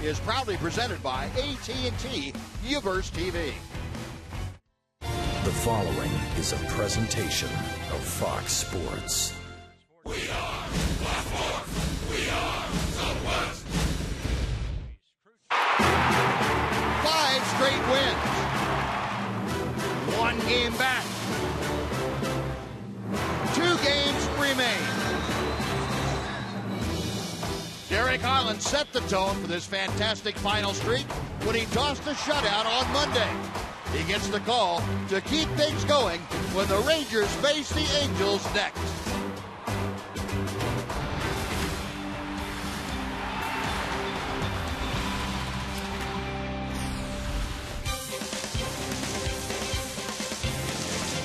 is proudly presented by AT Uverse TV. The following is a presentation of Fox Sports. We are Blackmore. We are Southwest. 5 straight wins. 1 game back. 2 games remain. Derek Holland set the tone for this fantastic final streak when he tossed a shutout on Monday. He gets the call to keep things going when the Rangers face the Angels next.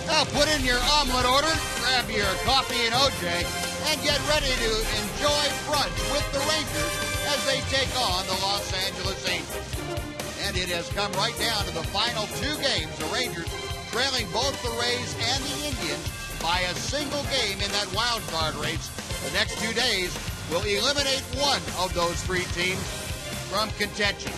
Now put in your omelet order, grab your coffee and OJ, and get ready to enjoy brunch with the Rangers as they take on the Los Angeles Angels. And it has come right down to the final 2 games. The Rangers trailing both the Rays and the Indians by a single game in that wild card race. The next 2 days will eliminate one of those 3 teams from contention.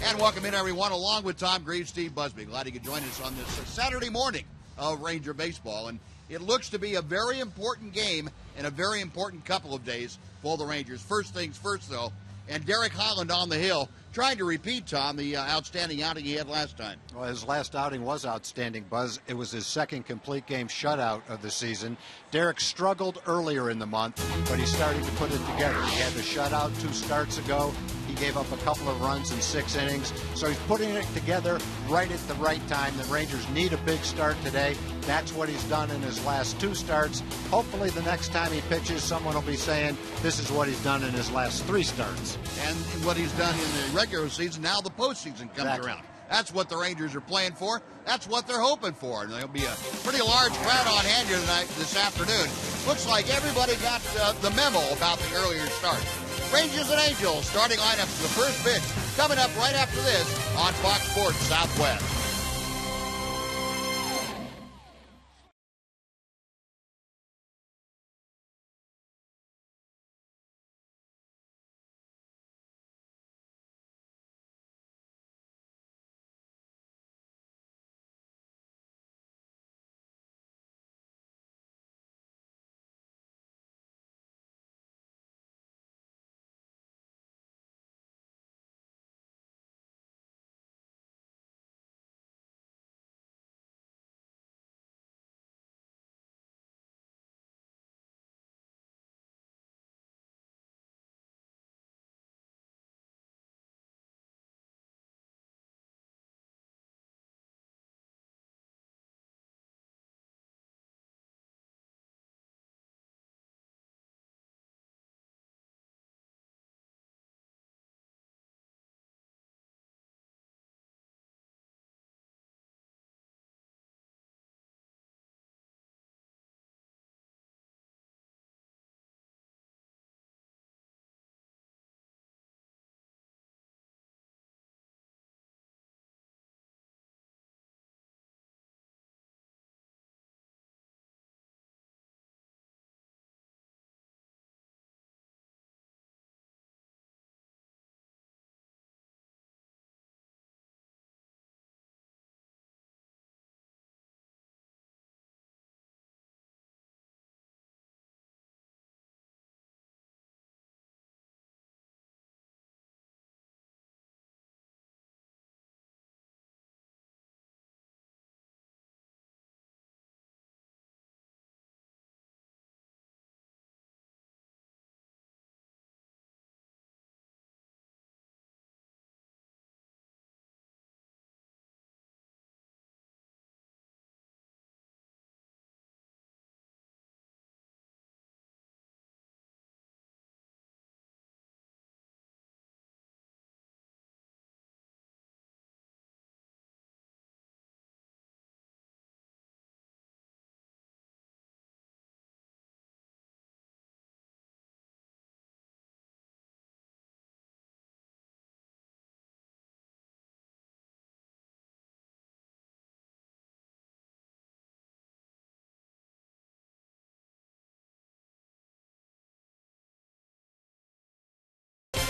And welcome in, everyone, along with Tom Greaves, Steve Busby. Glad you could join us on this Saturday morning of Ranger baseball. And it looks to be a very important game and a very important couple of days for the Rangers. First things first, though, and Derek Holland on the hill, trying to repeat, Tom, the outstanding outing he had last time. Well, his last outing was outstanding, Buzz. It was his second complete game shutout of the season. Derek struggled earlier in the month, but he started to put it together. He had the shutout 2 starts ago. He gave up a couple of runs in 6 innings, so he's putting it together right at the right time. The Rangers need a big start today. That's what he's done in his last 2 starts. Hopefully the next time he pitches, someone will be saying this is what he's done in his last 3 starts. And what he's done in the regular season, now the postseason comes around. That's what the Rangers are playing for. That's what they're hoping for. And there'll be a pretty large crowd on hand here tonight, this afternoon. Looks like everybody got the memo about the earlier start. Rangers and Angels starting lineup for the first pitch coming up right after this on Fox Sports Southwest.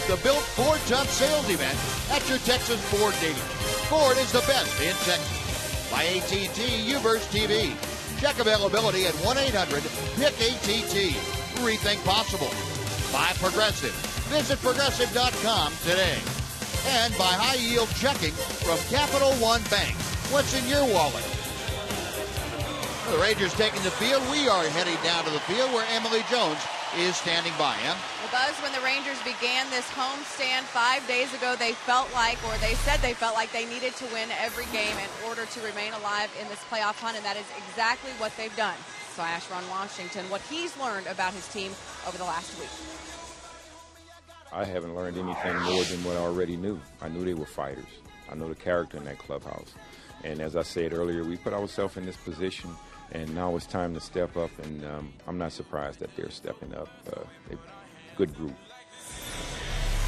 the Built Ford Tough sales event at your Texas Ford dealer. Ford is the best in Texas. By AT U-verse TV. Check availability at 1-800-PICK-ATT. Rethink possible. By Progressive. Visit Progressive.com today. And by High Yield Checking from Capital One Bank. What's in your wallet? The Rangers taking the field. We are heading down to the field where Emily Jones is standing by him. Well, Buzz, when the Rangers began this homestand 5 days ago, they felt like, or they said they felt like they needed to win every game in order to remain alive in this playoff hunt, and that is exactly what they've done. So I asked Ron Washington what he's learned about his team over the last week. I haven't learned anything more than what I already knew. I knew they were fighters. I know the character in that clubhouse. And as I said earlier, we put ourselves in this position, and now it's time to step up, and I'm not surprised that they're stepping up. A good group.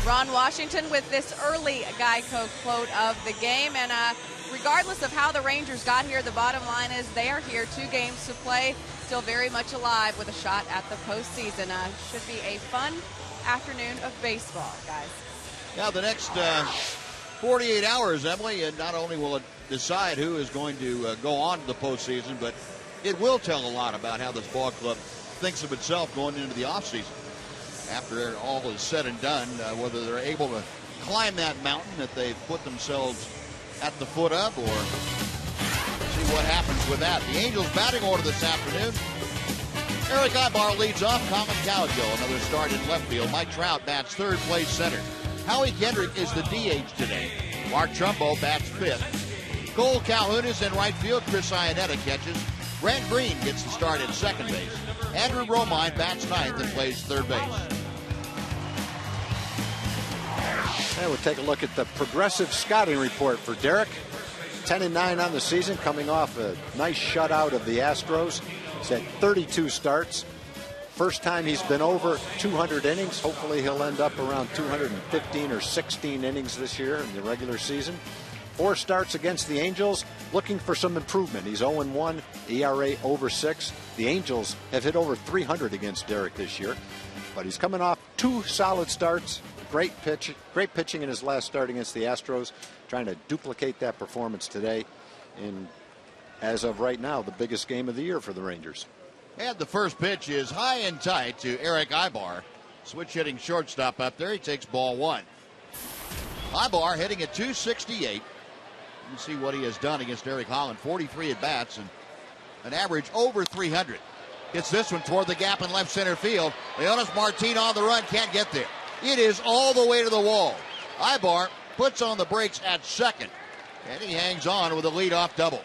Ron Washington with this early Geico quote of the game. And regardless of how the Rangers got here, the bottom line is they are here, 2 games to play, still very much alive with a shot at the postseason. Should be a fun afternoon of baseball, guys. Now the next 48 hours, Emily, and not only will it decide who is going to go on to the postseason, but it will tell a lot about how this ball club thinks of itself going into the offseason. After all is said and done, whether they're able to climb that mountain that they've put themselves at the foot of, or see what happens with that. The Angels batting order this afternoon. Eric Ibar leads off. Colin Cowgill, another start in left field. Mike Trout bats third place center. Howie Kendrick is the DH today. Mark Trumbo bats fifth. Cole Calhoun is in right field. Chris Iannetta catches. Brent Green gets the start at second base. Andrew Romine bats ninth and plays third base. And we'll take a look at the progressive scouting report for Derek. 10-9 on the season, coming off a nice shutout of the Astros. He's had 32 starts. First time he's been over 200 innings. Hopefully he'll end up around 215 or 16 innings this year in the regular season. 4 starts against the Angels, looking for some improvement. He's 0-1, ERA over 6. The Angels have hit over 300 against Derek this year, but he's coming off 2 solid starts. Great pitching in his last start against the Astros, trying to duplicate that performance today in, as of right now, the biggest game of the year for the Rangers. And the first pitch is high and tight to Eric Ibar. Switch hitting shortstop up there. He takes ball 1. Ibar hitting at 268. You can see what he has done against Eric Holland. 43 at bats and an average over 300. Gets this one toward the gap in left center field. Leonis Martin on the run, can't get there. It is all the way to the wall. Ibar puts on the brakes at second, and he hangs on with a leadoff double.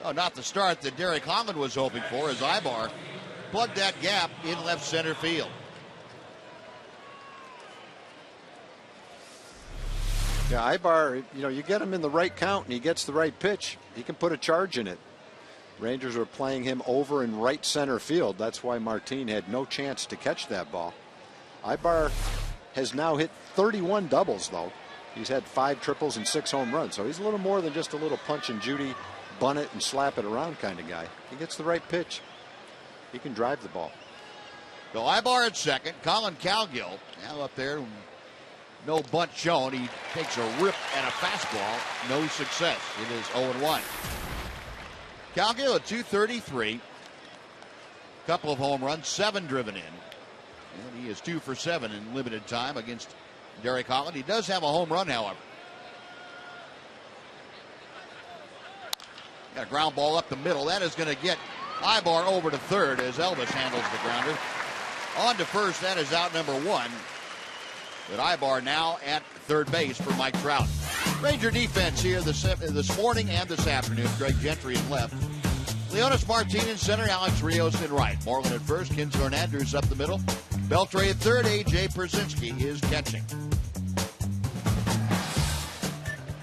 Oh, not the start that Derek Holland was hoping for, as Ibar plugged that gap in left center field. Yeah, Ibar, you get him in the right count and he gets the right pitch, he can put a charge in it. Rangers were playing him over in right center field. That's why Martin had no chance to catch that ball. Ibar has now hit 31 doubles, though. He's had 5 triples and 6 home runs, so he's a little more than just a little punch and Judy, bunt it and slap it around kind of guy. He gets the right pitch. He can drive the ball. So Ibar at second. Colin Cowgill now up there. No bunt shown. He takes a rip and a fastball. No success. It is 0-1. Cowgill at 233. Couple of home runs, 7 driven in. And he is 2 for 7 in limited time against Derek Holland. He does have a home run, however. Got a ground ball up the middle. That is going to get Ibar over to third as Elvis handles the grounder. On to first. That is out number 1. But Ibar now at third base for Mike Trout. Ranger defense here this morning and this afternoon. Greg Gentry in left. Leonis Martin in center. Alex Rios in right. Moreland at first. Kinsler Andrews up the middle. Beltre at third. A.J. Przinsky is catching.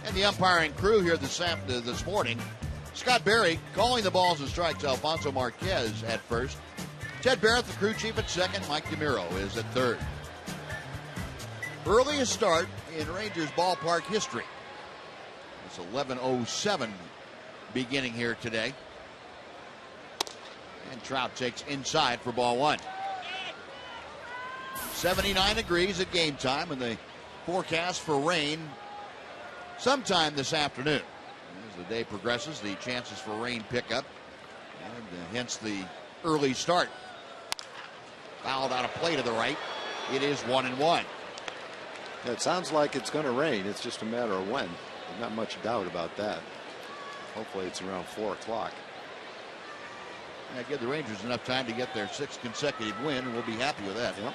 And the umpiring crew here this morning. Scott Berry calling the balls and strikes. Alfonso Marquez at first. Ted Barrett, the crew chief, at second. Mike DeMiro is at third. Earliest start in Rangers ballpark history. It's 11:07 beginning here today. And Trout takes inside for ball 1. 79 degrees at game time, and the forecast for rain sometime this afternoon. As the day progresses, the chances for rain pick up, and hence the early start. Fouled out of play to the right. It is 1-1. It sounds like it's going to rain. It's just a matter of when. There's not much doubt about that. Hopefully it's around 4 o'clock. Give the Rangers enough time to get their 6th consecutive win, and we'll be happy with that. Yep.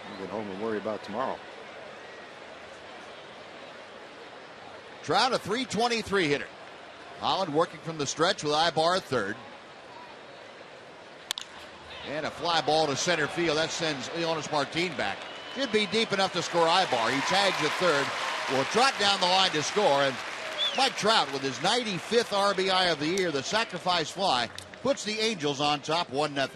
We'll get home and worry about tomorrow. Trout, a .323 hitter. Holland working from the stretch with Ibar at third. And a fly ball to center field. That sends Leonis Martin back. Should be deep enough to score Ibar. He tags at third. Will trot down the line to score. And Mike Trout, with his 95th RBI of the year, the sacrifice fly, puts the Angels on top 1-0.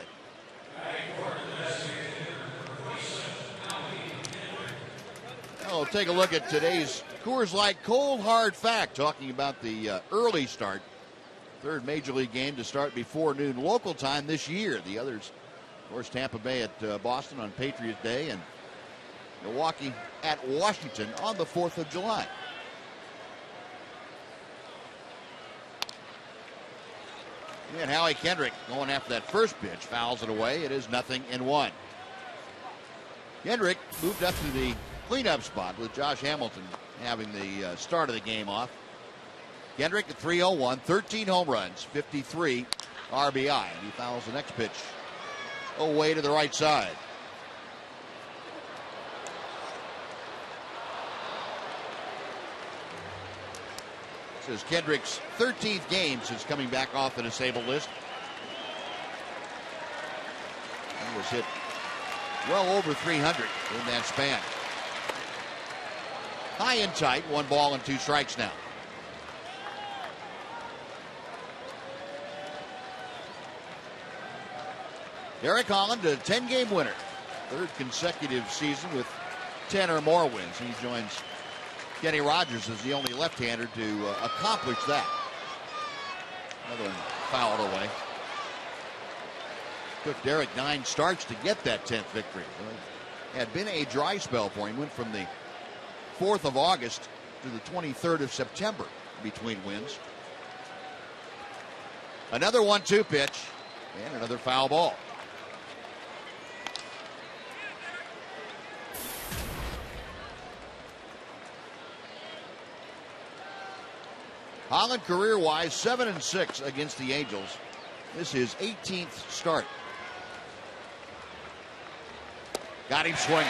Now we'll take a look at today's Coors Light Cold Hard Fact, talking about the early start. Third Major League game to start before noon local time this year. The others, of course, Tampa Bay at Boston on Patriot Day, and Milwaukee at Washington on the 4th of July. And Howie Kendrick going after that first pitch, fouls it away. It is 0-1. Kendrick moved up to the cleanup spot with Josh Hamilton having the start of the game off. Kendrick at .301, 13 home runs, 53 RBI. And he fouls the next pitch away to the right side. This is Kendrick's 13th game since coming back off the disabled list. He was hit well over 300 in that span. High and tight, 1 ball and 2 strikes now. Derek Holland, a 10-game winner. 3rd consecutive season with 10 or more wins. He joins Kenny Rogers as the only left-hander to accomplish that. Another one fouled away. Took Derek 9 starts to get that 10th victory. It had been a dry spell for him. Went from the 4th of August to the 23rd of September between wins. Another 1-2 pitch and another foul ball. Holland career-wise 7-6 against the Angels. This is his 18th start. Got him swinging.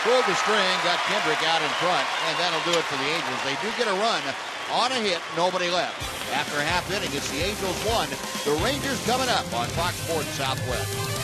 Pulled the string, got Kendrick out in front, and that'll do it for the Angels. They do get a run on a hit, nobody left. After half inning, it's the Angels 1. The Rangers coming up on Fox Sports Southwest.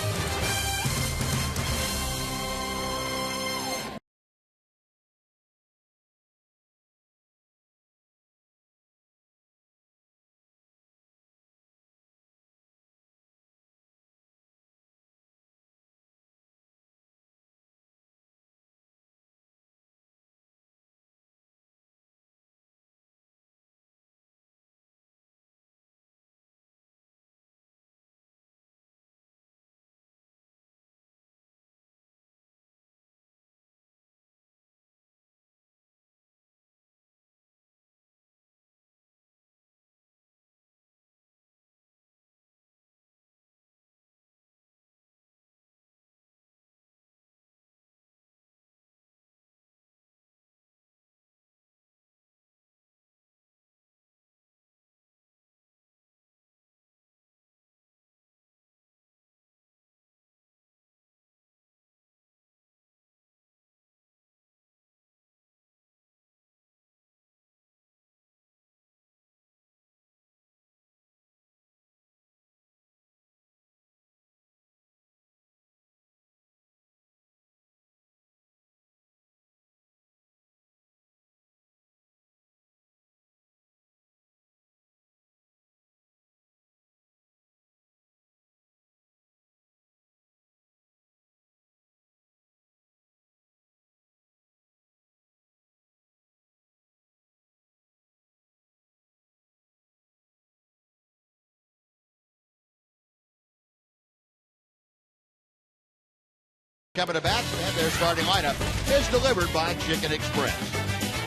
Coming to bat, and their starting lineup is delivered by Chicken Express.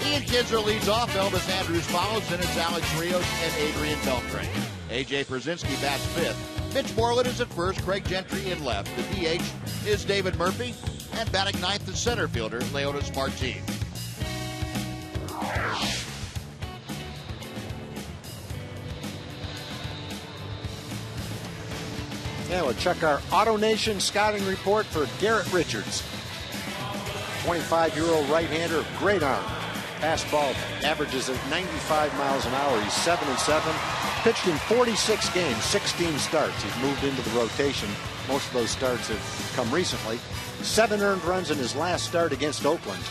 Ian Kinsler leads off, Elvis Andrews follows, then it's Alex Rios and Adrian Beltran. A.J. Brzezinski bats fifth. Mitch Moreland is at first, Craig Gentry in left. The DH is David Murphy, and batting ninth the center fielder, Leonis Martin. Yeah, we'll check our AutoNation scouting report for Garrett Richards. 25-year-old right-hander, great arm. Fastball averages at 95 miles an hour. He's 7-7. Pitched in 46 games, 16 starts. He's moved into the rotation. Most of those starts have come recently. 7 earned runs in his last start against Oakland.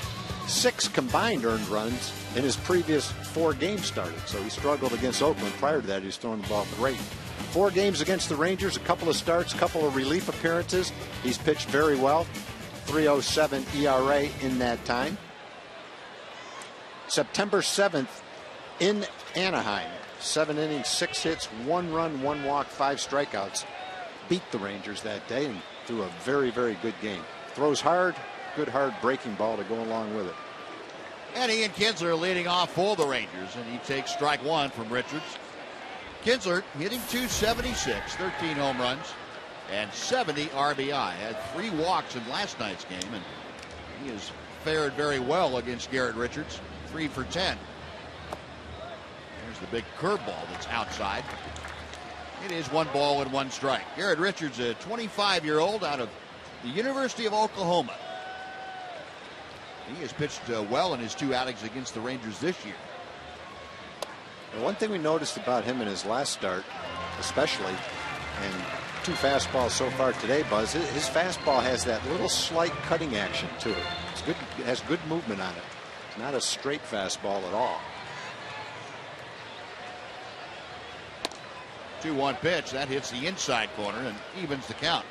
6 combined earned runs in his previous 4 games started. So he struggled against Oakland. Prior to that, he was throwing the ball great. 4 games against the Rangers, a couple of starts, a couple of relief appearances. He's pitched very well. 3.07 ERA in that time. September 7th in Anaheim. 7 innings, 6 hits, 1 run, 1 walk, 5 strikeouts. Beat the Rangers that day and threw a very, very good game. Throws hard, good hard breaking ball to go along with it. And Ian Kinsler leading off for the Rangers, and he takes strike 1 from Richards. Kinsler hitting .276, 13 home runs, and 70 RBI. Had 3 walks in last night's game, and he has fared very well against Garrett Richards. 3 for 10. There's the big curveball that's outside. It is 1 ball and 1 strike. Garrett Richards, a 25-year-old out of the University of Oklahoma. He has pitched well in his 2 outings against the Rangers this year. And one thing we noticed about him in his last start, especially, and 2 fastballs so far today, Buzz, his fastball has that little slight cutting action to it. It's good. It has good movement on it. It's not a straight fastball at all. 2-1 pitch. That hits the inside corner and evens the count.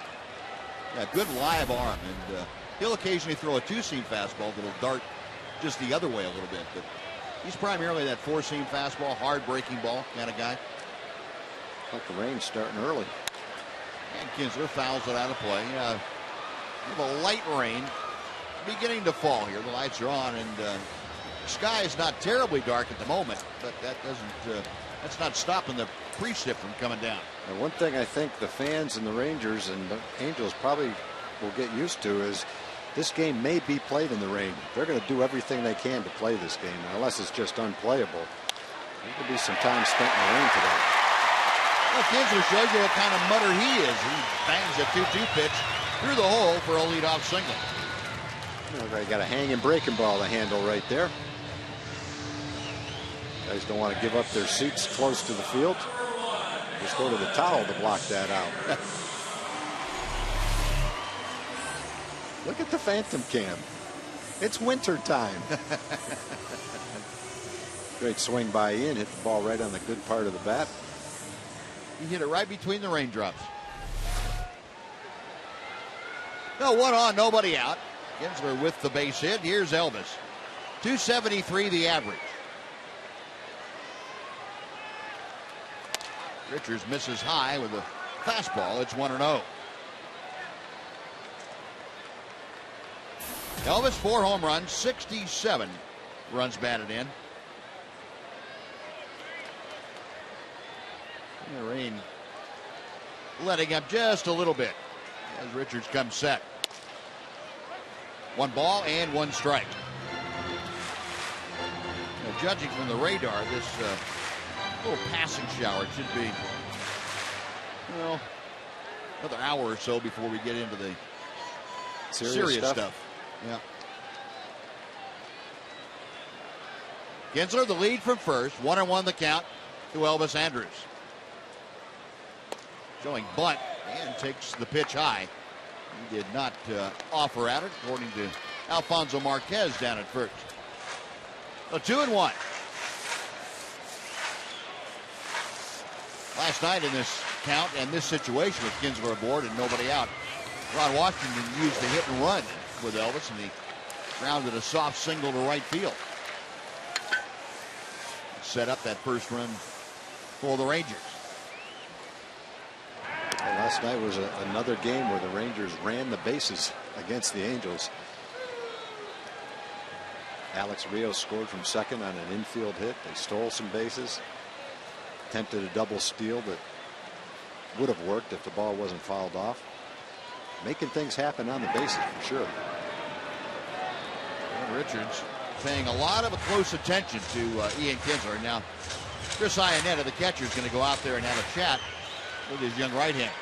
Yeah, good live arm, and he'll occasionally throw a 2-seam fastball that'll dart just the other way a little bit. But he's primarily that 4-seam fastball, hard breaking ball kind of guy. Like the rain starting early. And Kinsler fouls it out of play. We have a light rain beginning to fall here. The lights are on, and the sky is not terribly dark at the moment, but that doesn't. That's not stopping the precip from coming down. And one thing I think the fans and the Rangers and the Angels probably will get used to is this game may be played in the rain. They're going to do everything they can to play this game, unless it's just unplayable. There could be some time spent in the rain today. Well, Kinsler shows you what kind of mutter he is. He bangs a 2-2 pitch through the hole for a leadoff single. They got a hanging breaking ball to handle right there. Guys don't want to give up their seats close to the field. Just go to the towel to block that out. Look at the phantom cam. It's winter time. Great swing by Ian. Hit the ball right on the good part of the bat. He hit it right between the raindrops. No, 1 on, nobody out. Kinsler with the base hit. Here's Elvis. .273 the average. Richards misses high with a fastball. It's 1-0. Elvis, 4 home runs, 67 runs batted in. And the rain letting up just a little bit as Richards comes set. 1 ball and 1 strike. Now, judging from the radar, this little passing shower should be, well, another hour or so before we get into the serious stuff. Yeah. Kinsler the lead from first. 1-1 the count to Elvis Andrews. Showing bunt and takes the pitch high. He did not offer at it, according to Alfonso Marquez down at first. So 2-1. Last night in this count and this situation with Kinsler aboard and nobody out, Ron Washington used the hit and run with Elvis, and he grounded a soft single to right field. Set up that first run for the Rangers. Well, Last night was another game where the Rangers ran the bases against the Angels. Alex Rios scored from second on an infield hit. They stole some bases, attempted a double steal that would have worked if the ball wasn't fouled off. Making things happen on the bases for sure. And Richards paying a lot of close attention to Ian Kinsler. Now, Chris Iannetta, the catcher, is going to go out there and have a chat with his young right hand.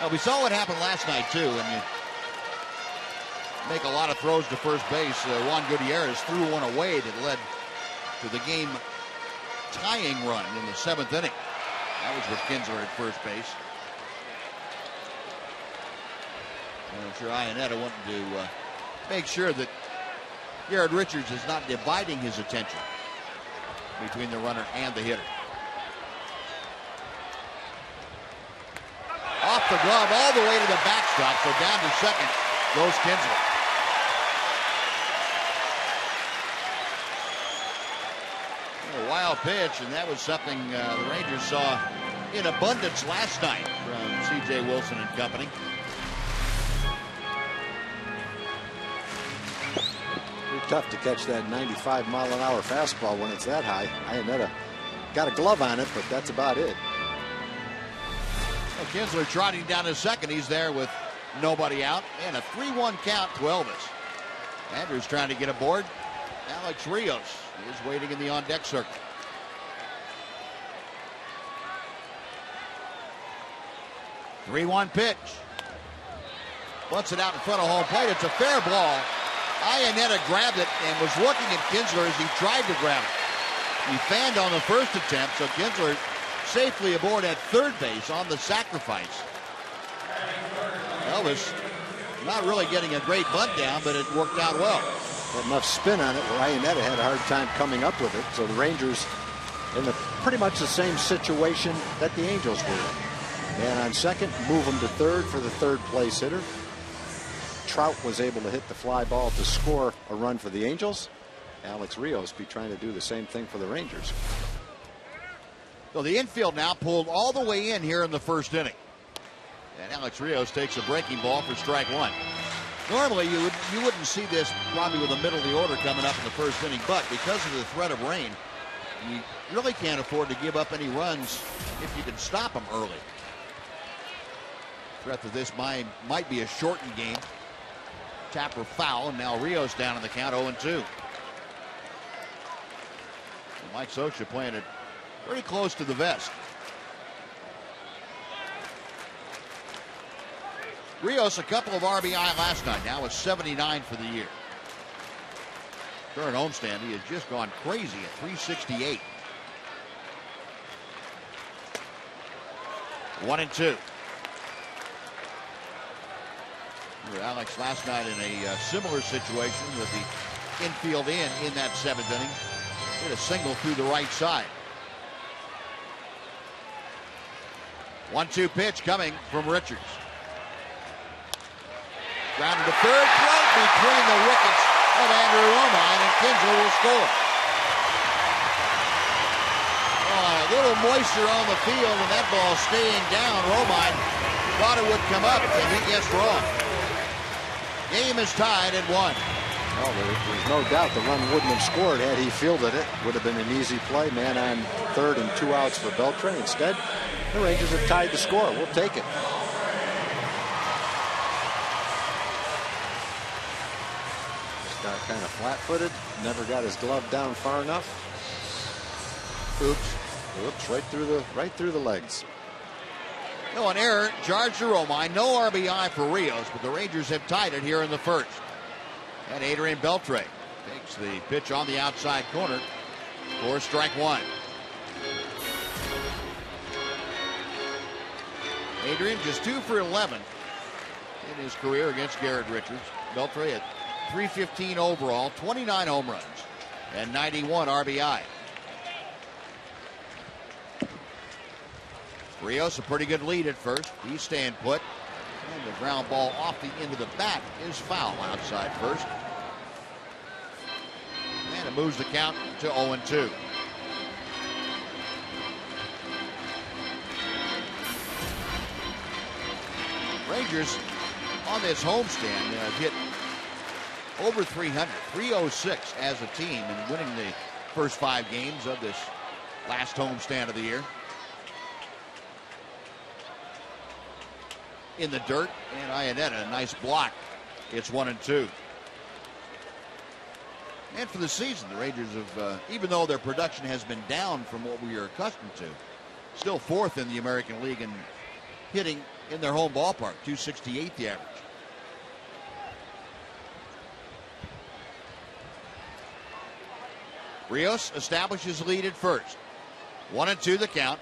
Now, we saw what happened last night, too. I mean, make a lot of throws to first base. Juan Gutierrez threw one away that led to the game tying run in the 7th inning. That was with Kinsler at first base. And I'm sure Iannetta wanted to make sure that Garrett Richards is not dividing his attention between the runner and the hitter. Off the glove all the way to the backstop, so down to second goes Kinsler. A wild pitch, and that was something the Rangers saw in abundance last night from C.J. Wilson and company. Pretty tough to catch that 95-mile-an-hour fastball when it's that high. Iannetta got a glove on it, but that's about it. Well, Kinsler trotting down to second. He's there with nobody out, and a 3-1 count to Elvis. Andrews trying to get aboard. Alex Rios is waiting in the on-deck circle. Three-one pitch. Puts it out in front of home plate. It's a fair ball. Iannetta grabbed it and was looking at Kinsler as he tried to grab it. He fanned on the first attempt, so Kinsler safely aboard at third base on the sacrifice. Elvis not really getting a great bunt down, but it worked out well. Had enough spin on it where Iannetta had a hard time coming up with it. So the Rangers in pretty much the same situation that the Angels were in. Man on second, move him to third for the third place hitter. Trout was able to hit the fly ball to score a run for the Angels. Alex Rios be trying to do the same thing for the Rangers. So the infield now pulled all the way in here in the first inning. And Alex Rios takes a breaking ball for strike one. Normally you wouldn't see this probably with the middle of the order coming up in the first inning, but because of the threat of rain, you really can't afford to give up any runs if you can stop them early. Threat that this might be a shortened game. Tapper foul, and now Rios down in the count, 0-2. Mike Scioscia playing it pretty close to the vest. Rios a couple of RBI last night. Now it's 79 for the year. Current homestand, he has just gone crazy at 368. 1-2. Alex last night in a similar situation with the infield in that 7th inning. Hit a single through the right side. 1-2 pitch coming from Richards. Grounded to third, right between the wickets of Andrew Romine, and Kinsler will score. A little moisture on the field, and that ball staying down. Romine thought it would come up, and he guessed wrong. Game is tied at 1. Well, there's no doubt the run wouldn't have scored had he fielded it. Would have been an easy play. Man on third and 2 outs for Beltre. Instead, the Rangers have tied the score. We'll take it. Got kind of flat-footed. Never got his glove down far enough. Oops, right through the legs. No, an error charged to Romine. No RBI for Rios, but the Rangers have tied it here in the first. And Adrian Beltre takes the pitch on the outside corner for strike one. Adrian just 2 for 11 in his career against Garrett Richards. Beltre at 315 overall, 29 home runs, and 91 RBI. Rios a pretty good lead at first. He's staying put. And the ground ball off the end of the bat is foul outside first. And it moves the count to 0-2. Rangers on this homestand have hit over 300, 306 as a team, and winning the first 5 games of this last homestand of the year. In the dirt, and Iannetta, a nice block. It's 1-2. And for the season, the Rangers have, even though their production has been down from what we are accustomed to, still 4th in the American League in hitting in their home ballpark, 268 the average. Rios establishes lead at first. 1-2 the count.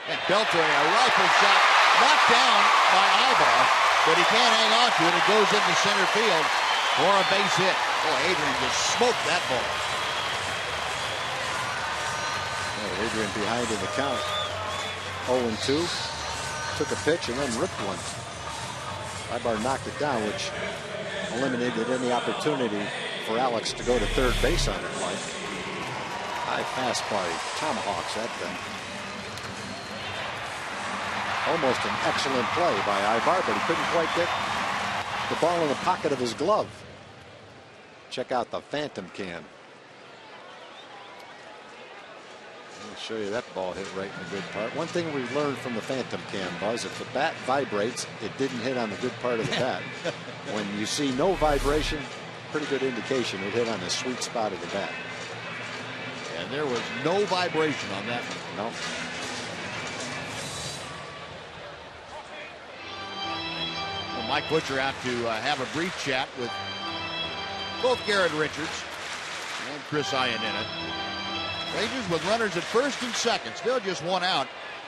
And Beltre, a rifle shot, knocked down by Ibar, but he can't hang on to it. It goes into center field for a base hit. Boy, Adrian just smoked that ball. Oh, Adrian behind in the count. 0-2. Took a pitch and then ripped one. Ibar knocked it down, which eliminated any opportunity for Alex to go to third base on the play. High fastball, tomahawks that thing. Almost an excellent play by Ibar, but he couldn't quite get the ball in the pocket of his glove. Check out the phantom cam. I'll show you that ball hit right in the good part. One thing we learned from the phantom cam, Buzz, if the bat vibrates, it didn't hit on the good part of the bat. When you see no vibration, pretty good indication it hit on the sweet spot of the bat. And there was no vibration on that one. No. Well, Mike Butcher out to have a brief chat with both Garrett Richards and Chris Iannetta. Rangers with runners at first and second, still just 1 out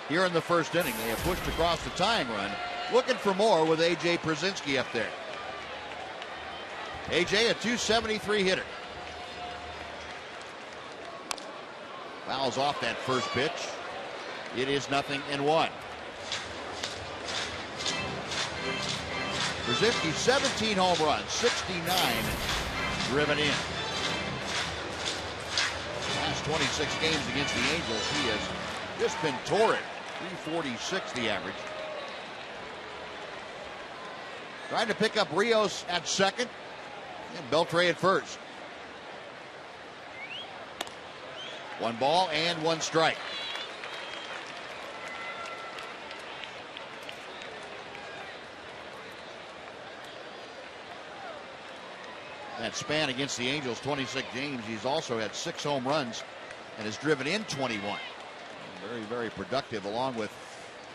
here in the first inning. They have pushed across the tying run, looking for more with A.J. Przinsky up there. A.J. a 273 hitter. Fouls off that first pitch. It is 0-1. Przinsky 17 home runs, 69 driven in. Last 26 games against the Angels, he has just been torrid. 346 the average. Trying to pick up Rios at second and Beltre at first. 1 ball and 1 strike. That span against the Angels, 26 games. He's also had 6 home runs and has driven in 21. Very, very productive, along with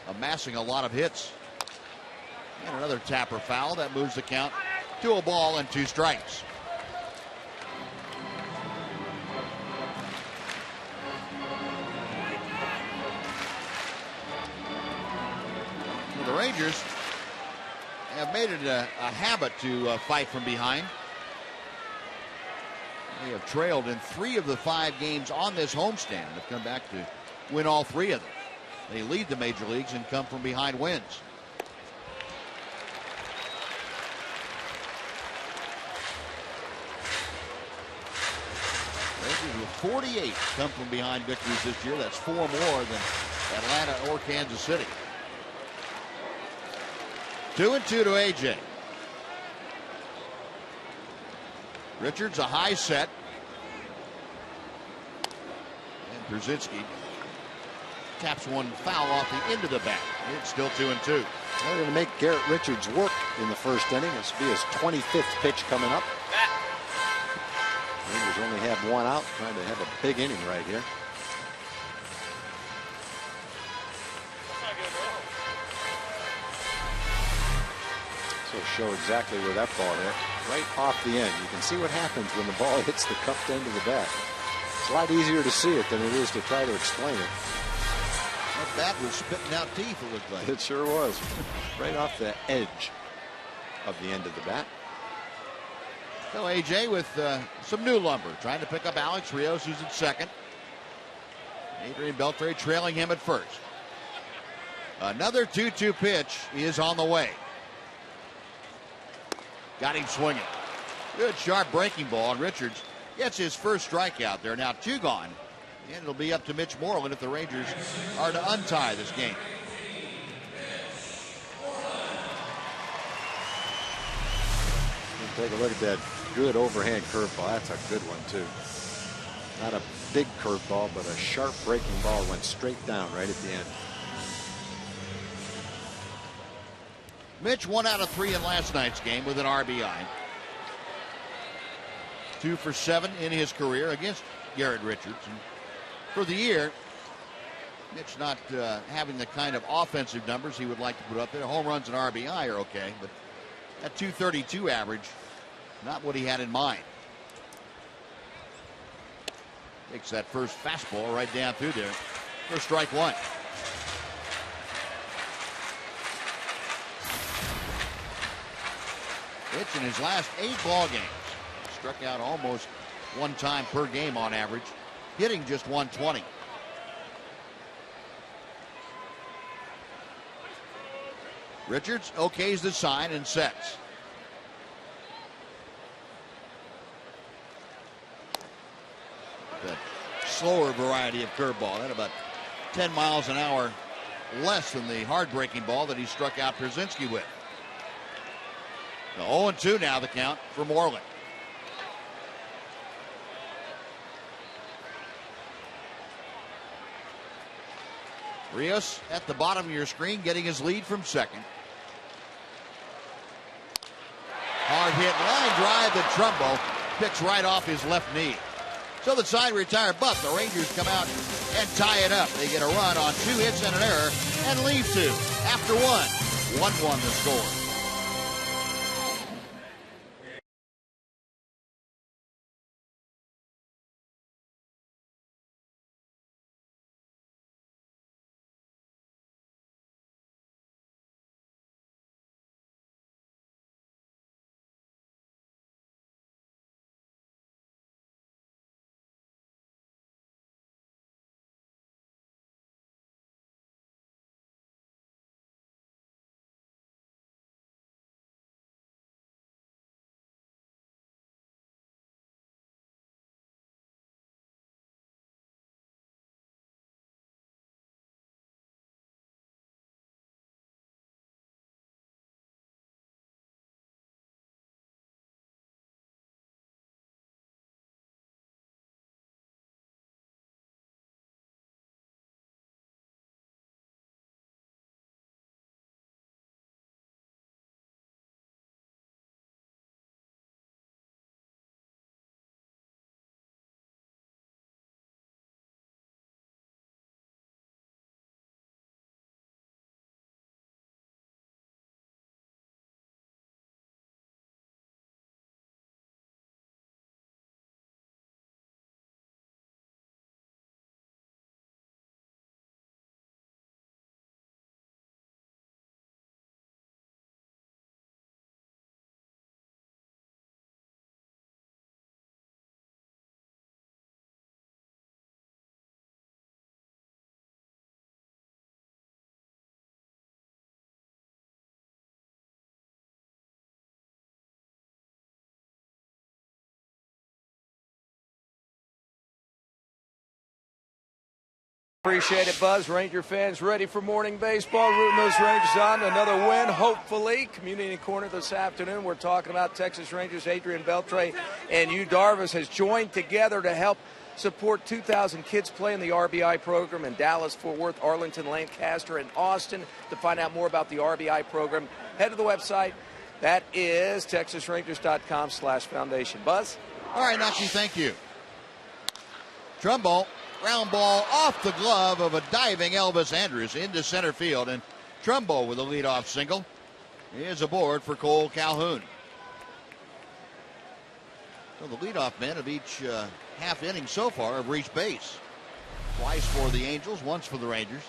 amassing a lot of hits. And another tapper foul that moves the count to a ball and 2 strikes. Well, the Rangers have made it a habit to fight from behind. They have trailed in 3 of the 5 games on this homestand. They've come back to win all 3 of them. They lead the major leagues and come from behind wins. Rangers with 48 come from behind victories this year. That's 4 more than Atlanta or Kansas City. 2-2 to A.J. Richards a high set. And Przinsky taps one foul off the end of the bat. It's still 2-2. They're going to make Garrett Richards work in the first inning. This will be his 25th pitch coming up. Rangers only have 1 out, trying to have a big inning right here. So show exactly where that ball hit. Right off the end. You can see what happens when the ball hits the cupped end of the bat. It's a lot easier to see it than it is to try to explain it. That bat was spitting out teeth, it looked like. It sure was. Right off the edge of the end of the bat. So A.J. with some new lumber, trying to pick up Alex Rios, who's at second. Adrian Beltre trailing him at first. Another 2-2 pitch is on the way. Got him swinging. Good sharp breaking ball, and Richards gets his first strikeout there. Now 2 gone, and it'll be up to Mitch Moreland if the Rangers are to untie this game. Take a look at that good overhand curveball. That's a good one, too. Not a big curveball, but a sharp breaking ball went straight down right at the end. Mitch 1 out of 3 in last night's game with an RBI. 2 for 7 in his career against Garrett Richards. And for the year, Mitch not having the kind of offensive numbers he would like to put up there. Home runs and RBI are okay, but that 232 average, not what he had in mind. Takes that first fastball right down through there for strike 1. Mitch in his last 8 ball games struck out almost 1 time per game on average, hitting just 120. Richards okays the sign and sets. The slower variety of curveball at about 10 miles an hour less than the hard breaking ball that he struck out Przinsky with. The 0-2 now the count for Moreland. Rios at the bottom of your screen getting his lead from second. Hard hit line drive that Trumbo picks right off his left knee. So the side retired, but the Rangers come out and tie it up. They get a run on 2 hits and an error and leave 2 after 1. 1-1 the score. Appreciate it, Buzz. Ranger fans ready for morning baseball, rooting those Rangers on. Another win, hopefully. Community Corner this afternoon. We're talking about Texas Rangers. Adrian Beltre and Yu Darvish has joined together to help support 2,000 kids play in the RBI program in Dallas, Fort Worth, Arlington, Lancaster, and Austin. To find out more about the RBI program, head to the website. That is texasrangers.com/foundation. Buzz? All right, Nachi, thank you. Trumbo. Ground ball off the glove of a diving Elvis Andrus into center field, and Trumbo with a leadoff single is aboard for Cole Calhoun. So the leadoff men of each half inning so far have reached base. Twice for the Angels, once for the Rangers.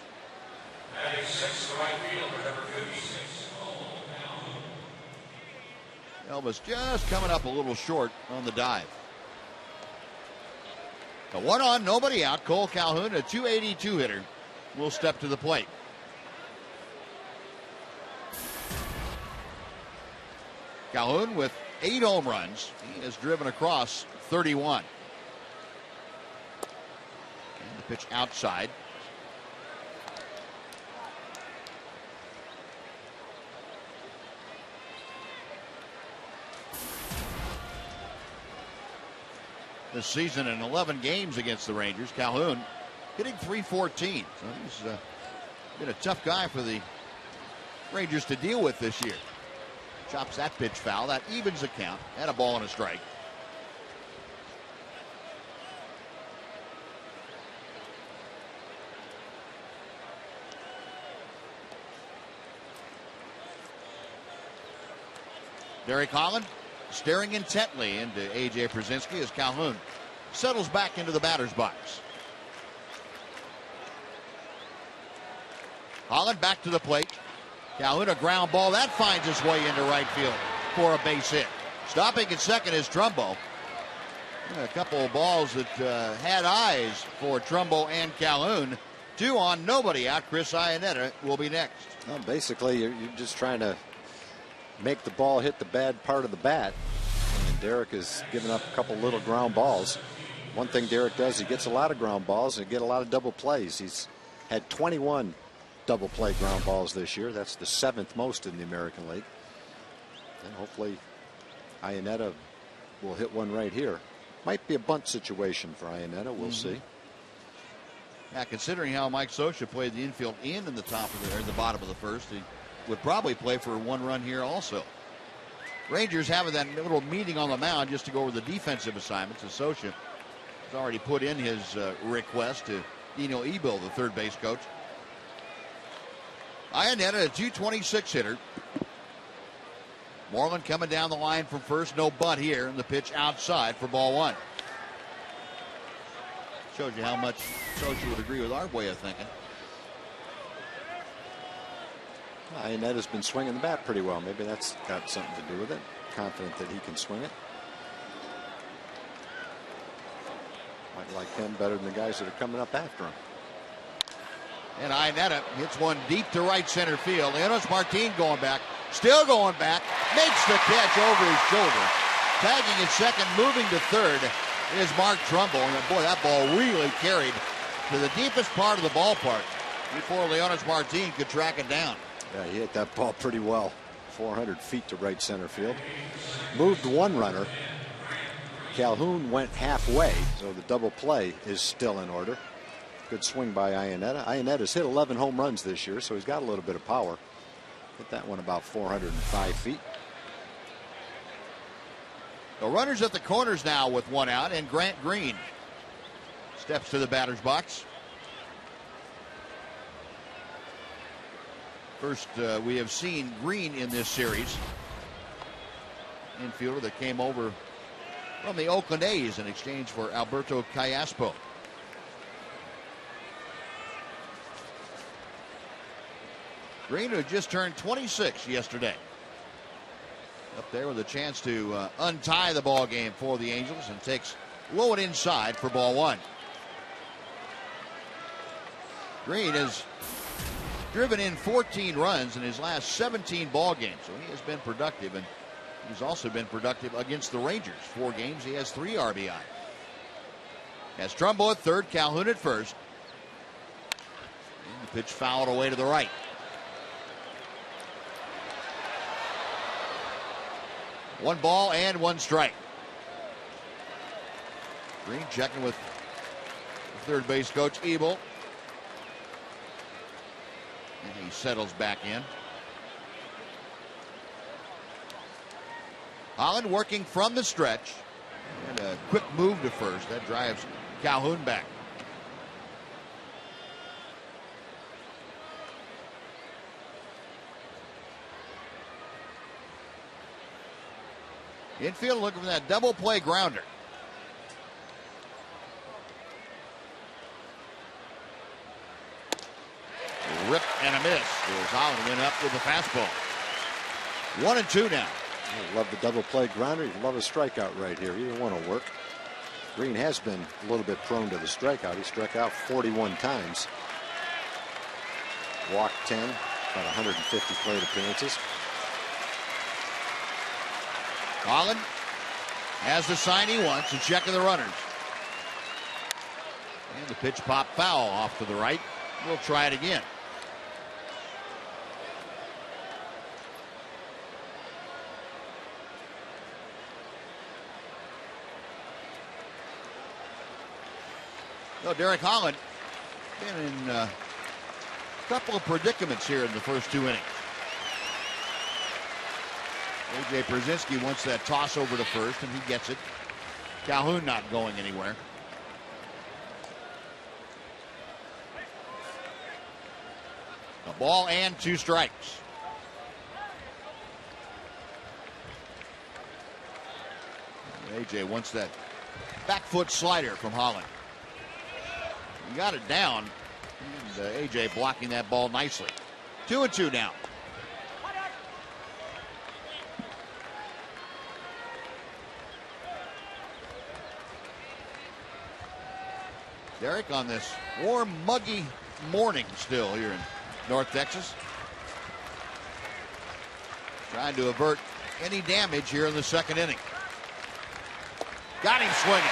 Elvis just coming up a little short on the dive. A 1 on, nobody out. Cole Calhoun, a .282 hitter, will step to the plate. Calhoun with 8 home runs. He has driven across 31. And the pitch outside. this season in 11 games against the Rangers. Calhoun hitting .314. So he's been a tough guy for the Rangers to deal with this year. Chops that pitch foul. That evens the count. And a ball and a strike. Derek Holland staring intently into A.J. Przinsky as Calhoun settles back into the batter's box. Holland back to the plate. Calhoun, a ground ball. That finds its way into right field for a base hit. Stopping at second is Trumbo. A couple of balls that had eyes for Trumbo and Calhoun. 2 on, nobody out. Chris Iannetta will be next. Well, basically, you're just trying to make the ball hit the bad part of the bat. And Derek is giving up a couple little ground balls. One thing Derek does, he gets a lot of ground balls and get a lot of double plays. He's had 21 double play ground balls this year. That's the 7th most in the American League. And hopefully Iannetta will hit one right here. Might be a bunt situation for Iannetta. We'll see. Yeah, considering how Mike Scioscia played the infield in the top of the bottom of the first, he would probably play for 1 run here also. Rangers having that little meeting on the mound just to go over the defensive assignments. And Scioscia has already put in his request to Dino Ebil, the third base coach. Iannetta, a .226 hitter. Moreland coming down the line from first. No bunt here. And the pitch outside for ball 1. Shows you how much Scioscia would agree with our way of thinking. Iannetta's been swinging the bat pretty well. Maybe that's got something to do with it. Confident that he can swing it. Might like him better than the guys that are coming up after him. And Iannetta hits one deep to right center field. Leonis Martin going back. Still going back. Makes the catch over his shoulder. Tagging at second, moving to third is Mark Trumbo. And boy, that ball really carried to the deepest part of the ballpark before Leonis Martin could track it down. Yeah, he hit that ball pretty well. 400 feet to right center field. Moved 1 runner. Calhoun went halfway, so the double play is still in order. Good swing by Iannetta. Iannetta's hit 11 home runs this year, so he's got a little bit of power. Hit that one about 405 feet. The runners at the corners now with 1 out, and Grant Green steps to the batter's box. First, we have seen Green in this series. Infielder that came over from the Oakland A's in exchange for Alberto Callaspo. Green, who just turned 26 yesterday. Up there with a chance to untie the ball game for the Angels, and takes low and inside for ball 1. Green has driven in 14 runs in his last 17 ball games, so he has been productive, and he's also been productive against the Rangers. 4 games, he has 3 RBI. Has Trumbo at third, Calhoun at first. And the pitch fouled away to the right. One ball and 1 strike. Green checking with the third base coach, Ebil. And he settles back in. Holland working from the stretch. And a quick move to first. That drives Calhoun back. Infield looking for that double play grounder. A rip and a miss. As Holland went up with a fastball. 1-2 now. I love the double play grounder. You love a strikeout right here. Either one will work. Green has been a little bit prone to the strikeout. He struck out 41 times. Walked 10, about 150 plate appearances. Holland has the sign he wants, and checking the runners. And the pitch pop foul off to the right. We'll try it again. So Derek Holland been in a couple of predicaments here in the first 2 innings. A.J. Brzezinski wants that toss over to first, and he gets it. Calhoun not going anywhere. A ball and 2 strikes. A.J. wants that back foot slider from Holland. He got it down. And A.J. blocking that ball nicely. 2-2 now. Derek on this warm, muggy morning still here in North Texas. Trying to avert any damage here in the second inning. Got him swinging.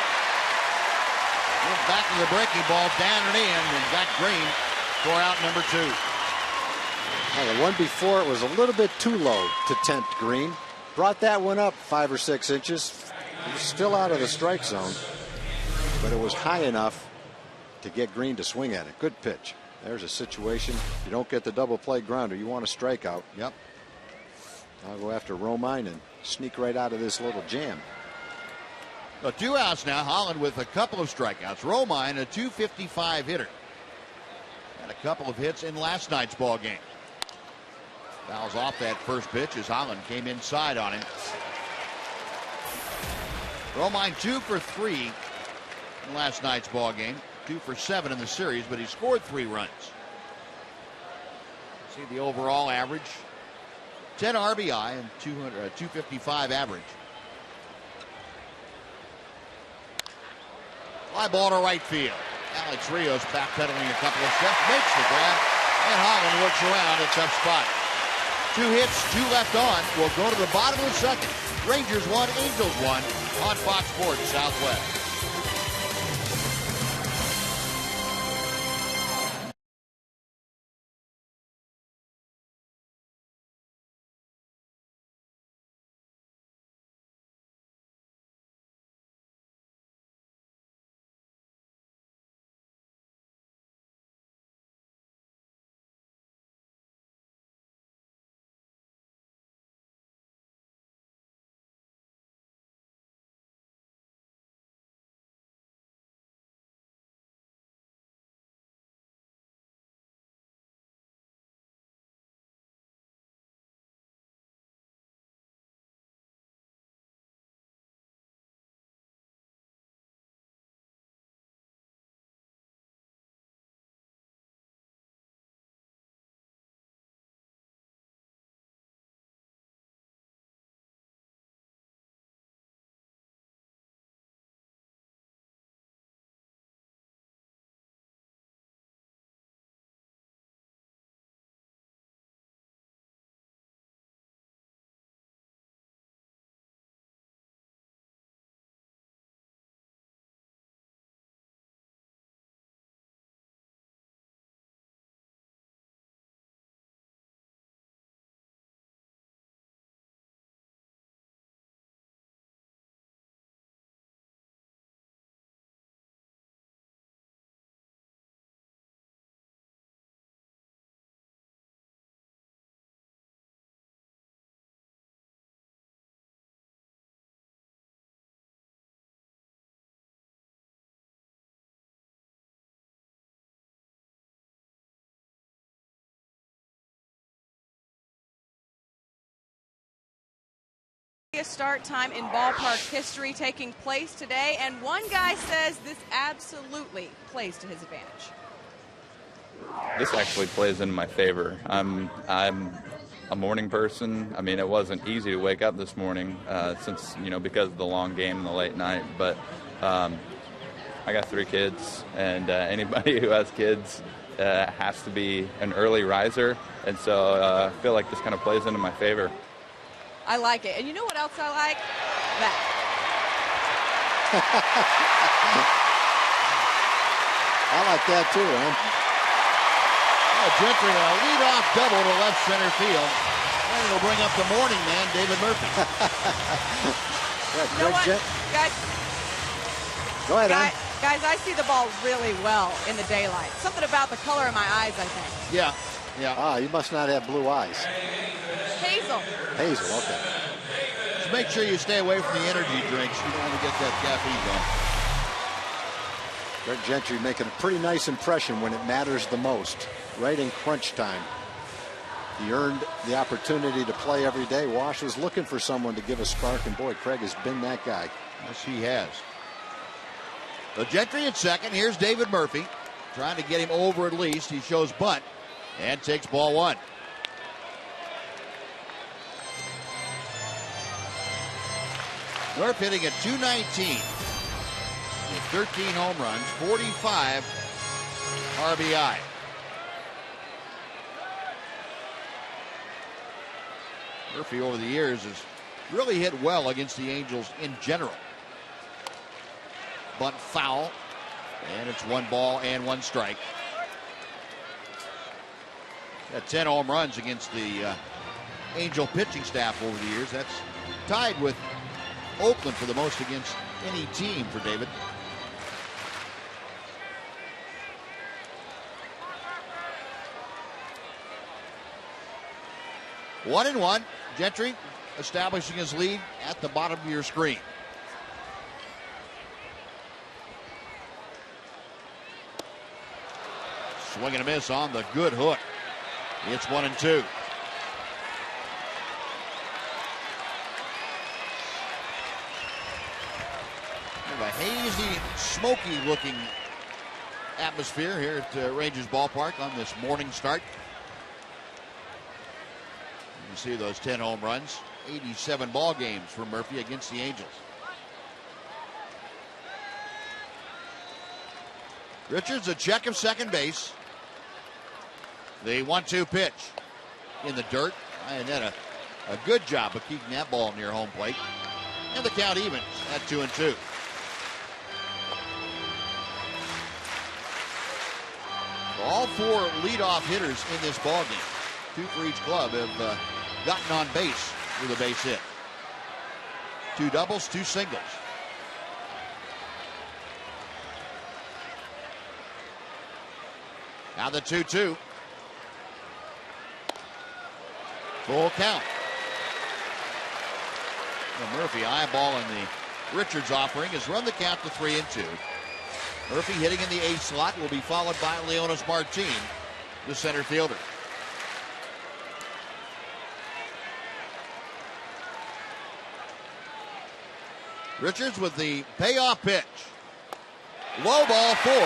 Went back to the breaking ball, down and in, and got Green for out number 2. Well, the one before it was a little bit too low to tempt Green. Brought that one up 5 or 6 inches. It was still out of the strike zone, but it was high enough to get Green to swing at it. Good pitch. There's a situation. You don't get the double play grounder. You want a strikeout. Yep. I'll go after Romine and sneak right out of this little jam. So 2 outs now. Holland with a couple of strikeouts. Romine, a .255 hitter. Had a couple of hits in last night's ball game. Fouls off that first pitch as Holland came inside on him. Romine 2 for 3 in last night's ball game. 2 for 7 in the series, but he scored 3 runs. See the overall average. 10 RBI and 255 average. Fly ball to right field. Alex Rios backpedaling a couple of steps, makes the grab, and Holland works around a tough spot. 2 hits, 2 left on. We'll go to the bottom of the second. Rangers 1, Angels 1 on Fox Sports Southwest. A start time in ballpark history taking place today, and one guy says this absolutely plays to his advantage. This actually plays in my favor. I'm a morning person. I mean, it wasn't easy to wake up this morning since, because of the long game and the late night, but I got 3 kids, and anybody who has kids has to be an early riser, and so I feel like this kind of plays into my favor. I like it. And you know what else I like? That. I like that too, man. Gentry, a leadoff double to left center field. And it'll bring up the morning man, David Murphy. You know what? Go ahead, Guys, I see the ball really well in the daylight. Something about the color of my eyes, I think. Yeah, yeah. Ah, you must not have blue eyes. Hazel. Hazel, okay. Just make sure you stay away from the energy drinks. You don't want to get that caffeine going. Greg Gentry making a pretty nice impression when it matters the most, right in crunch time. He earned the opportunity to play every day. Wash was looking for someone to give a spark, and boy, Craig has been that guy. Yes, he has. So Gentry at second. Here's David Murphy trying to get him over at least. He shows bunt and takes ball one. North hitting at .219 with 13 home runs, 45 RBI. Murphy over the years has really hit well against the Angels in general. Bunt foul, and it's 1 ball and 1 strike. Got 10 home runs against the Angel pitching staff over the years. That's tied with Oakland for the most against any team for David. One and one. Gentry establishing his lead at the bottom of your screen. Swing and a miss on the good hook. It's 1-2. A hazy, smoky looking atmosphere here at Rangers Ballpark on this morning start. You see those 10 home runs, 87 ball games for Murphy against the Angels. Richards a check of second base. The 1-2 pitch in the dirt. And then a good job of keeping that ball near home plate. And the count evens at 2-2. All 4 leadoff hitters in this ball game, 2 for each club, have gotten on base with a base hit. 2 doubles, 2 singles. Now the 2-2. Full count. Well, Murphy eyeballing the Richards offering has run the count to 3-2. Murphy hitting in the A slot will be followed by Leonis Martin, the center fielder. Richards with the payoff pitch. Low ball 4, and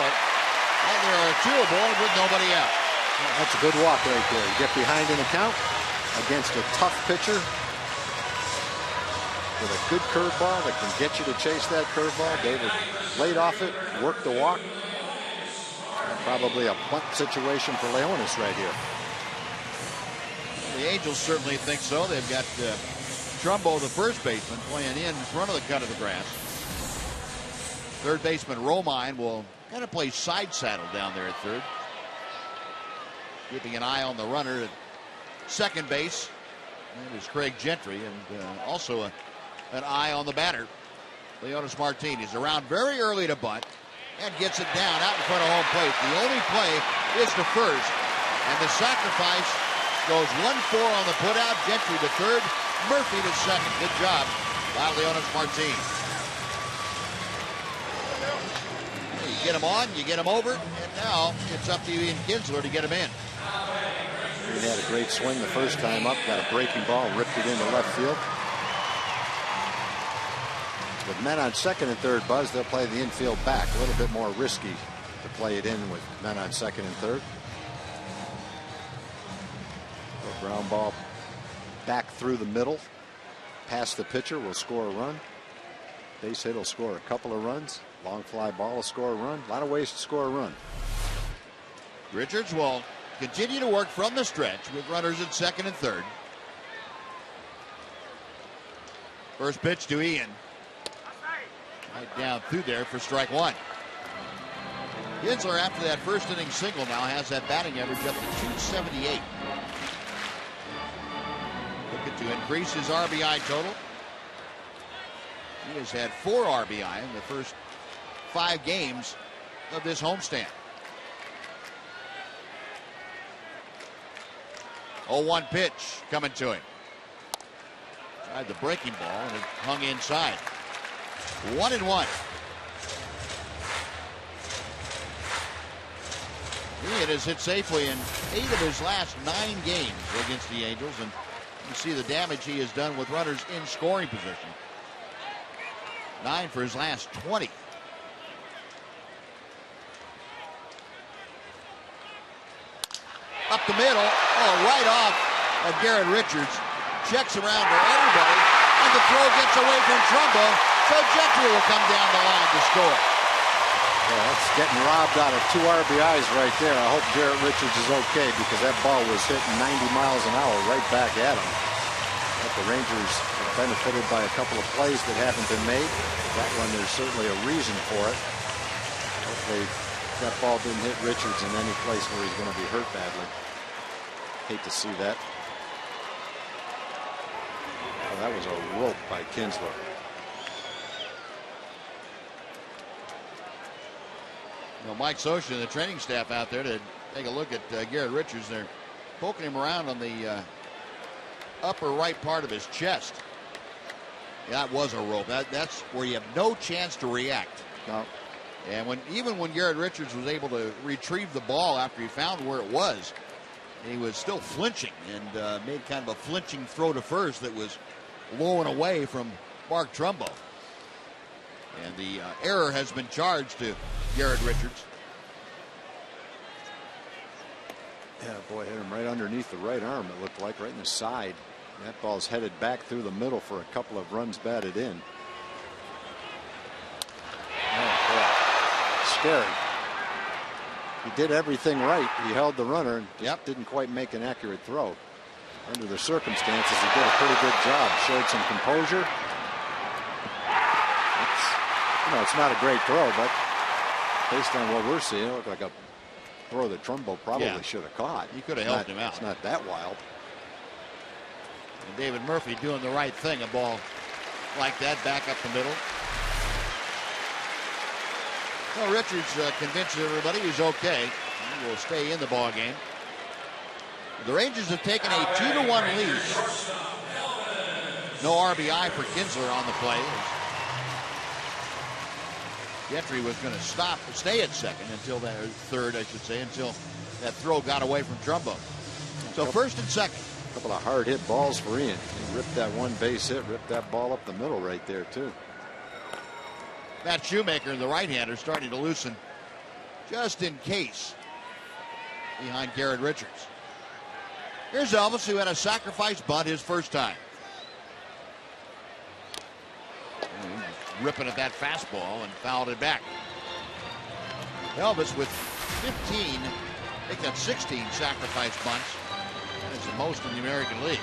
there are 2 aboard with nobody out. That's a good walk right there. You get behind in the count against a tough pitcher with a good curveball that can get you to chase that curveball. David laid off it, worked the walk. Probably a bunt situation for Leonis right here. The Angels certainly think so. They've got Trumbo, the first baseman, playing in front of the cut of the grass. Third baseman Romine will kind of play side saddle down there at third. Keeping an eye on the runner at second base. That is Craig Gentry, and also an eye on the batter. Leonis Martin is around very early to bunt and gets it down out in front of home plate. The only play is to first, and the sacrifice goes 1-4 on the putout. Gentry to third, Murphy to second. Good job by Leonis Martin. You get him on, you get him over, and now it's up to Ian Kinsler to get him in. He had a great swing the first time up, got a breaking ball, ripped it into left field. With men on second and third, Buzz, they'll play the infield back. A little bit more risky to play it in with men on second and third. A ground ball back through the middle, past the pitcher, will score a run. Base hit will score a couple of runs. Long fly ball will score a run. A lot of ways to score a run. Richards will continue to work from the stretch with runners at second and third. First pitch to Ian. Right down through there for strike 1. Kinsler, after that first inning single, now has that batting average up to 278. Looking to increase his RBI total. He has had 4 RBI in the first 5 games of this homestand. 0-1 pitch coming to him. Tried the breaking ball and it hung inside. 1-1. He has hit safely in 8 of his last 9 games against the Angels, and you see the damage he has done with runners in scoring position. 9 for his last 20. Up the middle, right off of Garrett Richards. Checks around to everybody, and the throw gets away from Trumbo, so Gentry will come down the line to score. Yeah, that's getting robbed out of 2 RBIs right there. I hope Garrett Richards is okay, because that ball was hitting 90 miles an hour right back at him. But the Rangers have benefited by a couple of plays that haven't been made. That one, there's certainly a reason for it. Hopefully that ball didn't hit Richards in any place where he's going to be hurt badly. Hate to see that. Oh, that was a rope by Kinsler. Mike Scioscia and the training staff out there to take a look at Garrett Richards. They're poking him around on the upper right part of his chest. Yeah, that was a rope. That's where you have no chance to react. No. And even when Garrett Richards was able to retrieve the ball after he found where it was, he was still flinching and made kind of a flinching throw to first that was low and away from Mark Trumbo. And the error has been charged to Garrett Richards. Yeah, boy, hit him right underneath the right arm, it looked like, right in the side. That ball's headed back through the middle for a couple of runs batted in. Oh, boy. Scary. He did everything right. He held the runner and just didn't quite make an accurate throw. Under the circumstances, he did a pretty good job. Showed some composure. It's not a great throw, but based on what we're seeing, it looked like a throw that Trumbo probably should have caught. He could have helped him out. It's not that wild. And David Murphy doing the right thing. A ball like that back up the middle. Well, Richards convinces everybody he's okay. He will stay in the ball game. The Rangers have taken a 2-1 lead. No RBI for Kinsler on the play. Gentry was going to stay at second until that, or third, I should say, until that throw got away from Trumbo. So first and second. A couple of hard hit balls for Ian. He ripped that one base hit, ripped that ball up the middle right there, too. Matt Shoemaker, the right-hander, starting to loosen just in case behind Garrett Richards. Here's Elvis, who had a sacrifice bunt his first time. Ripping at that fastball and fouled it back. Elvis with 15, I think that's 16 sacrifice bunts. That is the most in the American League.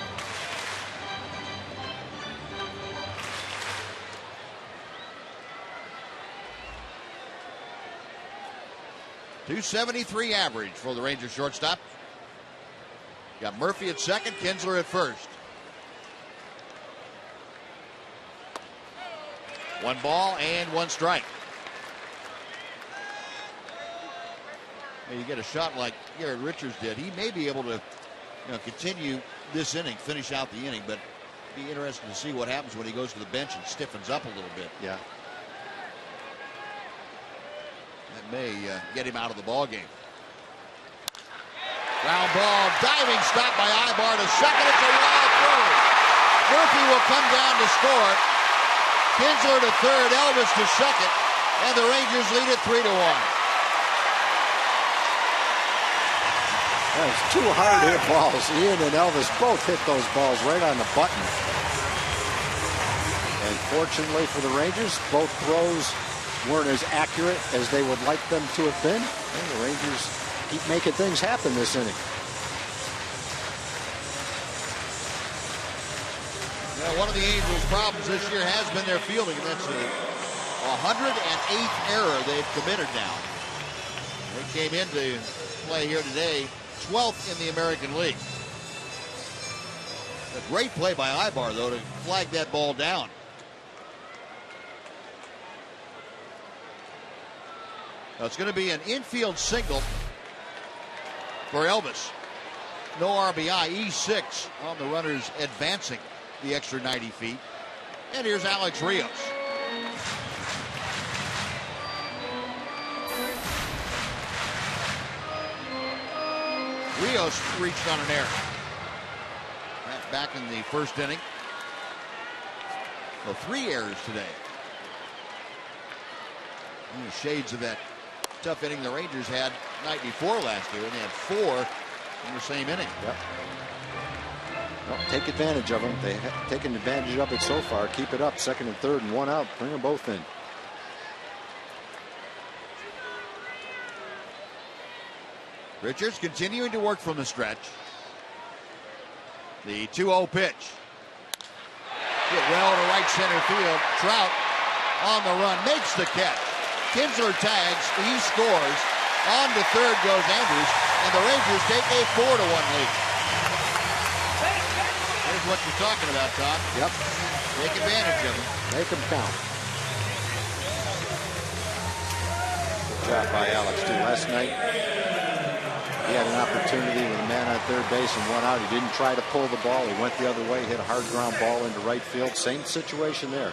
.273 average for the Rangers shortstop. Got Murphy at second, Kinsler at first. 1 ball and 1 strike. And you get a shot like Garrett Richards did, he may be able to continue this inning, finish out the inning, but be interesting to see what happens when he goes to the bench and stiffens up a little bit. Yeah. That may get him out of the ball game. Ground ball, diving stop by Ibar to second. It's a wild throw. Murphy will come down to score. Kinsler to third, Elvis to second, and the Rangers lead it 3-1. That was 2 hard hit balls. Ian and Elvis both hit those balls right on the button. And fortunately for the Rangers, both throws weren't as accurate as they would like them to have been. And the Rangers keep making things happen this inning. Well, one of the Angels' problems this year has been their fielding, and that's a 108th error they've committed now. They came into play here today 12th in the American League. A great play by Ibar, though, to flag that ball down. Now it's going to be an infield single for Elvis. No RBI, E6 on the runners advancing the extra 90 feet. And here's Alex Rios. Rios reached on an error. That's back in the first inning. Well, 3 errors today. In the shades of that tough inning the Rangers had the night before last year, and they had 4 in the same inning. Yep. Well, take advantage of them. They've taken advantage of it so far. Keep it up. Second and third and 1 out. Bring them both in. Richards continuing to work from the stretch. The 2-0 pitch. Hit well to right center field. Trout on the run, makes the catch. Kinsler tags, he scores. On to third goes Andrews, and the Rangers take a 4-1 lead. There's what you're talking about, Tom. Yep. Take advantage of them. Make them count. Good job by Alex, too. Last night, he had an opportunity with a man on third base and 1 out. He didn't try to pull the ball. He went the other way, hit a hard ground ball into right field. Same situation there.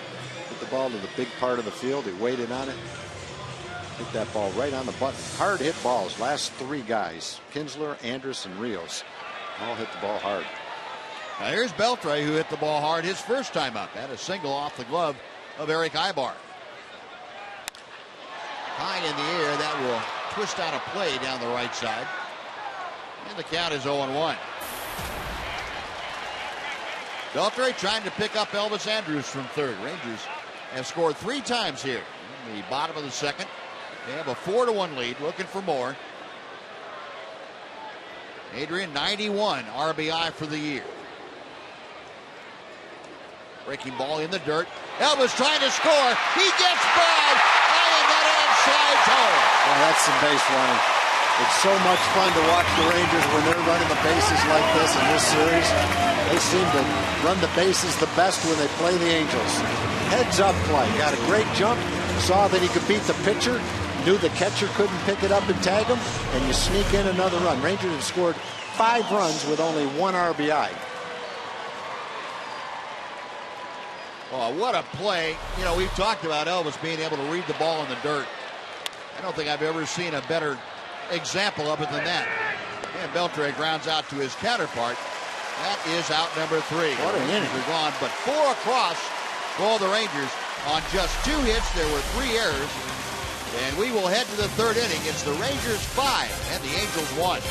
Hit the ball to the big part of the field. He waited on it. Hit that ball right on the button. Hard hit balls. Last 3 guys, Kinsler, Andrus, and Rios, all hit the ball hard. Now here's Beltre, who hit the ball hard his first time up. Had a single off the glove of Eric Ibar. High in the air, that will twist out a play down the right side. And the count is 0-1. Beltre trying to pick up Elvis Andrus from third. Rangers have scored 3 times here in the bottom of the second. They have a 4-1 lead, looking for more. Adrian, 91 RBI for the year. Breaking ball in the dirt. Elvis trying to score. He gets by. High in that end, slides home. Well, that's some base running. It's so much fun to watch the Rangers when they're running the bases like this in this series. They seem to run the bases the best when they play the Angels. Heads up play. Got a great jump. Saw that he could beat the pitcher. Knew the catcher couldn't pick it up and tag him. And you sneak in another run. Rangers have scored 5 runs with only 1 RBI. Oh, what a play. You know, we've talked about Elvis being able to read the ball in the dirt. I don't think I've ever seen a better example of it than that. And Beltre grounds out to his counterpart. That is out number 3. What an inning. They're gone, but 4 across for the Rangers. On just 2 hits, there were 3 errors. And we will head to the third inning. It's the Rangers 5 and the Angels 1.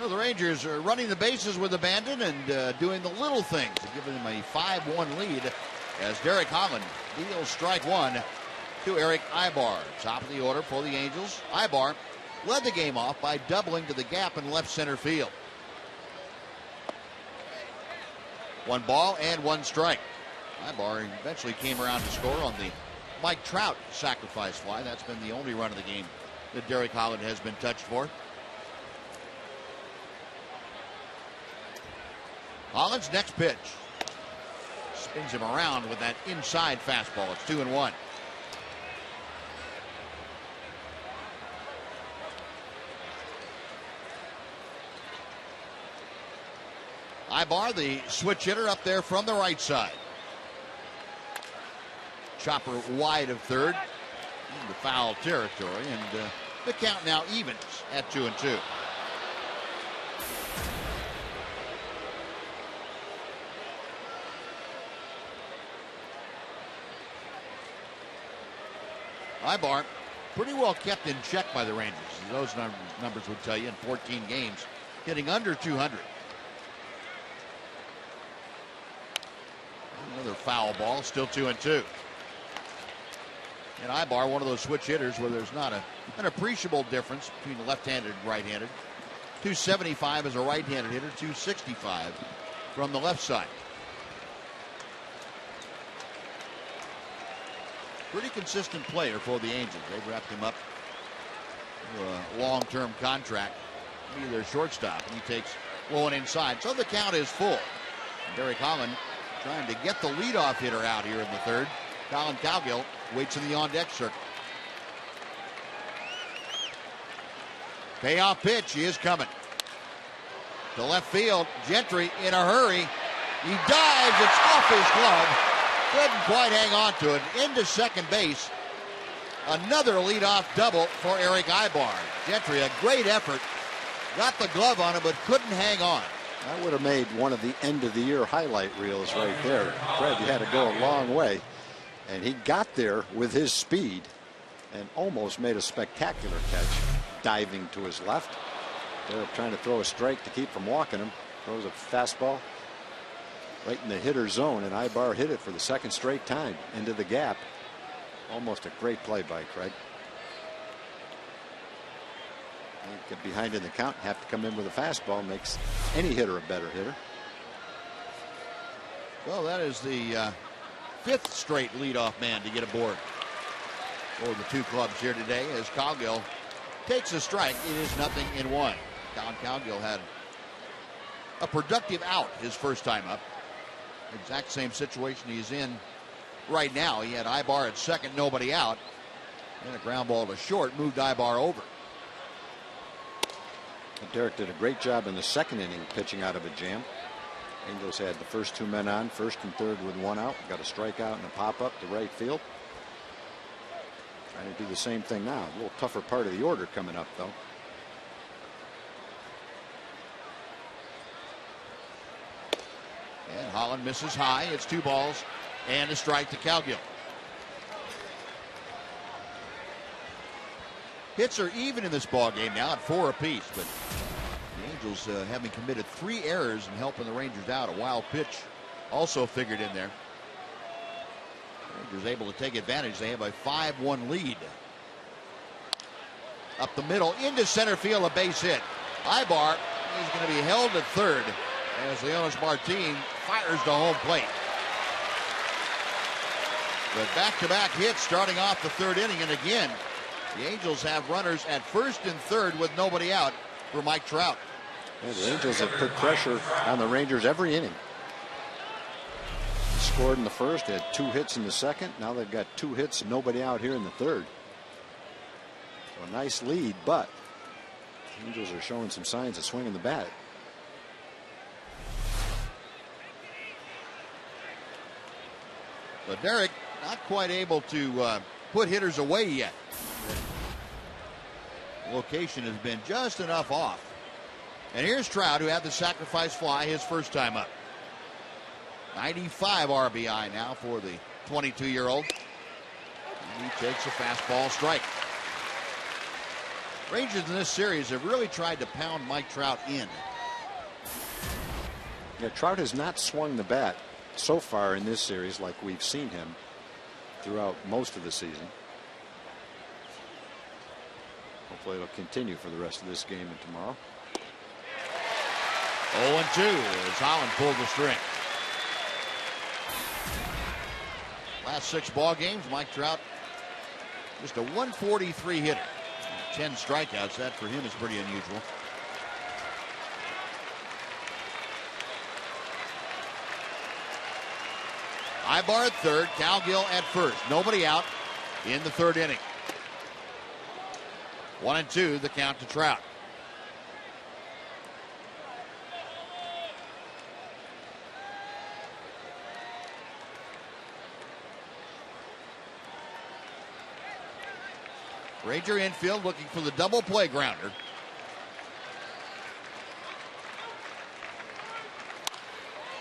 Well, the Rangers are running the bases with abandon and doing the little things, giving them a 5-1 lead as Derek Holland deals strike one to Eric Ibar. Top of the order for the Angels. Ibar led the game off by doubling to the gap in left center field. 1 ball and 1 strike. Ibar eventually came around to score on the Mike Trout sacrifice fly. That's been the only run of the game that Derek Holland has been touched for. Holland's next pitch. Spins him around with that inside fastball. It's 2-1. Ibar, the switch hitter, up there from the right side. Chopper wide of third into foul territory, and the count now evens at 2-2. Ibar pretty well kept in check by the Rangers. Those numbers would tell you in 14 games, hitting under 200. Another foul ball, still 2-2. And Ibar, one of those switch hitters where there's not an appreciable difference between the left-handed and right-handed. 275 as a right-handed hitter, 265 from the left side. Pretty consistent player for the Angels. They've wrapped him up for a long-term contract to be their shortstop, and he takes one inside. So the count is full. Derek Holland trying to get the leadoff hitter out here in the third. Colin Cowgill waits in the on-deck circle. Payoff pitch is coming. To left field, Gentry in a hurry. He dives, it's off his glove. Couldn't quite hang on to it. Into second base. Another leadoff double for Eric Ibar. Gentry, a great effort. Got the glove on it, but couldn't hang on. That would have made one of the end-of-the-year highlight reels right there. Fred, you had to go a long way. And he got there with his speed and almost made a spectacular catch, diving to his left. They're trying to throw a strike to keep from walking him. Throws a fastball right in the hitter's zone, and Ibar hit it for the second straight time into the gap. Almost a great play by Craig. They get behind in the count, have to come in with a fastball, makes any hitter a better hitter. Well, that is the fifth straight leadoff man to get aboard for the two clubs here today as Cowgill takes a strike. It is 0-1. Colin Cowgill had a productive out his first time up. Exact same situation he's in right now. He had Ibar at second, nobody out. And a ground ball to short moved Ibar over. Derek did a great job in the second inning pitching out of a jam. Angels had the first two men on, first and third with one out. Got a strikeout and a pop-up to right field. Trying to do the same thing now. A little tougher part of the order coming up, though. And Holland misses high. It's 2 balls and a strike to Cowgill. Hits are even in this ball game now at 4 apiece, but the Angels having committed 3 errors and helping the Rangers out. A wild pitch also figured in there. Rangers able to take advantage. They have a 5-1 lead. Up the middle into center field, a base hit. Ibar is going to be held at third as Leonis Martin fires to home plate. But back-to-back hits starting off the third inning, and again, the Angels have runners at first and third with nobody out for Mike Trout. Yeah, the Angels have put pressure on the Rangers every inning. Scored in the first, had 2 hits in the second. Now they've got 2 hits and nobody out here in the third. So a nice lead, but the Angels are showing some signs of swinging the bat. But Derek not quite able to put hitters away yet. The location has been just enough off. And here's Trout, who had the sacrifice fly his first time up. 95 RBI now for the 22-year-old. And he takes a fastball strike. Rangers in this series have really tried to pound Mike Trout in. Yeah, Trout has not swung the bat so far in this series like we've seen him throughout most of the season. Hopefully it'll continue for the rest of this game and tomorrow. 0-2 as Holland pulled the string. Last 6 ball games, Mike Trout just a 143 hitter. 10 strikeouts. That for him is pretty unusual. Ibar at third, Cowgill at first. Nobody out in the 3rd inning. 1-2, the count to Trout. Ranger infield looking for the double play grounder.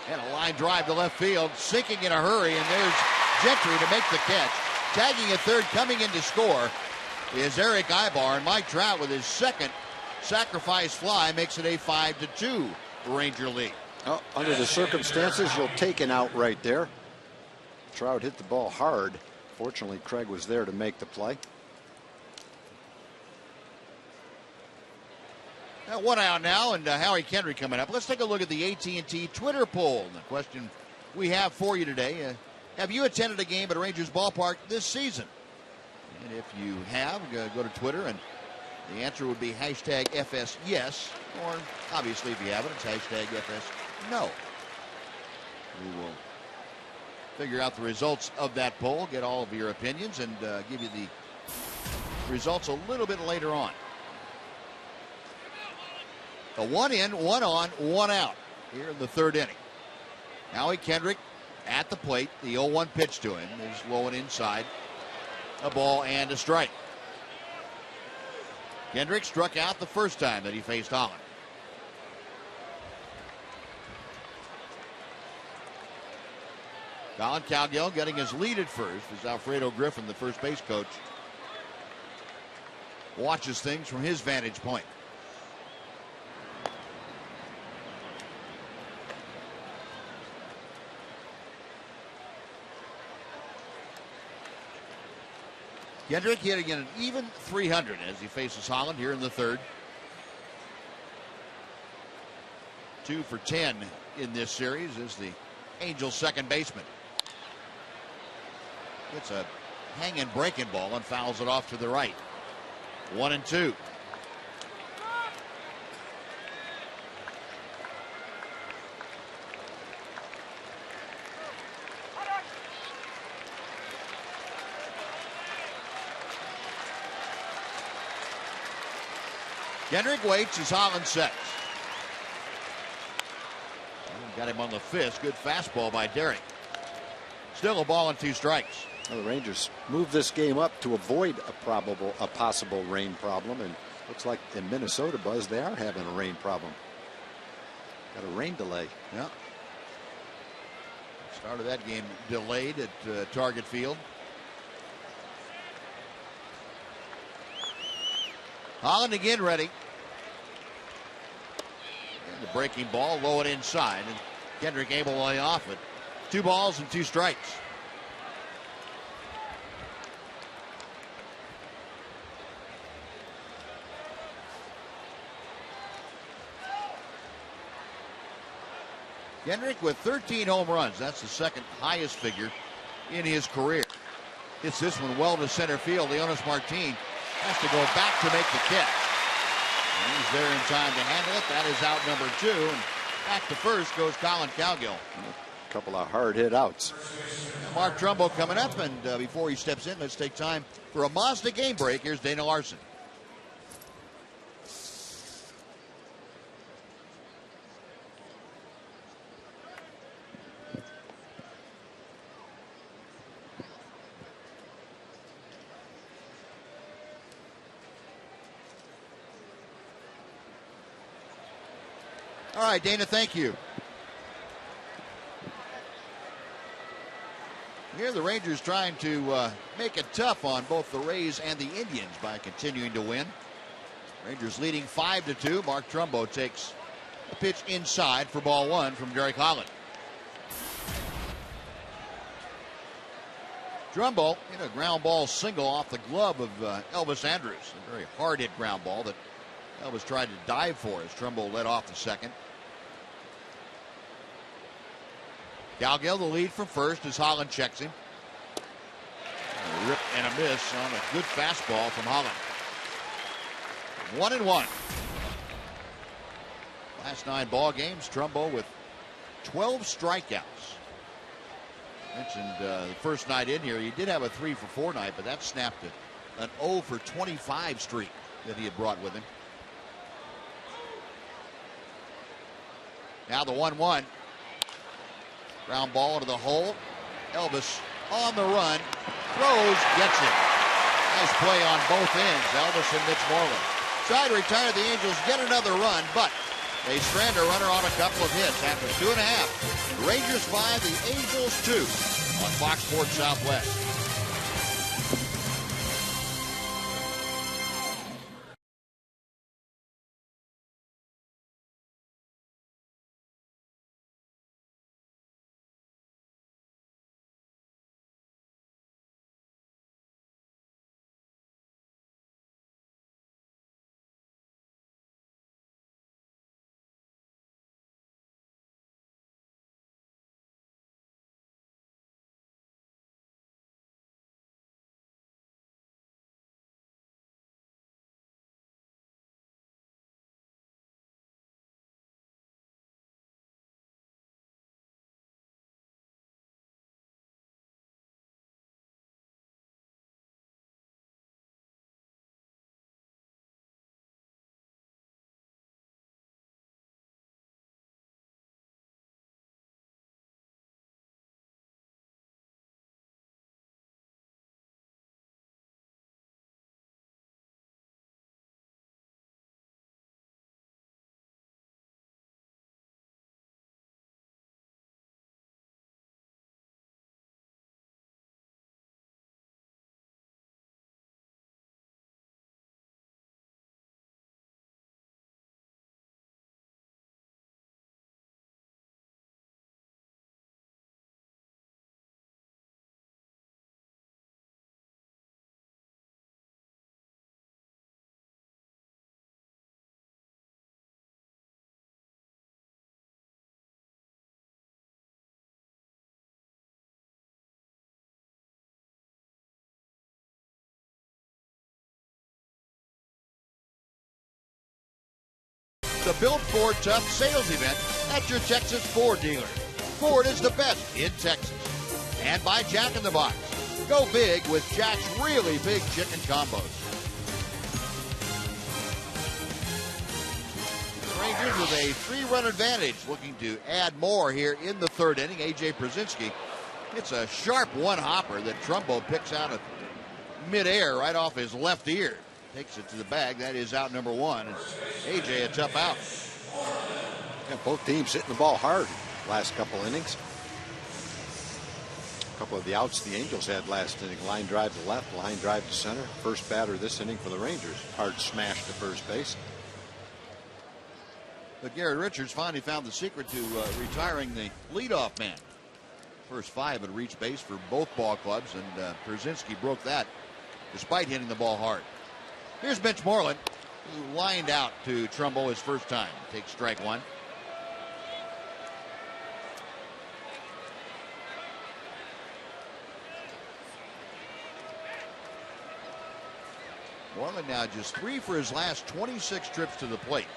And a line drive to left field, sinking in a hurry, and there's Gentry to make the catch. Tagging at third, coming in to score is Eric Ibar, and Mike Trout with his second sacrifice fly makes it a 5-2 Ranger lead. Oh, under the circumstances, you'll take an out right there. Trout hit the ball hard. Fortunately, Craig was there to make the play. One out now, and Howie Kendrick coming up. Let's take a look at the AT&T Twitter poll. And the question we have for you today, have you attended a game at a Rangers ballpark this season? And if you have, go to Twitter, and the answer would be #FSYes, or obviously if you haven't, it's #FSNo. We will figure out the results of that poll, get all of your opinions, and give you the results a little bit later on. A 1 in, 1 on, 1 out here in the 3rd inning. Howie Kendrick at the plate. The 0-1 pitch to him is low and inside. A ball and a strike. Kendrick struck out the first time that he faced Holland. Colin Cowgill getting his lead at first as Alfredo Griffin, the first base coach, watches things from his vantage point. Kendrick hitting an even .300 as he faces Holland here in the 3rd. 2 for 10 in this series is the Angels' second baseman. It's a hanging breaking ball and fouls it off to the right. 1-2. Kendrick waits as Holland sets. Got him on the fist. Good fastball by Derek. Still a ball and 2 strikes. Well, the Rangers moved this game up to avoid a possible rain problem, and looks like in Minnesota, Buzz, they are having a rain problem. Got a rain delay. Yeah. Start of that game delayed at Target Field. Holland again ready. And the breaking ball low and inside, and Kendrick able to lay off it. 2 balls and 2 strikes. Kendrick with 13 home runs. That's the second highest figure in his career. Hits this one well to center field. Leonis Martin has to go back to make the catch. And he's there in time to handle it. That is out number 2. And back to first goes Colin Cowgill. A couple of hard hit outs. Mark Trumbo coming up. And before he steps in, let's take time for a Mazda game break. Here's Dana Larson. All right, Dana, thank you. Here the Rangers trying to make it tough on both the Rays and the Indians by continuing to win. Rangers leading 5-2. Mark Trumbo takes a pitch inside for ball one from Derek Holland. Trumbo in a ground ball single off the glove of Elvis Andrus. A very hard hit ground ball that Elvis tried to dive for as Trumbo led off the second. Galgill the lead from first as Holland checks him. A rip and a miss on a good fastball from Holland. 1-1. Last 9 ball games, Trumbo with 12 strikeouts. Mentioned the first night in here, he did have a 3-for-4 night, but that snapped an 0-for-25 streak that he had brought with him. Now the 1-1. Ground ball into the hole. Elvis on the run. Throws, gets it. Nice play on both ends. Elvis and Mitch Moreland. Try to retire the Angels, get another run, but they strand a runner on a couple of hits after 2.5. The Rangers 5, the Angels 2 on Fox Sports Southwest. The Built Ford Tough sales event at your Texas Ford dealer. Ford is the best in Texas. And by Jack in the Box. Go big with Jack's really big chicken combos. The Rangers with a 3-run advantage, looking to add more here in the third inning. A.J. Przinsky hits a sharp one-hopper that Trumbo picks out of midair right off his left ear. Takes it to the bag. That is out number 1. And A.J. a tough out. Yeah, both teams hitting the ball hard last couple innings. A couple of the outs the Angels had last inning. Line drive to left, line drive to center. First batter this inning for the Rangers. Hard smash to first base. But Garrett Richards finally found the secret to retiring the leadoff man. First 5 had reached base for both ball clubs, and Przinsky broke that despite hitting the ball hard. Here's Mitch Moreland, who lined out to Trumbo his first time. Takes strike 1. Moreland now just 3 for his last 26 trips to the plate.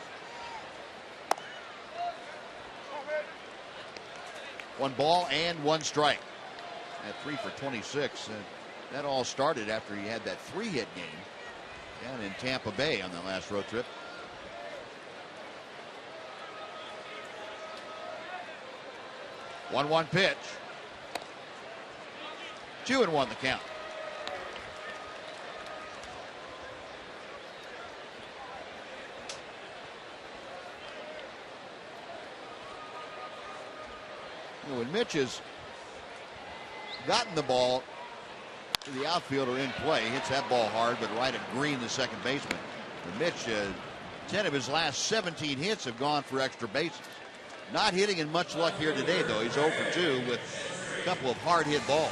1 ball and 1 strike. At 3 for 26. That all started after he had that 3-hit game down in Tampa Bay on the last road trip. One pitch. 2-1 the count. When Mitch has gotten the ball to the outfielder in play, hits that ball hard, but right at Green, the second baseman. And Mitch, 10 of his last 17 hits have gone for extra bases. Not hitting in much luck here today, though. He's 0 for 2 with a couple of hard hit balls.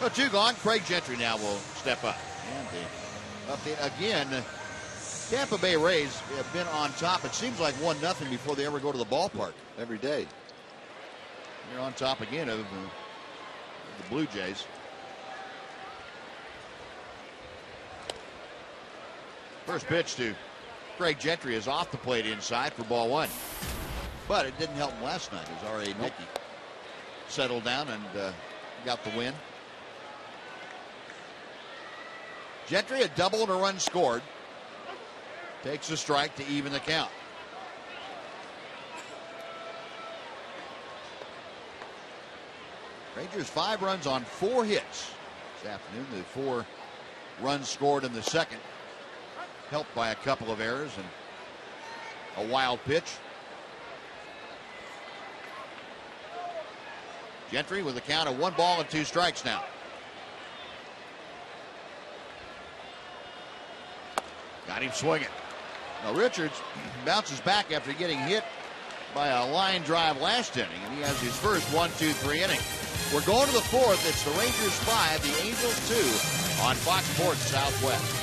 So 2 gone. Craig Gentry now will step up. And the update again. Tampa Bay Rays have been on top. It seems like 1-0 before they ever go to the ballpark. Every day. They're on top again of the Blue Jays. First pitch to Craig Gentry is off the plate inside for ball 1. But it didn't help him last night as R.A. Nicky settled down and got the win. Gentry, a double and a run scored. Takes a strike to even the count. Rangers 5 runs on 4 hits this afternoon. The 4 runs scored in the second, helped by a couple of errors and a wild pitch. Gentry with a count of 1 ball and 2 strikes now. Got him swinging. Now Richards bounces back after getting hit by a line drive last inning, and he has his first 1-2-3 inning. We're going to the 4th. It's the Rangers 5, the Angels 2 on Fox Sports Southwest.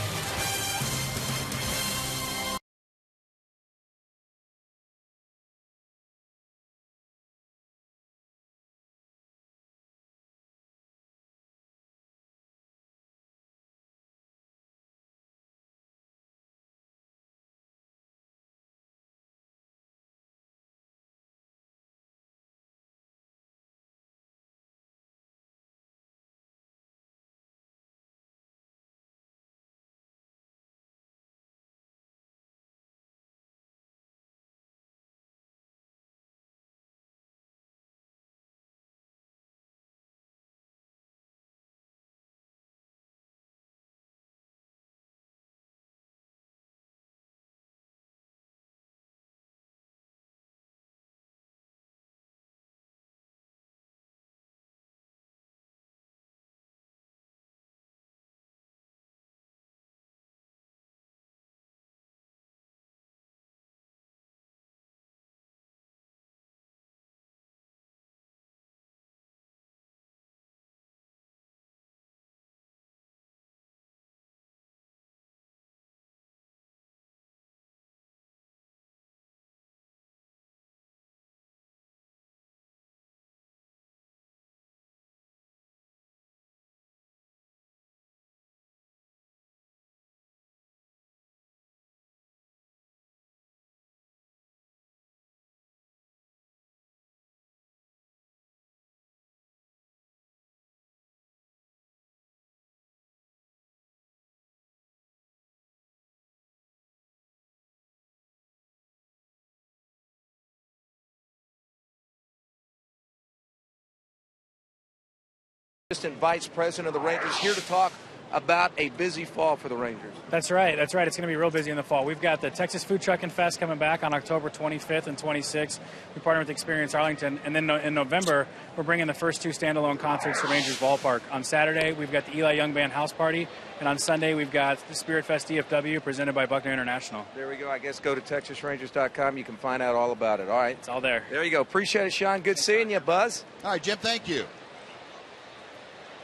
Assistant Vice President of the Rangers, here to talk about a busy fall for the Rangers. That's right. It's going to be real busy in the fall. We've got the Texas Food Truck and Fest coming back on October 25th and 26th. We partner with Experience Arlington. And then in November, we're bringing the first 2 standalone concerts to Rangers Ballpark. On Saturday, we've got the Eli Young Band House Party. And on Sunday, we've got the Spirit Fest DFW presented by Buckner International. There we go. I guess go to TexasRangers.com. You can find out all about it. All right. It's all there. There you go. Appreciate it, Sean. Good seeing you, Buzz. All right, Jim, thank you.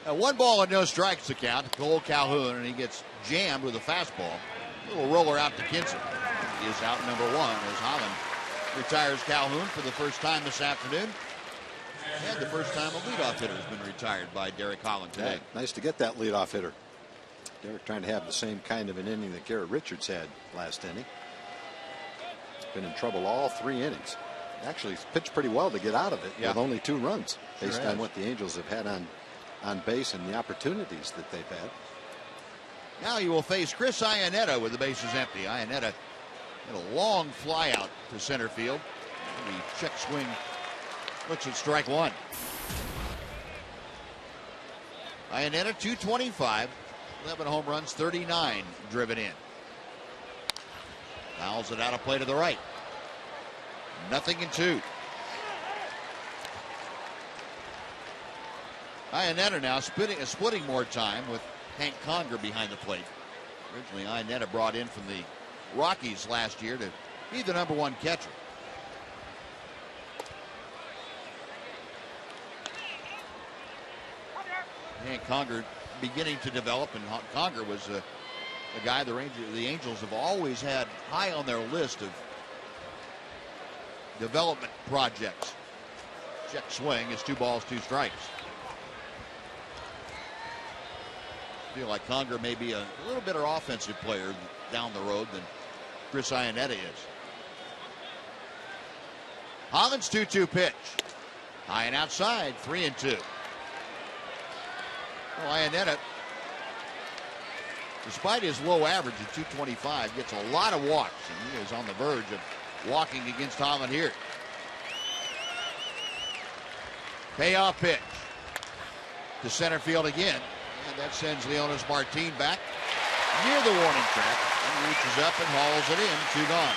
1 ball and no strikes to count. Cole Calhoun, and he gets jammed with a fastball. Little roller out to Kinson. He is out number 1 as Holland retires Calhoun for the first time this afternoon. And the first time a leadoff hitter has been retired by Derek Holland today. Yeah, nice to get that leadoff hitter. Derek trying to have the same kind of an inning that Garrett Richards had last inning. Been in trouble all 3 innings. Actually, he's pitched pretty well to get out of it with only 2 runs based on what the Angels have had on base and the opportunities that they've had. Now he will face Chris Iannetta with the bases empty. Iannetta had a long fly out to center field. The check swing looks at strike 1. Iannetta 225, 11 home runs, 39 driven in. Fouls it out of play to the right. 0-2. Iannetta now splitting more time with Hank Conger behind the plate. Originally, Iannetta brought in from the Rockies last year to be the #1 catcher. Hank Conger beginning to develop, and Conger was a guy the Angels have always had high on their list of development projects. Check swing is 2 balls, 2 strikes. I feel like Conger may be a little better offensive player down the road than Chris Iannetta is. Holland's 2-2 pitch. High and outside, 3-2. Well, Iannetta, despite his low average of 225, gets a lot of walks, and he is on the verge of walking against Holland here. Payoff pitch to center field again, and that sends Leonis Martin back near the warning track and reaches up and hauls it in. 2 gone.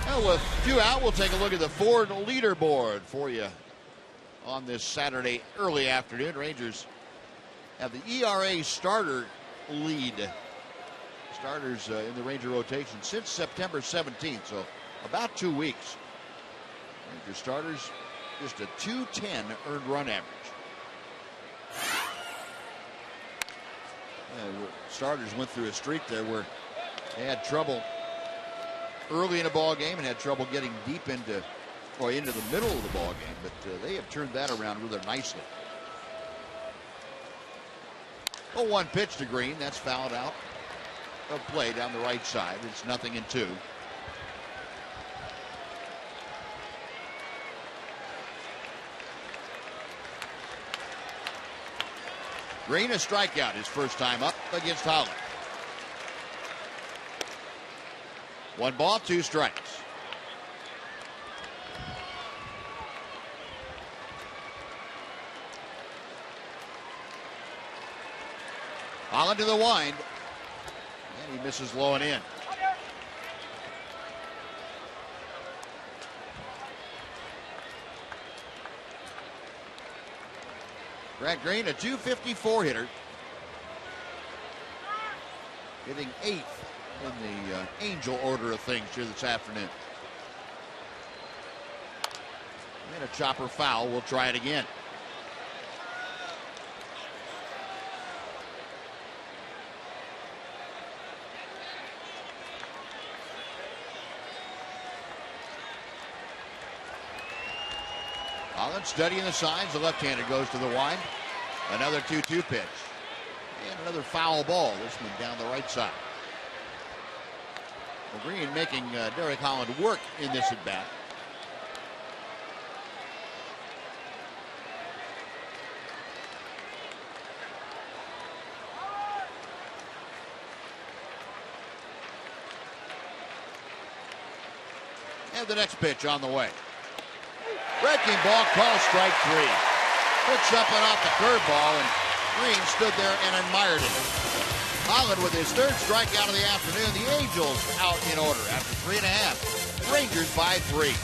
Well, with 2 out, we'll take a look at the Ford leaderboard for you on this Saturday early afternoon. Rangers have the ERA starter lead. Starters in the Ranger rotation since September 17th, so about 2 weeks. Ranger starters just a .210 earned run average. Starters went through a streak there where they had trouble early in a ball game and had trouble getting deep into the middle of the ball game, but they have turned that around rather nicely. 0-1 pitch to Green. That's fouled out of play down the right side. It's 0-2. Green, a strikeout his first time up against Holland. 1 ball, 2 strikes. Holland to the wind, and he misses low and in. Grant Green, a .254 hitter, hitting 8th in the Angel order of things here this afternoon. And a chopper foul. We'll try it again. Holland studying the signs. The left-hander goes to the wind. Another 2-2 pitch. And another foul ball. This one down the right side. Well, Green making Derek Holland work in this at-bat. And the next pitch on the way. Breaking ball, call strike 3. Put something off the curveball, and Green stood there and admired it. Holland with his 3rd strikeout of the afternoon. The Angels out in order after 3.5. Rangers by 3.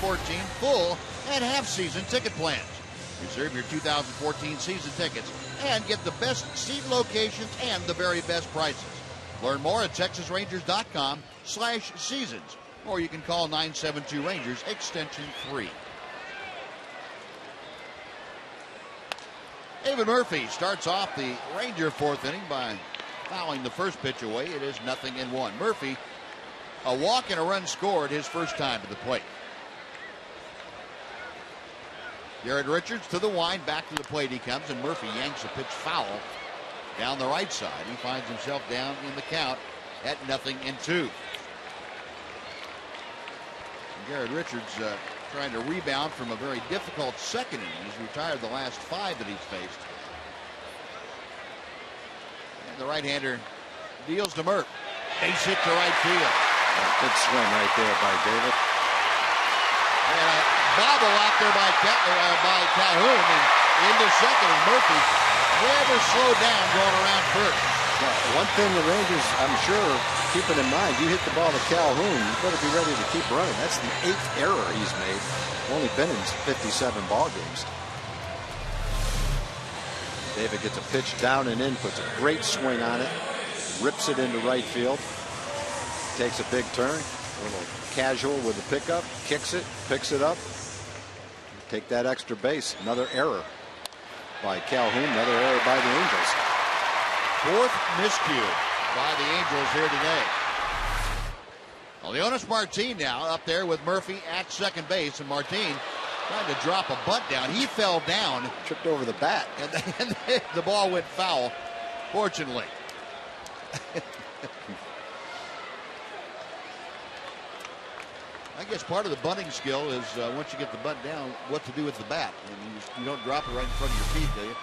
2014 full and half-season ticket plans. Reserve your 2014 season tickets and get the best seat locations and the very best prices. Learn more at TexasRangers.com/seasons, or you can call 972 Rangers extension 3. David Murphy starts off the Ranger fourth inning by fouling the first pitch away. It is 0-1. Murphy, a walk and a run scored his first time at the plate. Garrett Richards to the wind, back to the plate he comes, and Murphy yanks a pitch foul down the right side. He finds himself down in the count at 0-2. Garrett Richards trying to rebound from a very difficult second inning. He's retired the last 5 that he's faced. And the right-hander deals to Murph. Base hit to right field. Good swing right there by David. And a bobble out there by Calhoun, and into second, and Murphy never slowed down going around first. Well, one thing the Rangers, I'm sure, keeping in mind, you hit the ball to Calhoun, you better be ready to keep running. That's the 8th error he's made. Only been in 57 ball games. David gets a pitch down and in, puts a great swing on it, rips it into right field, takes a big turn, a little casual with the pickup, kicks it, picks it up, take that extra base. Another error by Calhoun, another error by the Angels. 4th miscue by the Angels here today. Well, Leonis Martin now up there with Murphy at second base, and Martin trying to drop a bunt down. He fell down. Tripped over the bat. And the ball went foul, fortunately. I guess part of the bunting skill is once you get the bunt down, what to do with the bat. And you don't drop it right in front of your feet, do you?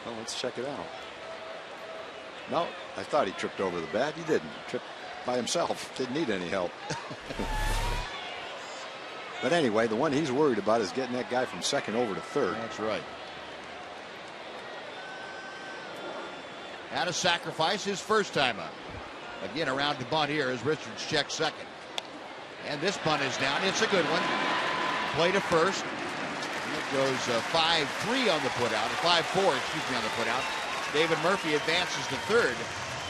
Well, let's check it out. No, I thought he tripped over the bat. He didn't. He tripped by himself. Didn't need any help. But anyway, the one he's worried about is getting that guy from second over to third. That's right. Had to sacrifice his first time up. Again, around to bunt here as Richards checks second. And this bunt is down. It's a good one. Play to first. It goes 5-3 on the putout. 5-4, excuse me, on the putout. David Murphy advances to third.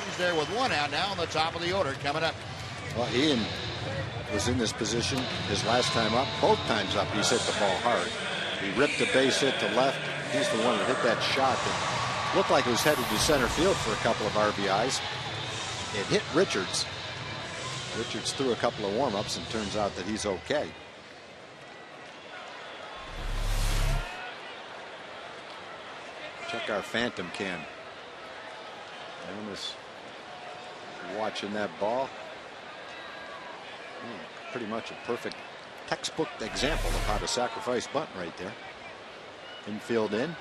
He's there with one out now on the top of the order coming up. Well, Ian was in this position his last time up. Both times up, he's hit the ball hard. He ripped a base hit to left. He's the one that hit that shot that looked like it was headed to center field for a couple of RBIs. It hit Richards. Richards threw a couple of warm-ups, and turns out that he's okay. Check our phantom cam. Jonas watching that ball. Pretty much a perfect textbook example of how to sacrifice bunt right there. Infield in.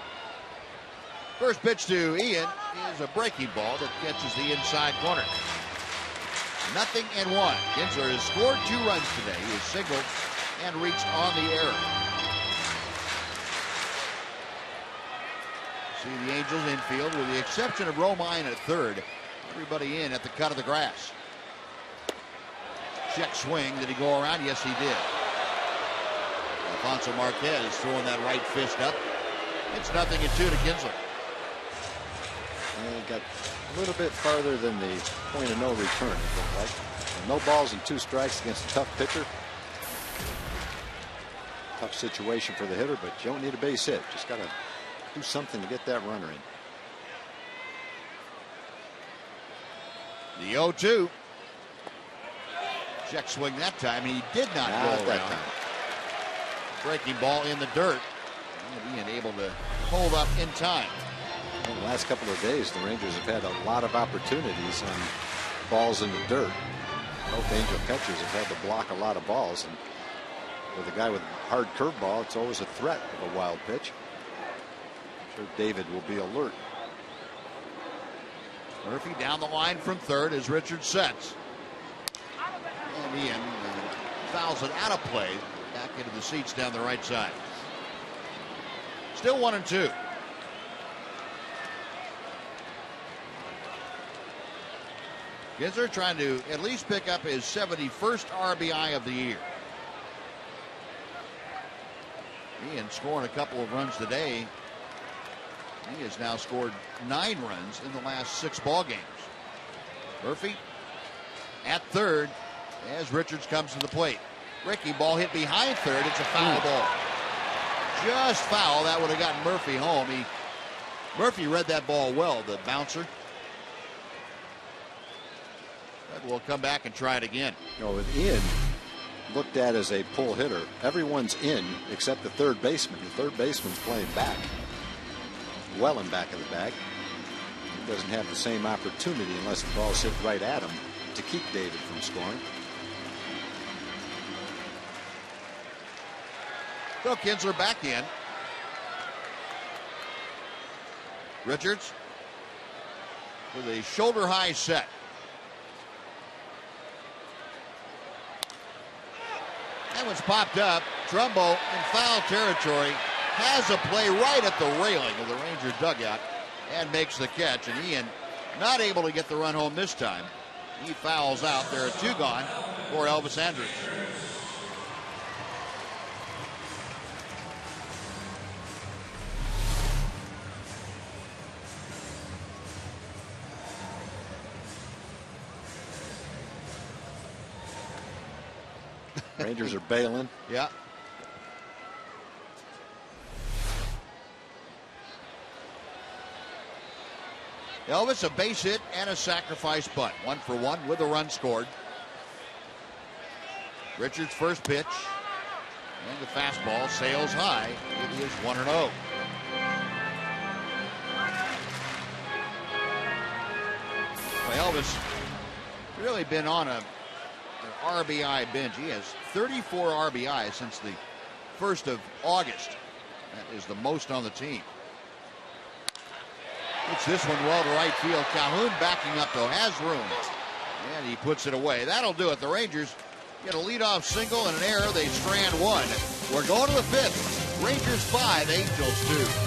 First pitch to Ian is a breaking ball that catches the inside corner. 0-1. Kinsler has scored 2 runs today. He has singled and reached on the error. See the Angels infield with the exception of Romine at third. Everybody in at the cut of the grass. Check swing. Did he go around? Yes, he did. Alfonso Marquez throwing that right fist up. It's 0-2 to Kinsler. And he got a little bit farther than the point of no return, it looked like. And no balls and 2 strikes against a tough pitcher. Tough situation for the hitter, but you don't need a base hit. Just got to do something to get that runner in. The 0-2. Check swing that time. He did not go around. That time. Breaking ball in the dirt. And Ian able to hold up in time. Well, the last couple of days, the Rangers have had a lot of opportunities on balls in the dirt. Both Angel catchers have had to block a lot of balls. And with a guy with hard curveball, it's always a threat of a wild pitch. I'm sure David will be alert. Murphy down the line from third as Richards sets. And Ian fouls it out of play back into the seats down the right side. Still 1-2. Kinsler trying to at least pick up his 71st RBI of the year. Ian scoring a couple of runs today. He has now scored 9 runs in the last 6 ball games. Murphy at third as Richards comes to the plate. Ricky, ball hit behind third. It's a foul ball. Just foul. That would have gotten Murphy home. Murphy read that ball well, the bouncer. But we'll come back and try it again. With Ian looked at as a pull hitter, everyone's in except the third baseman. The third baseman's playing back. Well in back of the bag. He doesn't have the same opportunity unless the ball's hit right at him to keep David from scoring. So Kinsler back in. Richards with a shoulder high set. That one's popped up. Trumbo in foul territory. Has a play right at the railing of the Ranger dugout and makes the catch. And Ian not able to get the run home this time. He fouls out. There are 2 gone for Elvis Andrus. Rangers are bailing. Yeah. Elvis, a base hit and a sacrifice bunt. 1 for 1 with a run scored. Richards' first pitch. And the fastball sails high. It is 1-0. Well, Elvis really been on an RBI binge. He has 34 RBIs since the 1st of August. That is the most on the team. It's this one well to right field. Calhoun backing up though, has room. And he puts it away. That'll do it. The Rangers get a leadoff single and an error. They strand 1. We're going to the 5th. Rangers 5, Angels 2.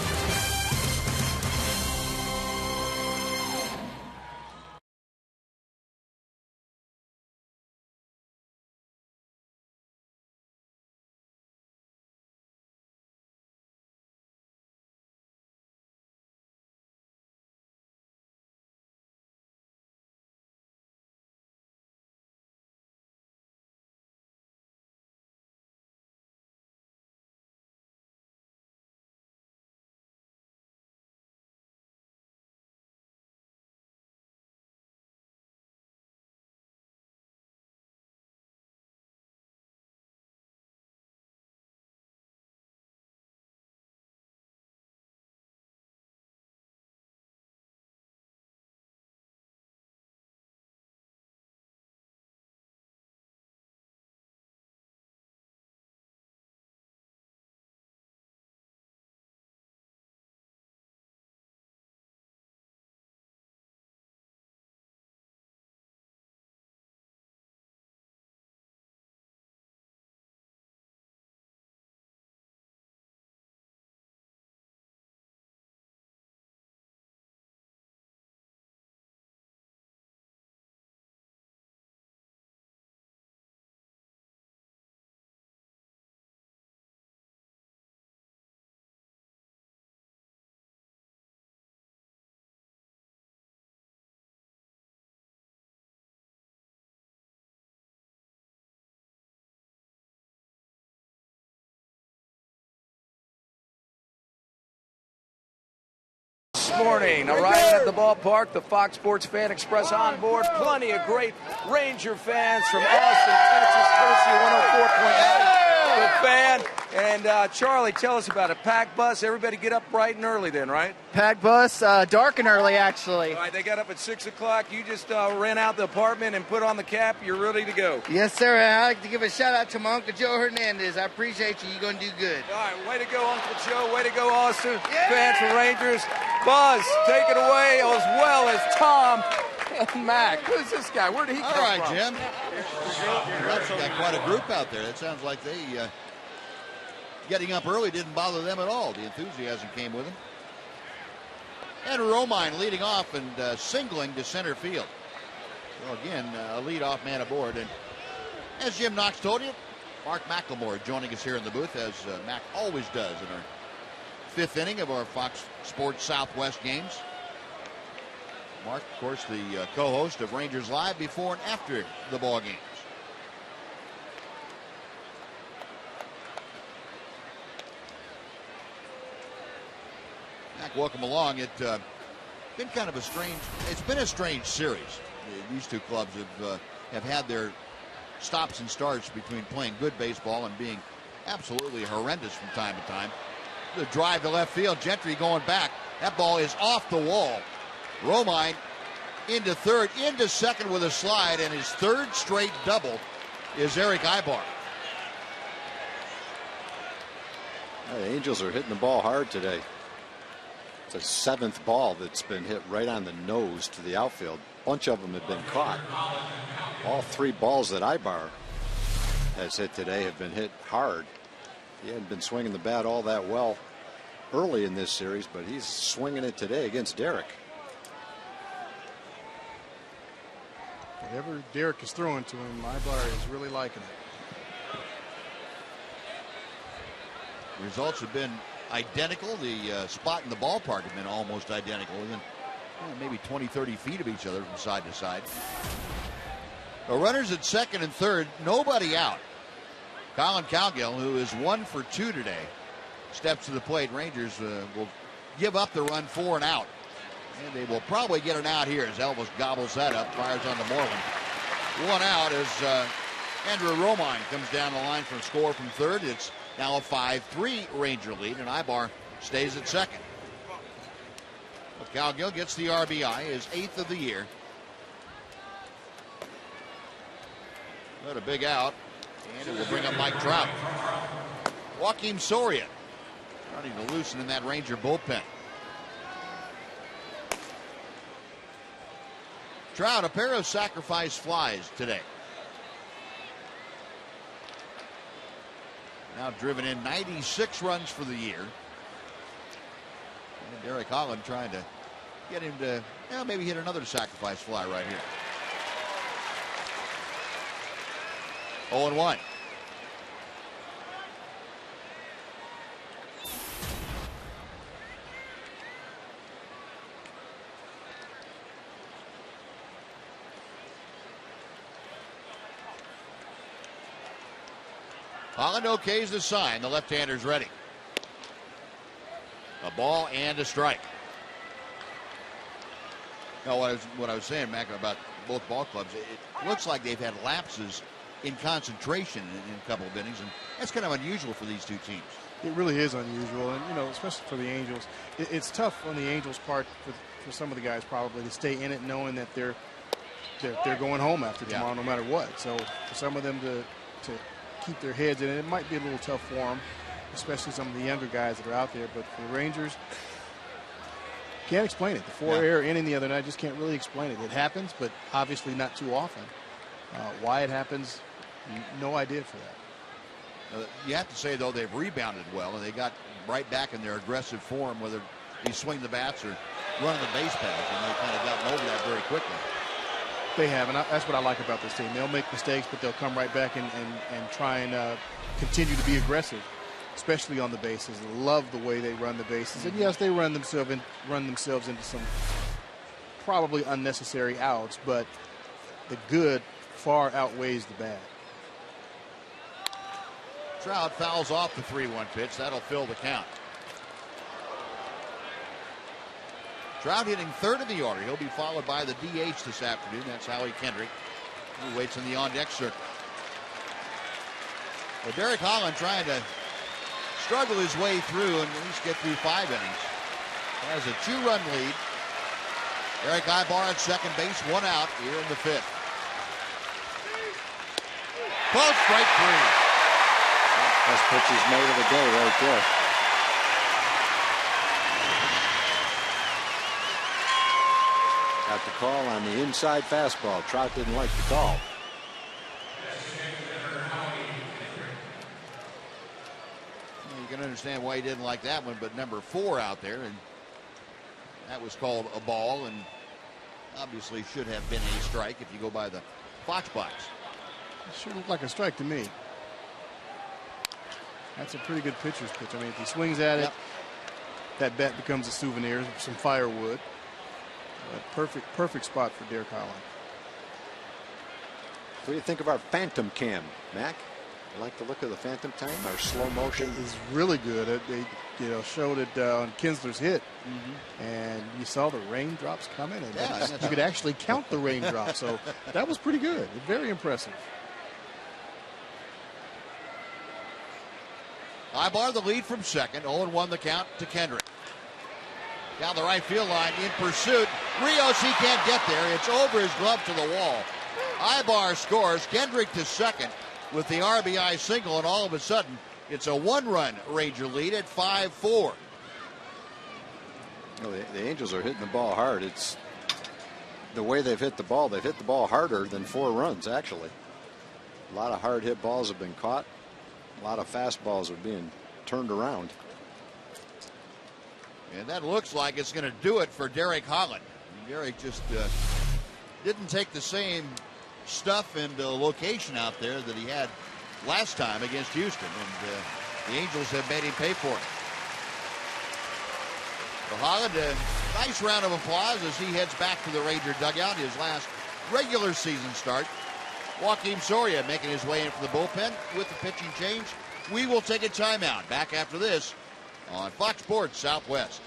Morning, arriving at the ballpark, the Fox Sports Fan Express on board. Plenty of great Ranger fans from Austin, Texas, courtesy 104.9. The Fan. And Charlie, tell us about it. Packed bus, everybody get up bright and early then, right? Packed bus, dark and early, actually. All right, they got up at 6 o'clock. You just ran out the apartment and put on the cap. You're ready to go. Yes, sir. I'd like to give a shout out to my Uncle Joe Hernandez. I appreciate you. You're going to do good. All right, way to go, Uncle Joe. Way to go, Austin. Yeah. Fans for Rangers. Buzz, take it away, as well as Tom and Mac. Who's this guy? Where did he come from? All right, Jim. You've got quite a group out there. It sounds like they getting up early didn't bother them at all. The enthusiasm came with them. And Romine leading off and singling to center field. So again, a leadoff man aboard. And as Jim Knox told you, Mark McLemore joining us here in the booth, as Mac always does in our 5th inning of our Fox Sports Southwest games. Mark, of course, the co-host of Rangers Live before and after the ball games. Mac, welcome along. It's been kind of a strange series. These two clubs have had their stops and starts between playing good baseball and being absolutely horrendous from time to time. The drive to left field, Gentry going back. That ball is off the wall. Romine into third, into second with a slide, and his 3rd straight double is Eric Ibar. The Angels are hitting the ball hard today. It's a 7th ball that's been hit right on the nose to the outfield. A bunch of them have been caught. All 3 balls that Ibar has hit today have been hit hard. He hadn't been swinging the bat all that well early in this series, but he's swinging it today against Derek. Whatever Derek is throwing to him, Ibar is really liking it. Results have been identical. The spot in the ballpark have been almost identical, within maybe 20, 30 feet of each other from side to side. The runners at second and third, nobody out. Colin Cowgill, who is 1 for 2 today, steps to the plate. Rangers will give up the run 4 and out. And they will probably get an out here as Elvis gobbles that up, fires on the Moreland. 1 out as Andrew Romine comes down the line for a score from third. It's now a 5-3 Ranger lead, and Ibar stays at second. Well, Cowgill gets the RBI, his 8th of the year. What a big out, and it will bring up Mike Trout. Joakim Soria starting to loosen in that Ranger bullpen. Trout, a pair of sacrifice flies today. Now driven in 96 runs for the year. And Derek Holland trying to get him to maybe hit another sacrifice fly right here. 0-1. Holland okays the sign. The left-hander's ready. A ball and a strike. Now, what I was saying, Mac, about both ball clubs, it looks like they've had lapses in concentration in a couple of innings, and that's kind of unusual for these two teams. It really is unusual, and especially for the Angels, it's tough on the Angels' part for some of the guys probably to stay in it, knowing that they're going home after tomorrow, no matter what. So for some of them to keep their heads in it, it might be a little tough for them, especially some of the younger guys that are out there. But for the Rangers, can't explain it. The 4-error inning the other night, just can't really explain it. It happens, but obviously not too often. Why it happens, no idea for that. You have to say, though, they've rebounded well, and they got right back in their aggressive form, whether you swing the bats or running the base paths, and they kind of gotten over that very quickly. They have, and that's what I like about this team. They'll make mistakes, but they'll come right back and try and continue to be aggressive, especially on the bases. I love the way they run the bases. And yes, they run themselves into some probably unnecessary outs, but the good far outweighs the bad. Trout fouls off the 3-1 pitch. That'll fill the count. Trout hitting third in the order. He'll be followed by the DH this afternoon. That's Howie Kendrick, who waits in the on-deck circle. Well, Derek Holland trying to struggle his way through and at least get through 5 innings. Has a 2-run lead. Eric Ibar at second base, 1 out here in the 5th. Close, strike 3. Best pitches made of the day right there. Got the call on the inside fastball. Trout didn't like the call. You can understand why he didn't like that one, but number 4 out there, and that was called a ball, and obviously should have been a strike if you go by the Fox box. It sure looked like a strike to me. That's a pretty good pitcher's pitch. I mean, if he swings at it, that bat becomes a souvenir, some firewood. Perfect spot for Derek Holland. What do you think of our Phantom Cam, Mac? You like the look of the Phantom Cam? Our slow motion is really good. They showed it on Kinsler's hit, and you saw the raindrops coming, and you could actually count the raindrops. So that was pretty good. Very impressive. Ibar the lead from second. 0-1 the count to Kendrick. Down the right field line in pursuit. Rios, he can't get there. It's over his glove to the wall. Ibar scores. Kendrick to second with the RBI single, and all of a sudden it's a 1-run Ranger lead at 5-4. Well, the Angels are hitting the ball hard. It's the way they've hit the ball. They've hit the ball harder than 4 runs, actually. A lot of hard hit balls have been caught. A lot of fastballs are being turned around. And that looks like it's going to do it for Derek Holland. Derek just didn't take the same stuff and location out there that he had last time against Houston, and the Angels have made him pay for it. For Holland, a nice round of applause as he heads back to the Ranger dugout, his last regular season start. Joakim Soria making his way in from the bullpen with the pitching change. We will take a timeout. Back after this on Fox Sports Southwest.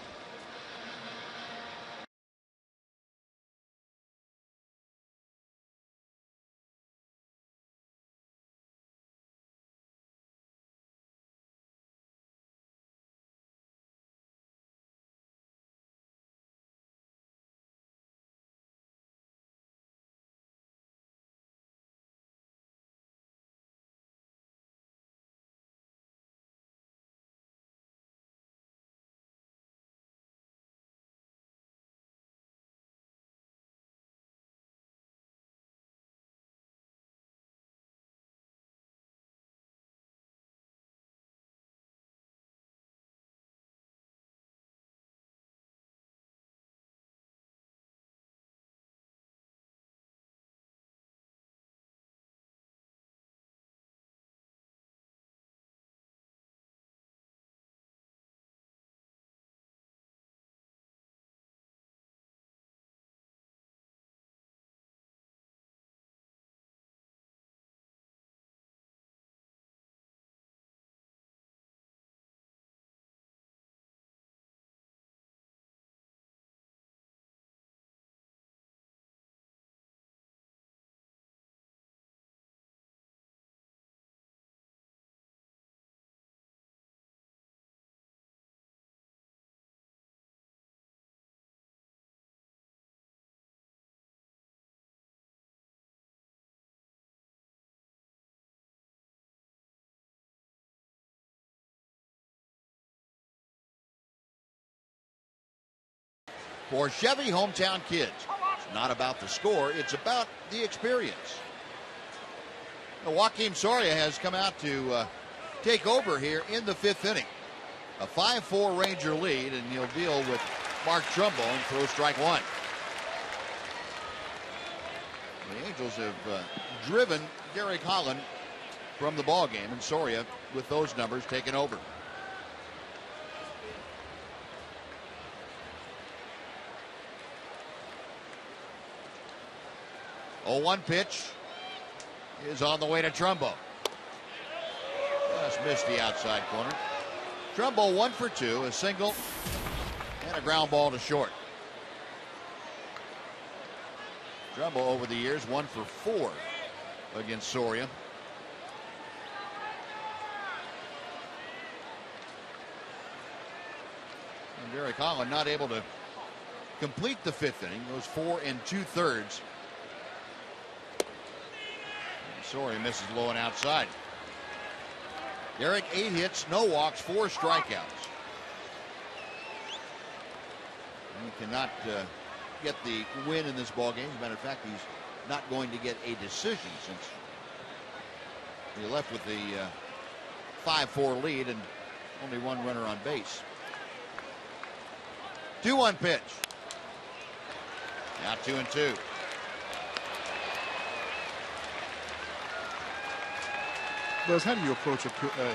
For Chevy hometown kids, it's not about the score, it's about the experience. Now, Joakim Soria has come out to take over here in the 5th inning. A 5-4 Ranger lead, and he'll deal with Mark Trumbo throw strike 1. The Angels have driven Derek Holland from the ballgame, and Soria, with those numbers, taken over. Oh, 1 pitch is on the way to Trumbo. Just missed the outside corner. Trumbo 1 for 2, a single and a ground ball to short. Trumbo over the years 1 for 4 against Soria. And Derek Holland not able to complete the 5th inning. Goes 4 2/3. Soria misses low and outside. Derek 8 hits, no walks, 4 strikeouts. He cannot get the win in this ballgame. As a matter of fact, he's not going to get a decision since he left with the 5-4 lead and only 1 runner on base. 2-1 pitch. Now 2-2. Buzz, how do you approach a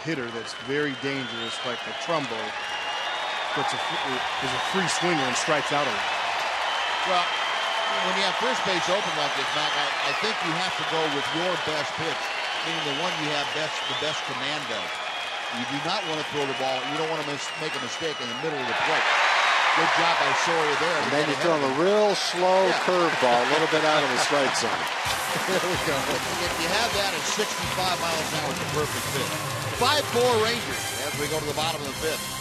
hitter that's very dangerous, like a Trumbo, but is a free swinger and strikes out a lot? Well, when you have first base open like this, Mac, I think you have to go with your best pitch, meaning the one you have the best command of. You do not want to throw the ball. You don't want to make a mistake in the middle of the plate. Good job by Sawyer there. And then you throw him a real slow curveball, a little bit out of the strike zone. There we go. If you have that at 65 miles an hour, it's a perfect fit. 5-4 Rangers as we go to the bottom of the fifth.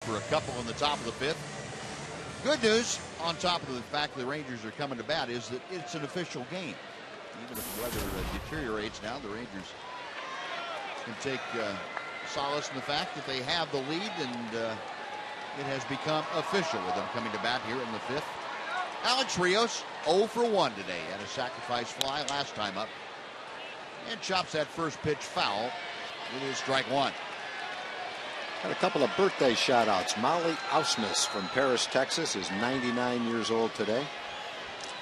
For a couple on the top of the fifth. Good news, on top of the fact the Rangers are coming to bat, is that it's an official game. Even if the weather deteriorates now, the Rangers can take solace in the fact that they have the lead, and it has become official with them coming to bat here in the fifth. Alex Rios, 0 for 1 today. Had a sacrifice fly last time up, and chops that first pitch foul. It is strike one. Got a couple of birthday shout-outs. Molly Ausmus from Paris, Texas is 99 years old today.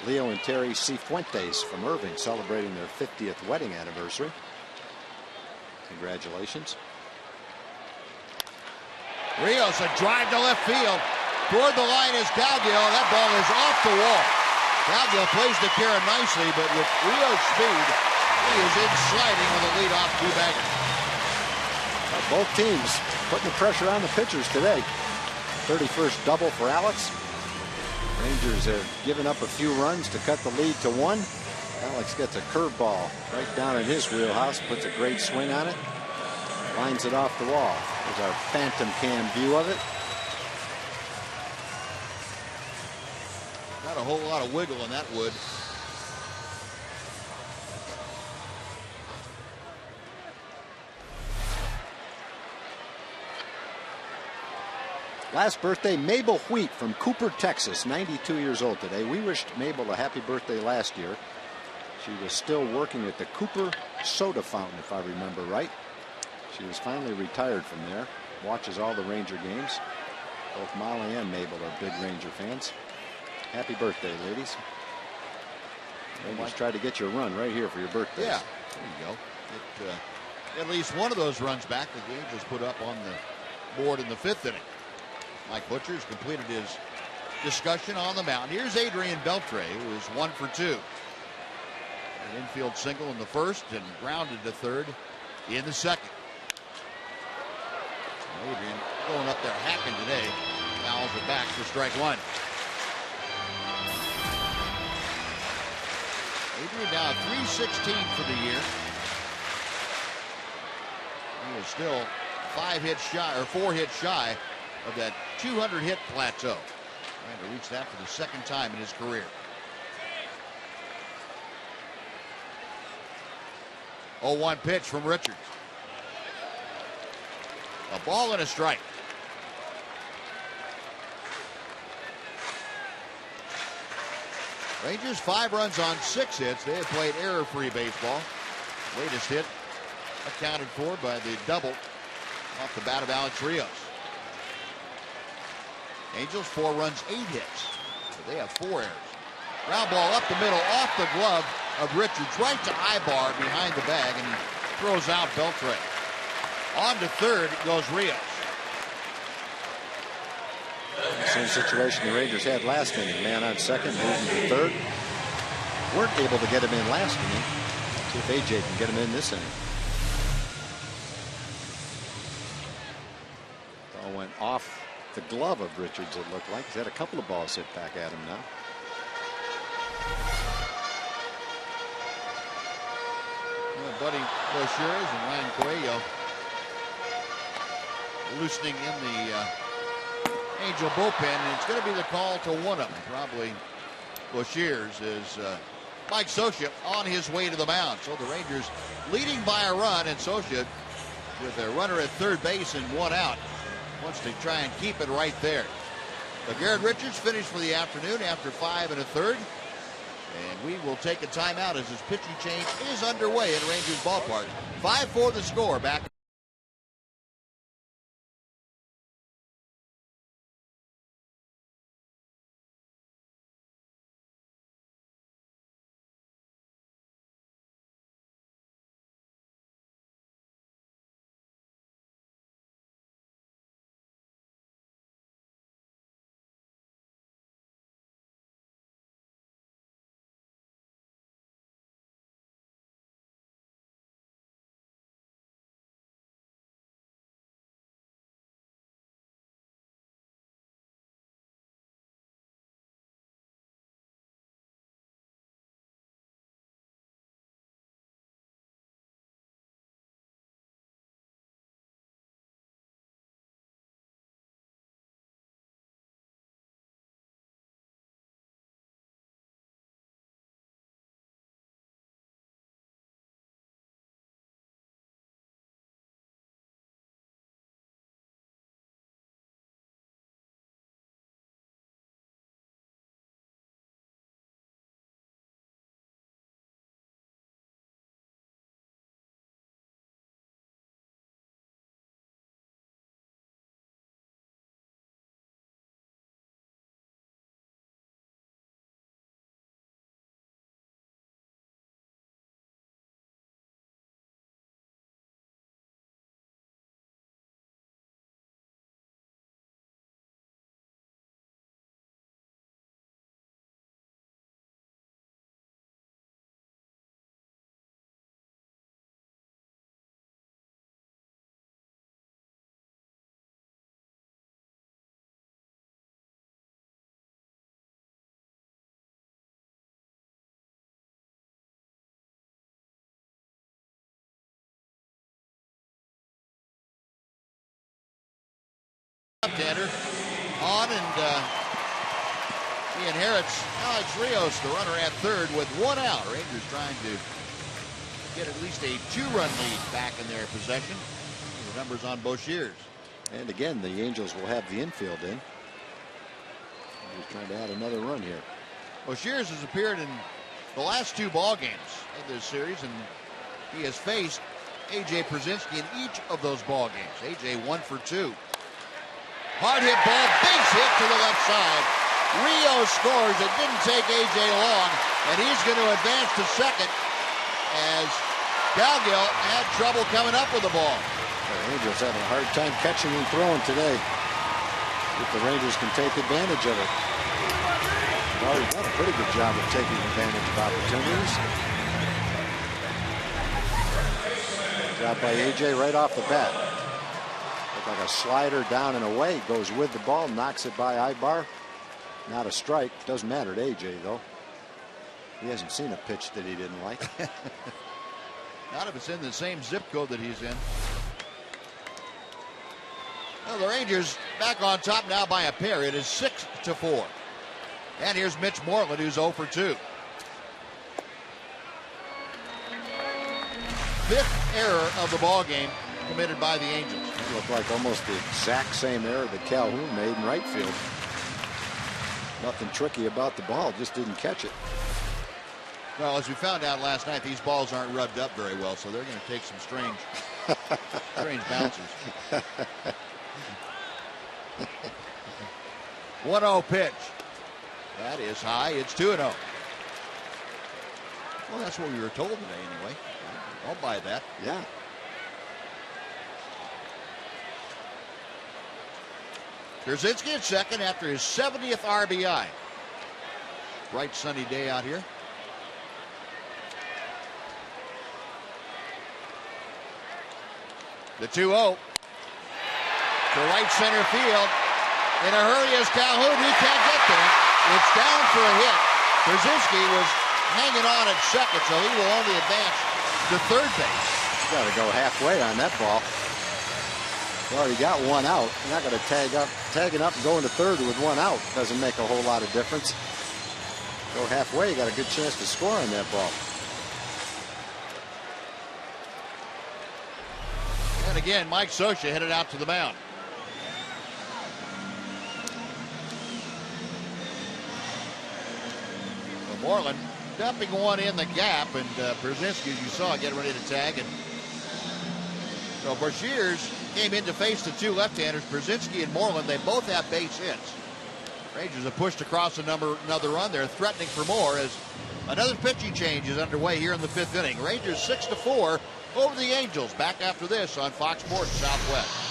Leo and Terry Cifuentes from Irving celebrating their 50th wedding anniversary. Congratulations. Rios, a drive to left field. Toward the line is Calgill. That ball is off the wall. Calgill plays the Karen nicely, but with Rios' speed, he is in sliding with a leadoff two-bagger. Both teams putting the pressure on the pitchers today. 31st double for Alex. Rangers have given up a few runs to cut the lead to 1. Alex gets a curveball right down in his wheelhouse, puts a great swing on it, lines it off the wall. There's our phantom cam view of it. Not a whole lot of wiggle in that wood. Last birthday, Mabel Wheat from Cooper, Texas, 92 years old today. We wished Mabel a happy birthday last year. She was still working at the Cooper Soda Fountain, if I remember right. She was finally retired from there. Watches all the Ranger games. Both Molly and Mabel are big Ranger fans. Happy birthday, ladies. Rangers try to get you a run right here for your birthday. Yeah, there you go. At least one of those runs back that the Angels put up on the board in the 5th inning. Mike Butcher has completed his discussion on the mound. Here's Adrian Beltre, who is 1 for 2. An infield single in the first and grounded to third in the second. Adrian going up there hacking today. Fouls it back for strike one. Adrian now 316 for the year. He is still 4 hits shy of that 200 hit plateau. Trying to reach that for the second time in his career. 0-1 pitch from Richards. A ball and a strike. Rangers 5 runs on 6 hits. They have played error-free baseball. Latest hit accounted for by the double off the bat of Alex Rios. Angels 4 runs, 8 hits. But they have 4 errors. Ground ball up the middle, off the glove of Richards, right to Ibar behind the bag, and he throws out Beltre. On to third goes Rios. Same situation the Rangers had last inning. Man on second, moving to third. Weren't able to get him in last inning. See if AJ can get him in this inning. Ball went off the glove of Richards, it looked like. He's had a couple of balls hit back at him now. Buddy Bouchers and Ryan Coelho loosening in the Angel bullpen, and it's going to be the call to one of them. Probably Bouchers is Mike Socha on his way to the mound. So the Rangers leading by a run, and Socha with a runner at third base and 1 out wants to try and keep it right there. But Garrett Richards finished for the afternoon after 5 1/3. And we will take a timeout as this pitching change is underway at Rangers Ballpark. 5-4 the score. Back. Left-hander on, and he inherits Alex Rios, the runner at third, with 1 out. Rangers trying to get at least a 2-run lead back in their possession. The numbers on Bouchers. And again, the Angels will have the infield in. He's trying to add another run here. Bouchers has appeared in the last 2 ball games of this series, and he has faced A.J. Przinsky in each of those ball games. A.J. 1 for 2. Hard hit ball, base hit to the left side. Rio scores. It didn't take A.J. long, and he's going to advance to second as Calgill had trouble coming up with the ball. The Angels having a hard time catching and throwing today. If the Rangers can take advantage of it. They've already done a pretty good job of taking advantage of opportunities. Job by A.J. right off the bat. Looked like a slider down and away. Goes with the ball, knocks it by Ibar. Not a strike. Doesn't matter to A.J. though. He hasn't seen a pitch that he didn't like. Not if it's in the same zip code that he's in. Well, the Rangers back on top now by a pair. It is 6-4. And here's Mitch Moreland, who's 0 for 2. Fifth error of the ball game committed by the Angels. It looked like almost the exact same error that Calhoun made in right field. Nothing tricky about the ball, just didn't catch it. Well, as we found out last night, these balls aren't rubbed up very well, so they're going to take some strange bounces. 1-0 pitch. That is high. It's 2-0. Well, that's what we were told today anyway. I'll buy that. Yeah. Brzezinski at second after his 70th RBI. Bright sunny day out here. The 2-0 to right center field. In a hurry is Calhoun. He can't get there. It's down for a hit. Brzezinski was hanging on at second, so he will only advance to third base. Got to go halfway on that ball. You already got one out. You're not going to tagging up and going to third with one out. Doesn't make a whole lot of difference. Go halfway, you got a good chance to score on that ball. And again, Mike Scioscia headed out to the mound. Moreland dumping one in the gap, and Brzezinski, as you saw, getting ready to tag. And so Brashears came in to face the two left-handers, Brzezinski and Moreland. They both have base hits. Rangers have pushed across another run. They're threatening for more as another pitching change is underway here in the fifth inning. Rangers 6-4 over the Angels. Back after this on Fox Sports Southwest.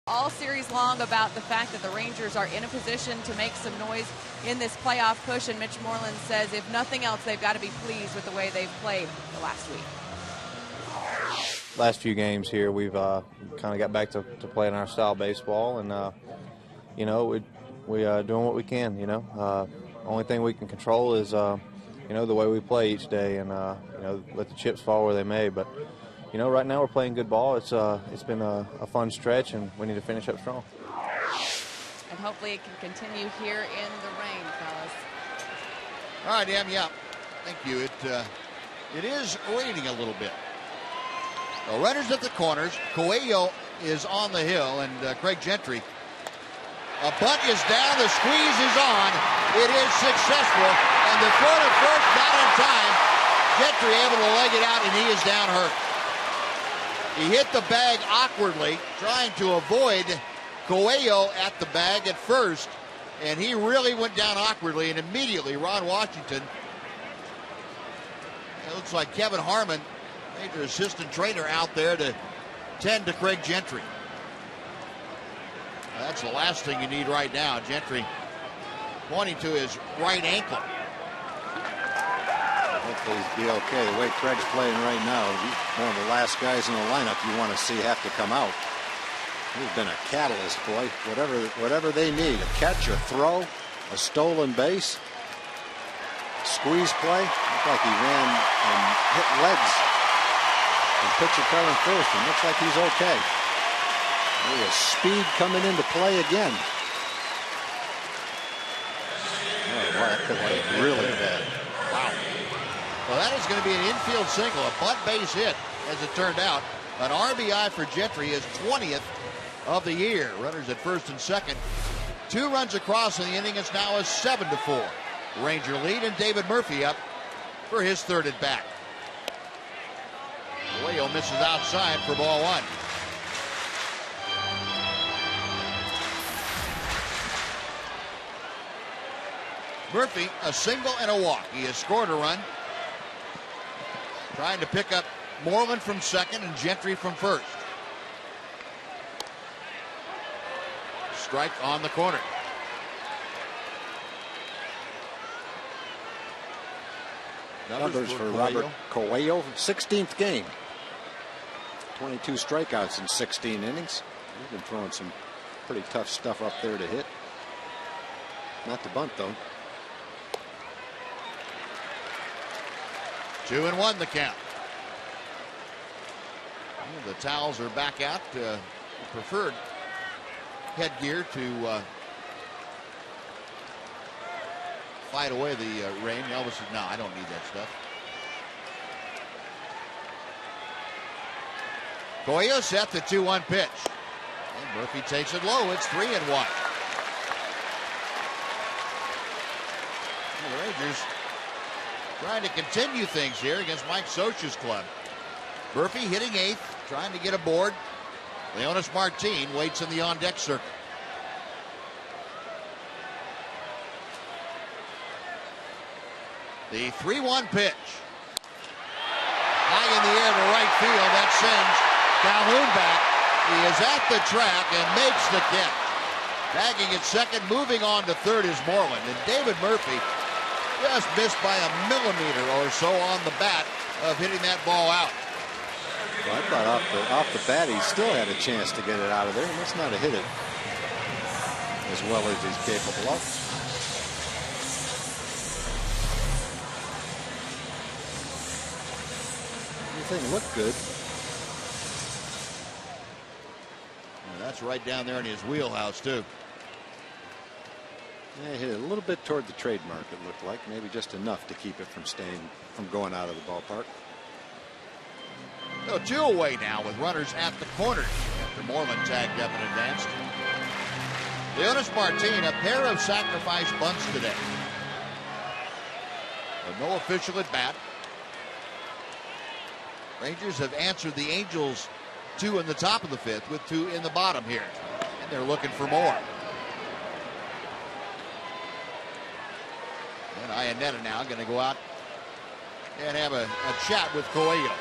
All series long about the fact that the Rangers are in a position to make some noise in this playoff push, and Mitch Moreland says if nothing else, they've got to be pleased with the way they've played the last week. Last few games here, we've kind of got back to playing our style baseball, and you know, we doing what we can. You know, only thing we can control is you know, the way we play each day, and you know, let the chips fall where they may. But you know, right now we're playing good ball. It's been a fun stretch, and we need to finish up strong. And hopefully it can continue here in the rain, fellas. All right, Em, yeah, thank you. It is raining a little bit. The runners at the corners. Coelho is on the hill, and Craig Gentry. A bunt is down. The squeeze is on. It is successful, and the throw to first not in time. Gentry able to leg it out, and he is down hurt. He hit the bag awkwardly, trying to avoid Coelho at the bag at first, and he really went down awkwardly, and immediately Ron Washington, it looks like Kevin Harmon Ranger assistant trainer out there to tend to Craig Gentry. That's the last thing you need right now. Gentry pointing to his right ankle. Hopefully he'll be okay. The way Craig's playing right now, he's one of the last guys in the lineup you want to see have to come out. He's been a catalyst, boy. Whatever they need, a catch, a throw, a stolen base, squeeze play. Looked like he ran and hit legs. The pitcher coming first, and looks like he's okay. There's speed coming into play again. Oh, wow, that could be really bad. Wow. Well, that is going to be an infield single, a bunt base hit, as it turned out. An RBI for Gentry, his 20th of the year. Runners at first and second. 2 runs across in the inning. It's now a 7-4 Ranger lead, and David Murphy up for his third at bat. Coelho misses outside for ball 1. Murphy, a single and a walk. He has scored a run. Trying to pick up Moreland from second and Gentry from first. Strike on the corner. Numbers for Robert Coelho, 16th game. 22 strikeouts in 16 innings. He's been throwing some pretty tough stuff up there to hit. Not to bunt, though. 2-1 the count. The towels are back out. Preferred headgear to fight away the rain. Elvis said, no, I don't need that stuff. Coelho set the 2-1 pitch. And Murphy takes it low. It's 3-1. The Rangers trying to continue things here against Mike Socha's club. Murphy hitting 8th, trying to get aboard. Leonis Martin waits in the on-deck circle. The 3-1 pitch. High in the air to right field. That sends Calhoun back. He is at the track and makes the catch. Bagging at second, moving on to third is Moreland. And David Murphy just missed by a millimeter or so on the bat of hitting that ball out. Well, I thought off the bat he still had a chance to get it out of there. He must not have hit it as well as he's capable of. Everything looked good. And that's right down there in his wheelhouse, too. Yeah, he hit it a little bit toward the trademark, it looked like. Maybe just enough to keep it from going out of the ballpark. So 2 away now with runners at the corners after Moreland tagged up and advanced. Leonis Martin, a pair of sacrifice bunts today. But no official at bat. Rangers have answered the Angels 2 in the top of the 5th with 2 in the bottom here. And they're looking for more. And Iannetta now going to go out and have a chat with Coelho.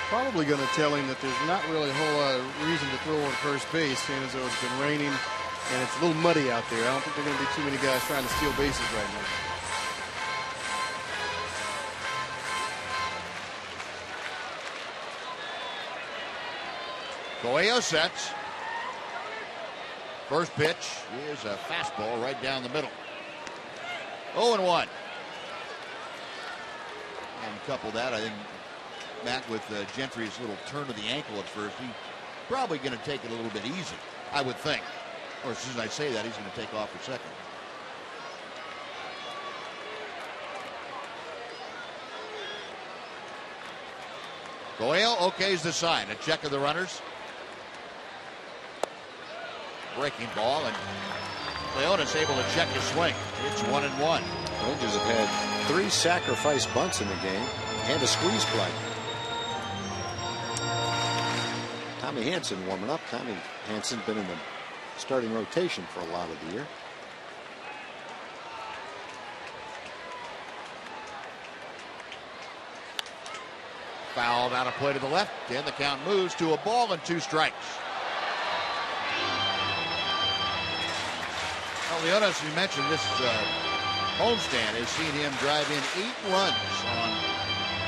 Probably going to tell him that there's not really a whole lot of reason to throw on first base, seeing as though it's been raining and it's a little muddy out there. I don't think there are going to be too many guys trying to steal bases right now. Coelho sets. First pitch is a fastball right down the middle. 0-1. And couple that, I think, Matt, with Gentry's little turn of the ankle at first, he's probably going to take it a little bit easy, I would think. Or as soon as I say that, he's going to take off for second. Coelho okays the sign. A check of the runners. Breaking ball, and Leonis able to check his swing. It's 1-1. Rangers have had 3 sacrifice bunts in the game and a squeeze play. Tommy Hansen warming up. Tommy Hansen's been in the starting rotation for a lot of the year. Fouled out of play to the left. Then the count moves to a ball and 2 strikes. Well, Leonis, you mentioned this homestand has seen him drive in 8 runs on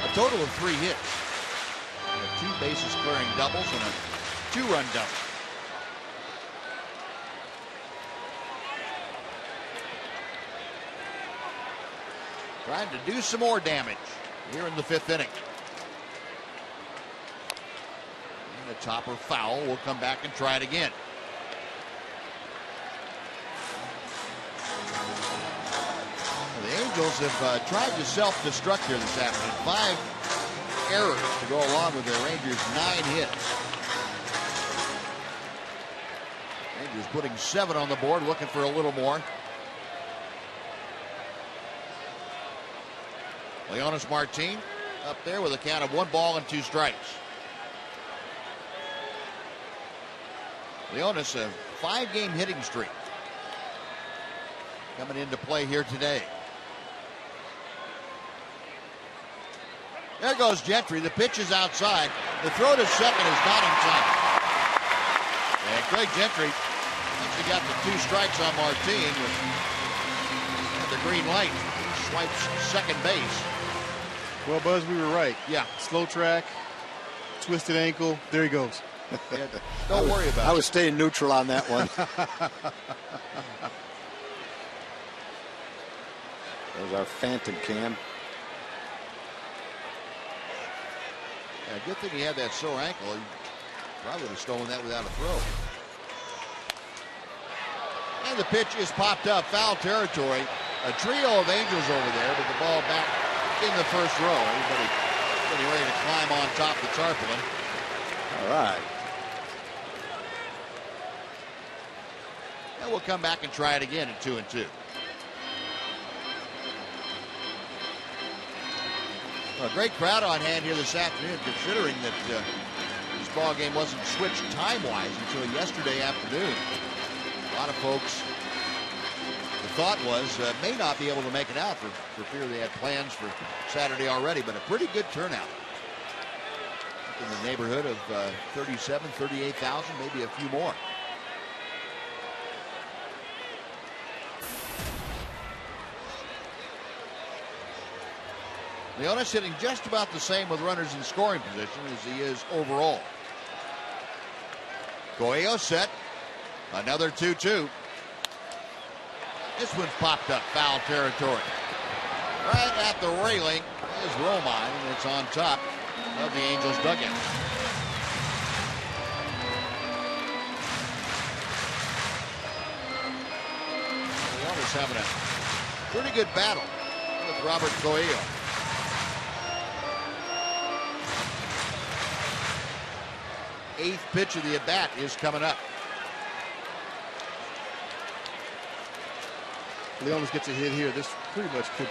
a total of 3 hits. 2 bases clearing doubles and a 2-run double. Trying to do some more damage here in the 5th inning. And a topper foul. We'll come back and try it again. Well, the Angels have tried to self-destruct here this afternoon. 5 errors to go along with the Rangers' 9 hits. Rangers putting 7 on the board, looking for a little more. Leonis Martin up there with a count of 1 ball and 2 strikes. Leonis, a 5-game hitting streak coming into play here today. There goes Gentry. The pitch is outside. The throw to second is not in time. And Craig Gentry actually got the 2 strikes on Martin with the green light. He swipes second base. Well, Buzz, we were right. Yeah. Slow track, twisted ankle. There he goes. Yeah, don't worry about it. I was staying neutral on that one. There's our phantom cam. Yeah, good thing he had that sore ankle. He probably would have stolen that without a throw. And the pitch is popped up. Foul territory. A trio of Angels over there, but the ball back in the first row. Everybody getting ready to climb on top of the tarpaulin. All right. And we'll come back and try it again at 2-2. Well, a great crowd on hand here this afternoon, considering that this ball game wasn't switched time-wise until yesterday afternoon. A lot of folks, the thought was, may not be able to make it out for fear they had plans for Saturday already, but a pretty good turnout. In the neighborhood of 37, 38,000, maybe a few more. Leonis hitting just about the same with runners in scoring position as he is overall. Coelho set. Another 2-2. This one's popped up. Foul territory. Right at the railing is Romine, and it's on top of the Angels dugout. Leonis having a pretty good battle with Robert Coelho. Eighth pitch of the at-bat is coming up. Leonis gets a hit here. This pretty much could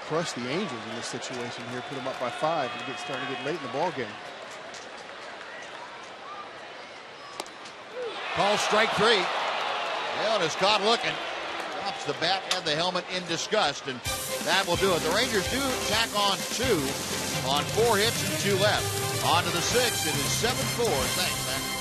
crush the Angels in this situation here. Put them up by 5 and starting to get late in the ball game. Call strike 3. Leonis caught looking. Drops the bat and the helmet in disgust, and that will do it. The Rangers do tack on 2 on 4 hits and 2 left. On to the 6th. It is 7-4. Thanks, man.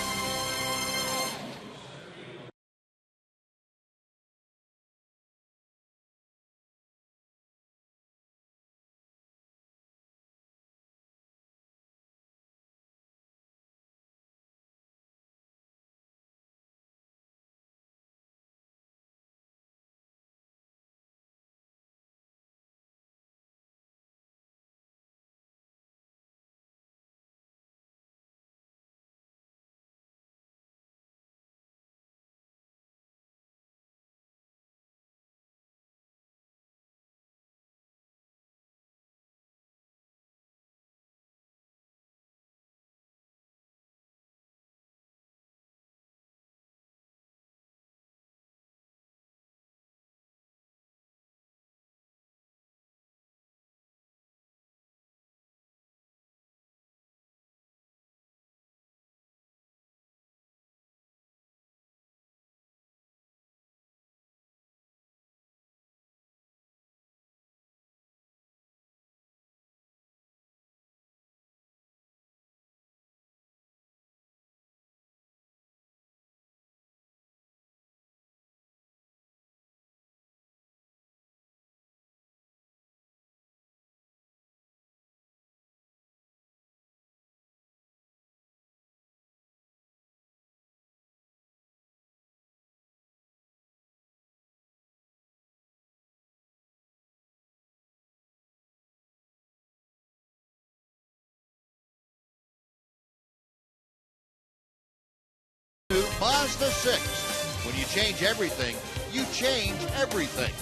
was the 6th. When you change everything, you change everything.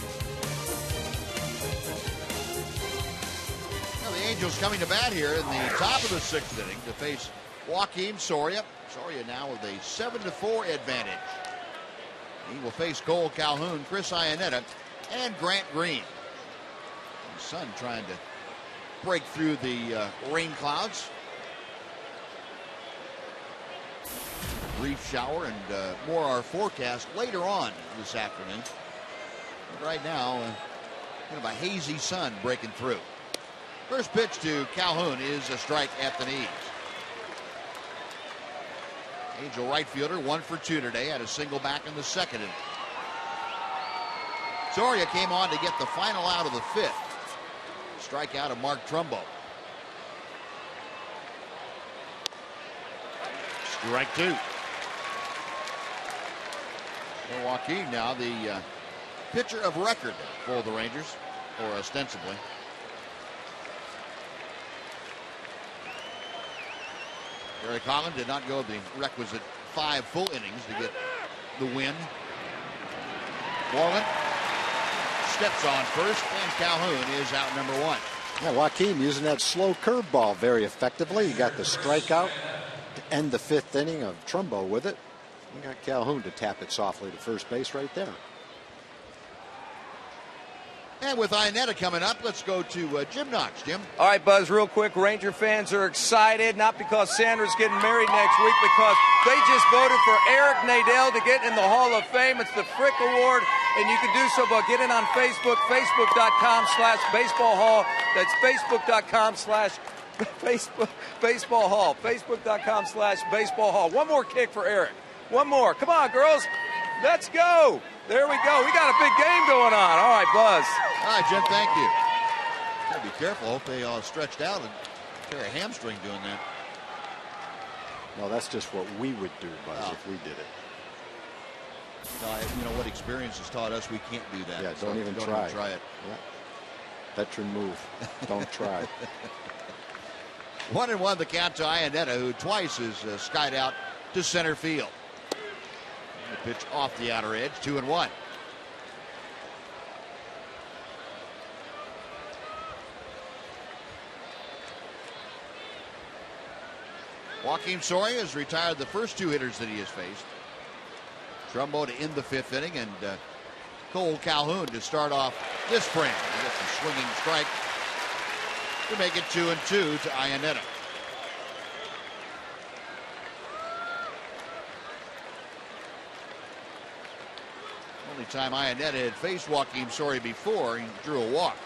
Now the Angels coming to bat here in the top of the 6th inning to face Joakim Soria. Soria now with a 7-4 advantage. He will face Cole Calhoun, Chris Iannetta, and Grant Green. His son trying to break through the rain clouds. Brief shower and more our forecast later on this afternoon. But right now, kind of a hazy sun breaking through. First pitch to Calhoun is a strike at the knees. Angel right fielder 1 for 2 today, had a single back in the 2nd inning. Soria came on to get the final out of the 5th. Strikeout of Mark Trumbo. Strike 2. Joaquin now the pitcher of record for the Rangers, or ostensibly. Derek Holland did not go the requisite 5 full innings to get the win. Borland steps on first, and Calhoun is out number 1. Yeah, Joaquin using that slow curveball very effectively. He got the strikeout to end the 5th inning of Trumbo with it. We got Calhoun to tap it softly to first base right there. And with Iannetta coming up, let's go to Jim Knox. Jim? All right, Buzz, real quick. Ranger fans are excited, not because Sandra's getting married next week, because they just voted for Eric Nadel to get in the Hall of Fame. It's the Frick Award, and you can do so by getting on Facebook, facebook.com/baseball hall. That's facebook.com/baseball hall. Facebook.com/baseball hall. One more kick for Eric. One more. Come on, girls. Let's go. There we go. We got a big game going on. All right, Buzz. All right, Jim, thank you. Gotta be careful. Hope they all stretched out and tear a hamstring doing that. No, that's just what we would do, Buzz, if we did it. You know what experience has taught us? We can't do that. Yeah, so don't even try it. Yeah. Veteran move. Don't try. 1-1 the count to Iannetta, who twice has skied out to center field. The pitch off the outer edge, 2-1. Joakim Soria has retired the first 2 hitters that he has faced. Trumbo to end the 5th inning, and Cole Calhoun to start off this frame. He gets a swinging strike to make it 2-2 to Iannetta. Only time Iannetta had faced Joakim Soria before, he drew a walk.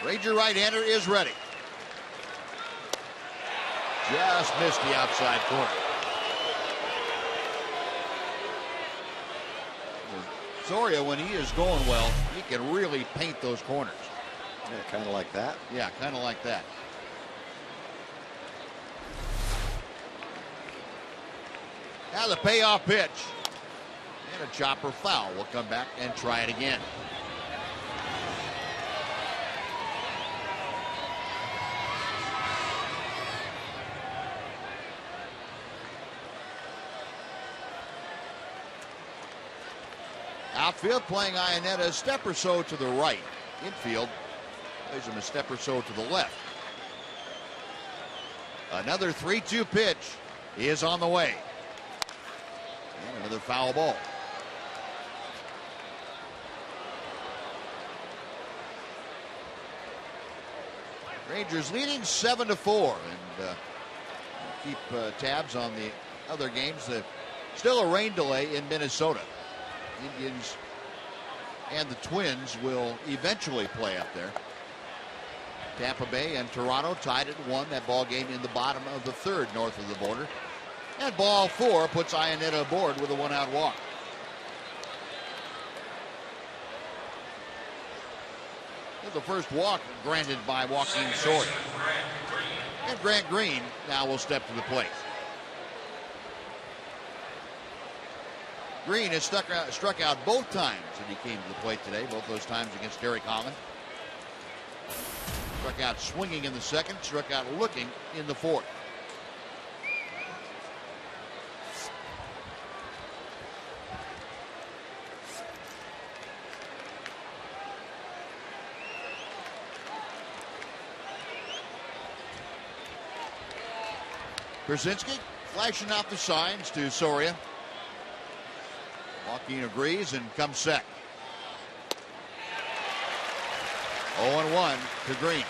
Ranger right-hander is ready. Just missed the outside corner. Soria, when he is going well, he can really paint those corners. Yeah, kind of like that. Yeah, kind of like that. Now the payoff pitch. And a chopper foul. We'll come back and try it again. Outfield playing Iannetta a step or so to the right. Infield plays him a step or so to the left. Another 3-2 pitch is on the way. And another foul ball. Rangers leading 7-4, and keep tabs on the other games. Still a rain delay in Minnesota. Indians and the Twins will eventually play up there. Tampa Bay and Toronto tied at 1. That ball game in the bottom of the 3rd north of the border. And ball 4 puts Iannetta aboard with a 1-out walk. The first walk granted by Joakim Soria. And Grant Green now will step to the plate. Green has struck out both times that he came to the plate today, both those times against Derek Holland. Struck out swinging in the 2nd, struck out looking in the 4th. Brzezinski flashing out the signs to Soria. Joaquin agrees and comes set. 0-1 to Green.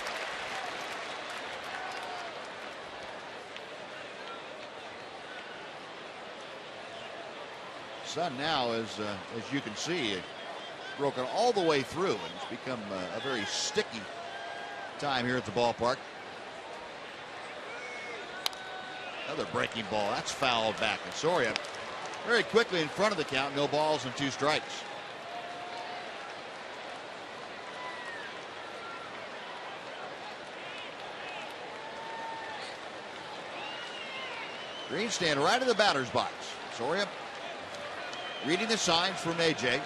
Sun now is, as you can see, broken all the way through, and it's become a very sticky time here at the ballpark. Another breaking ball. That's fouled back. And Soria very quickly in front of the count. No balls and 2 strikes. Green stand right in the batter's box. Soria reading the signs from AJ.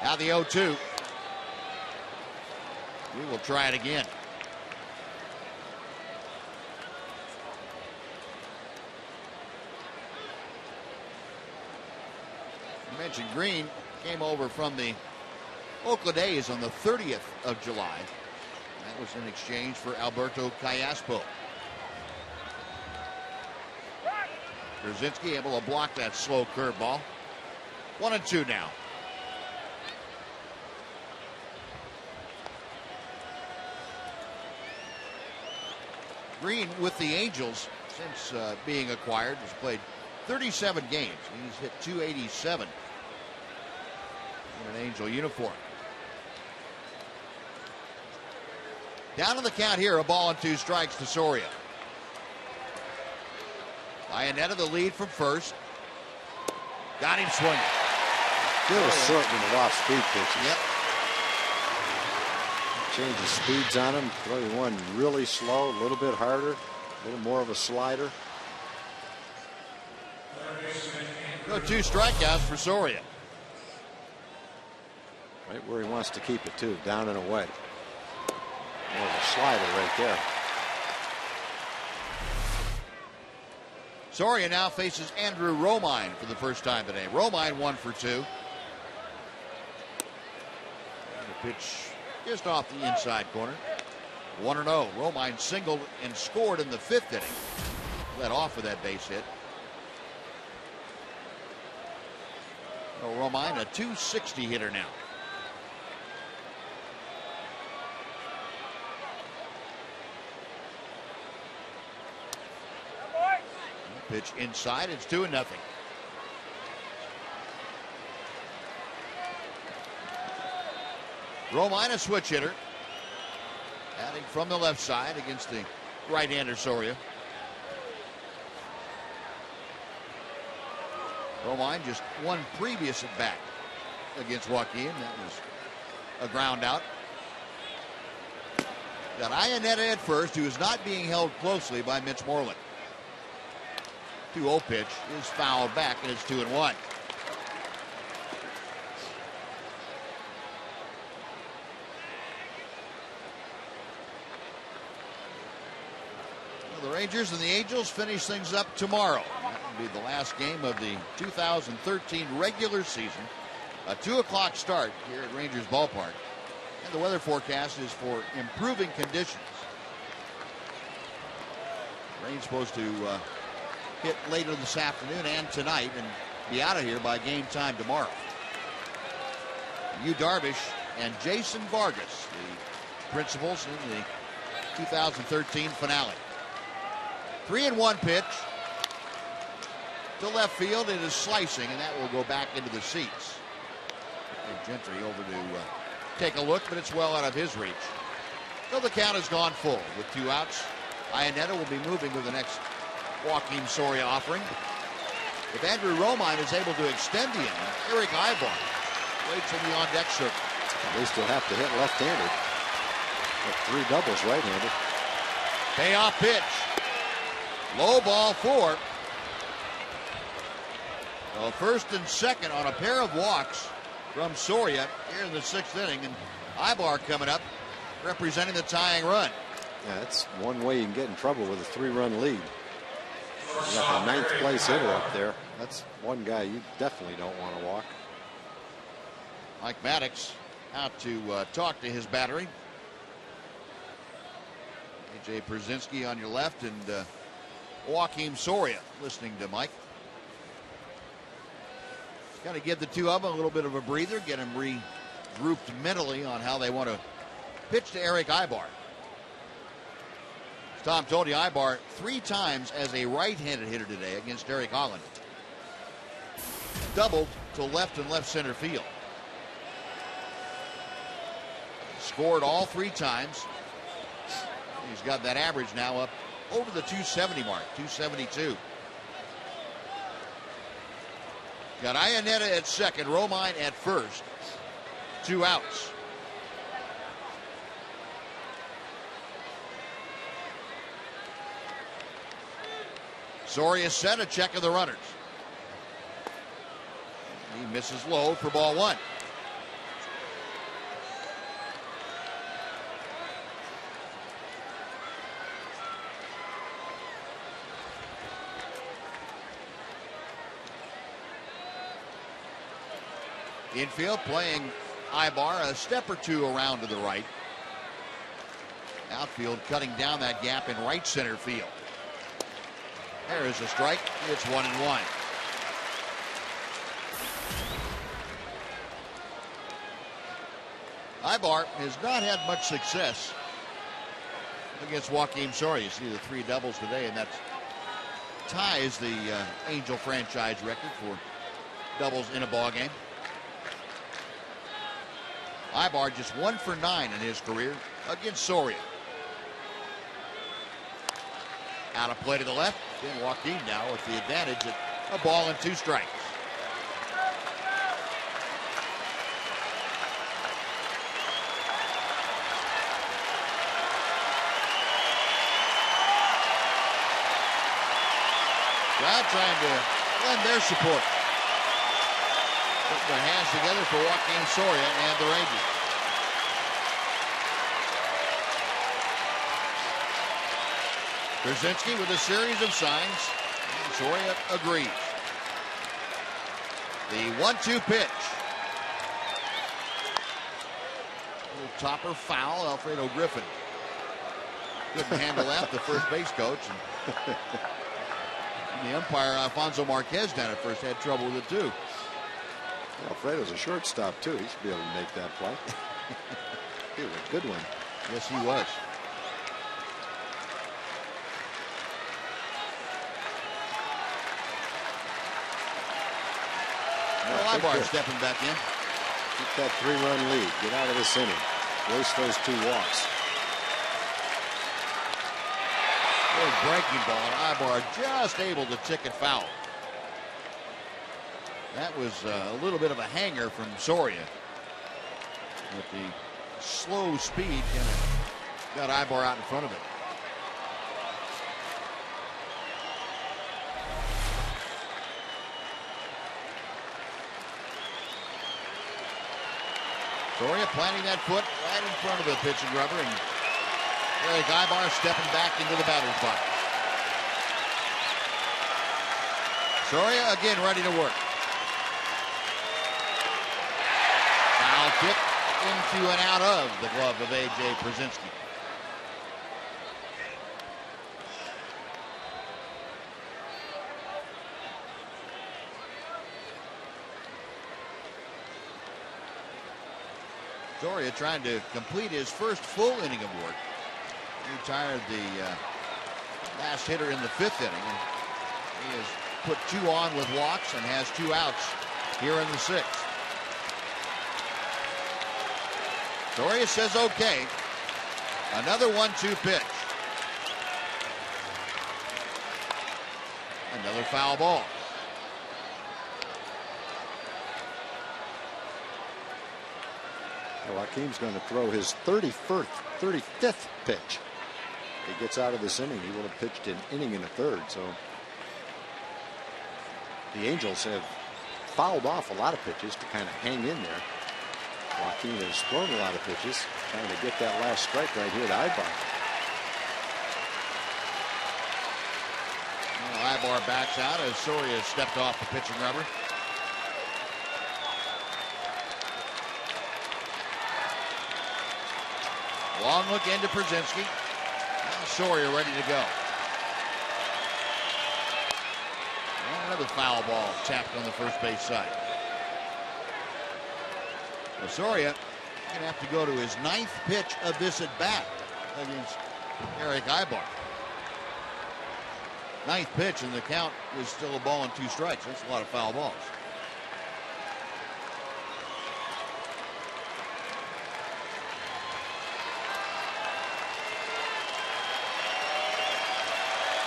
Now the 0-2. We will try it again. I mentioned Green came over from the Oakland A's on the 30th of July. That was in exchange for Alberto Callaspo. Brzezinski able to block that slow curveball. 1-2 now. Green with the Angels since being acquired has played 37 games. He's hit 287 in an Angel uniform. Down on the count here, a ball and 2 strikes to Soria. Iannetta the lead from first. Got him swinging. Good assortment of off-speed pitches. Yep. Changes speeds on him. Throwing one really slow, a little bit harder, a little more of a slider. No 2 strikeouts for Soria. Right where he wants to keep it too, down and away. More of a slider right there. Soria now faces Andrew Romine for the first time today. Romine 1 for 2. And the pitch just off the inside corner. 1-0. Romine singled and scored in the 5th inning. Led off with that base hit. Romine, a .260 hitter now. Pitch inside, it's 2-0. Romine, a switch hitter. Batting from the left side against the right-hander Soria. Romine just one previous at bat against Joaquin. That was a ground out. Got Iannetta at first, who is not being held closely by Mitch Moreland. 2-0 pitch is fouled back, and it's 2-1. Well, the Rangers and the Angels finish things up tomorrow. That will be the last game of the 2013 regular season. A 2 o'clock start here at Rangers Ballpark. And the weather forecast is for improving conditions. Rain's supposed to hit later this afternoon and tonight and be out of here by game time tomorrow. Yu Darvish and Jason Vargas, the principals in the 2013 finale. 3-1 pitch to left field. It is slicing, and that will go back into the seats. And Gentry over to take a look, but it's well out of his reach. So the count has gone full with 2 outs. Iannetta will be moving to the next Joaquin Soria offering. If Andrew Romine is able to extend the inning, Eric Ibar waits in the on-deck circle. At least he'll have to hit left-handed. With 3 doubles right-handed. Payoff pitch. Low ball 4. Well, first and second on a pair of walks from Soria here in the 6th inning. And Ibar coming up, representing the tying run. Yeah, that's one way you can get in trouble with a 3-run lead. You got the 9th place hitter up there. That's one guy you definitely don't want to walk. Mike Maddox out to talk to his battery. AJ Brzezinski on your left and Joakim Soria, listening to Mike. Got to give the two of them a little bit of a breather, get them regrouped mentally on how they want to pitch to Eric Ibar. As Tom told you, Ibar 3 times as a right-handed hitter today against Derek Holland. Doubled to left and left center field. Scored all 3 times. He's got that average now up over the 270 mark, 272. Got Iannetta at second, Romine at first. 2 outs. Soria set, a check of the runners. He misses low for ball 1. Infield playing Ibar a step or 2 around to the right. Outfield cutting down that gap in right center field. There is a strike. It's 1-1. Ibar has not had much success against Joakim Soria. You see the 3 doubles today, and that ties the Angel franchise record for doubles in a ball game. Ibar just 1 for 9 in his career against Soria. Out of play to the left. Then Joakim now with the advantage at a ball and 2 strikes. Crowd trying to lend their support. Put their hands together for Joakim Soria and the Rangers. Brzezinski with a series of signs. And Soria agrees. The 1-2 pitch. Little topper foul, Alfredo Griffin. Couldn't handle that, the first base coach. And the umpire, Alfonso Marquez, down at first had trouble with it too. Alfredo's a shortstop too. He should be able to make that play. He was a good one. Yes, he was. Well, Ibar stepping back in. Keep that 3-run lead. Get out of this inning. Waste those 2 walks. Good breaking ball, and Ibar just able to tick it foul. That was a little bit of a hanger from Soria. With the slow speed, got Ibar out in front of it. Soria planting that foot right in front of the pitching rubber, and Eric Ibar stepping back into the batter's box. Soria again ready to work. Foul tip into and out of the glove of A.J. Brzezinski. Soria trying to complete his first full inning of work. He retired the last hitter in the 5th inning. And he has put 2 on with walks and has 2 outs here in the 6th. Soria says okay. Another 1-2 pitch. Another foul ball. Joaquim's going to throw his 35th pitch. If he gets out of this inning, he will have pitched an inning and a third. So the Angels have fouled off a lot of pitches to kind of hang in there. Joaquim has thrown a lot of pitches, trying to get that last strike right here to Ibar. Well, Ibar backs out as Soria stepped off the pitching rubber. Long look into Brzezinski. Now Soria ready to go. And another foul ball tapped on the first base side. Osorio going to have to go to his 9th pitch of this at bat against Eric Ibar. 9th pitch, and the count was still a ball and 2 strikes. That's a lot of foul balls.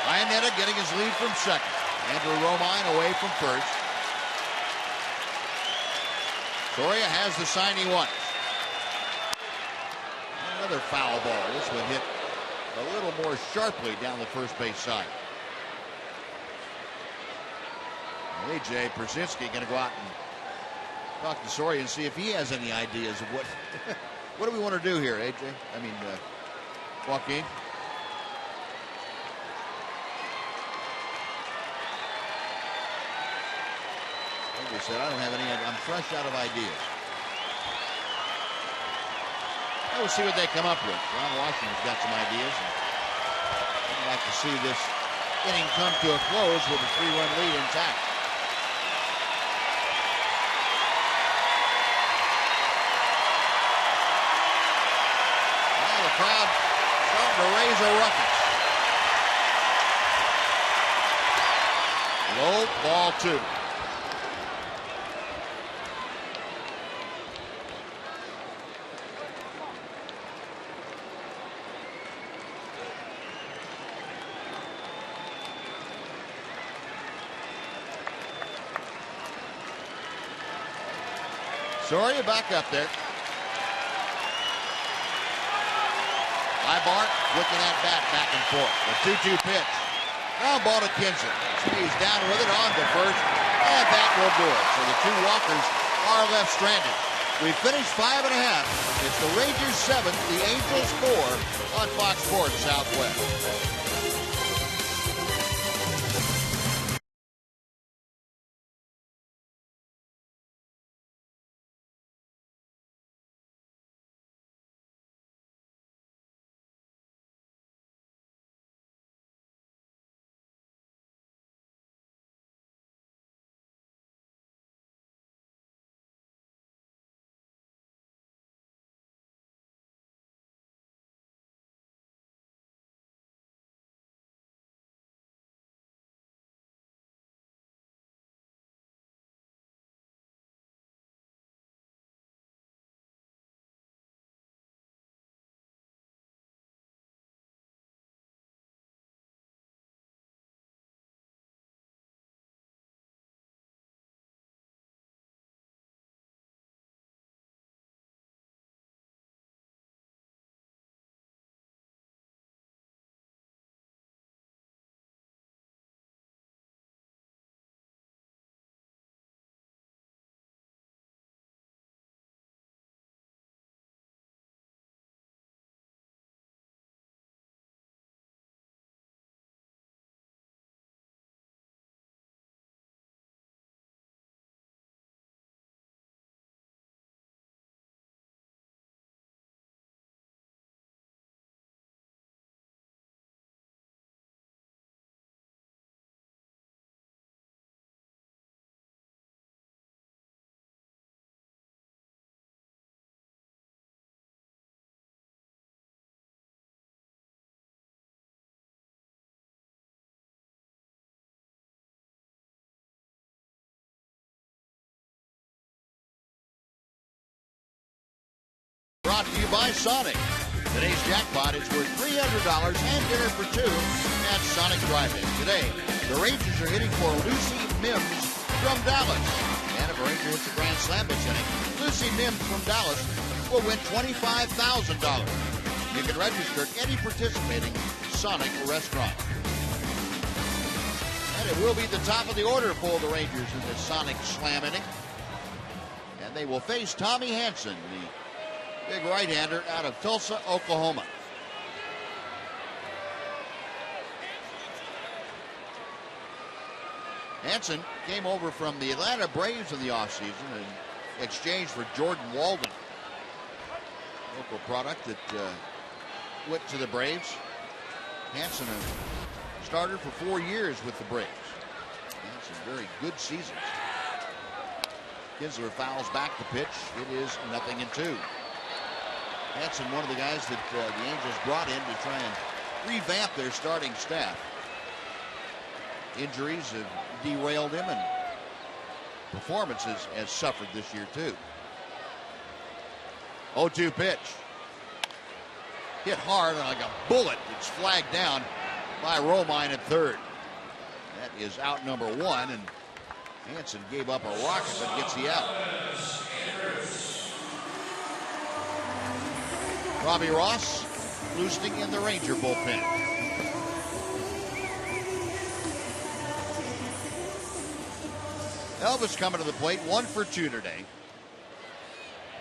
Iannetta getting his lead from second. Andrew Romine away from first. Soria has the sign he wants. Another foul ball. This one hit a little more sharply down the first base side. A.J. Przinsky going to go out and talk to Soria and see if he has any ideas of what do we want to do here, A.J.? I mean, Joaquin. Like I said, I don't have any. I'm fresh out of ideas. We'll see what they come up with. Ron Washington's got some ideas. I'd like to see this inning come to a close with a 3-run lead intact. Well, the crowd starting to raise a ruckus. Low, ball 2. Soria back up there. Ibar looking at bat back and forth. The 2-2 pitch. Ground ball to Kinzer. He's down with it on to first, and that will do it. So the 2 walkers are left stranded. We finished 5.5. It's the Rangers 7, the Angels 4 on Fox Sports Southwest. Brought to you by Sonic. Today's jackpot is worth $300 and dinner for 2 at Sonic Drive-In. Today, the Rangers are hitting for Lucy Mims from Dallas. And if a Ranger hits a grand slam this inning, Lucy Mims from Dallas will win $25,000. You can register at any participating Sonic restaurant. And it will be the top of the order for the Rangers in this Sonic Slam inning. And they will face Tommy Hanson, the big right-hander out of Tulsa, Oklahoma. Hanson came over from the Atlanta Braves in the offseason in exchange for Jordan Walden, local product that went to the Braves. Hanson, a starter for 4 years with the Braves. some very good seasons. Kinsler fouls back the pitch. It is 0-2. Hansen, one of the guys that the Angels brought in to try and revamp their starting staff. Injuries have derailed him, and performances has suffered this year too. 0-2 pitch. Hit hard like a bullet. It's flagged down by Romine at third. That is out number one, and Hansen gave up a rocket but gets the out. Robbie Ross loosening in the Ranger bullpen. Elvis coming to the plate, 1 for 2 today.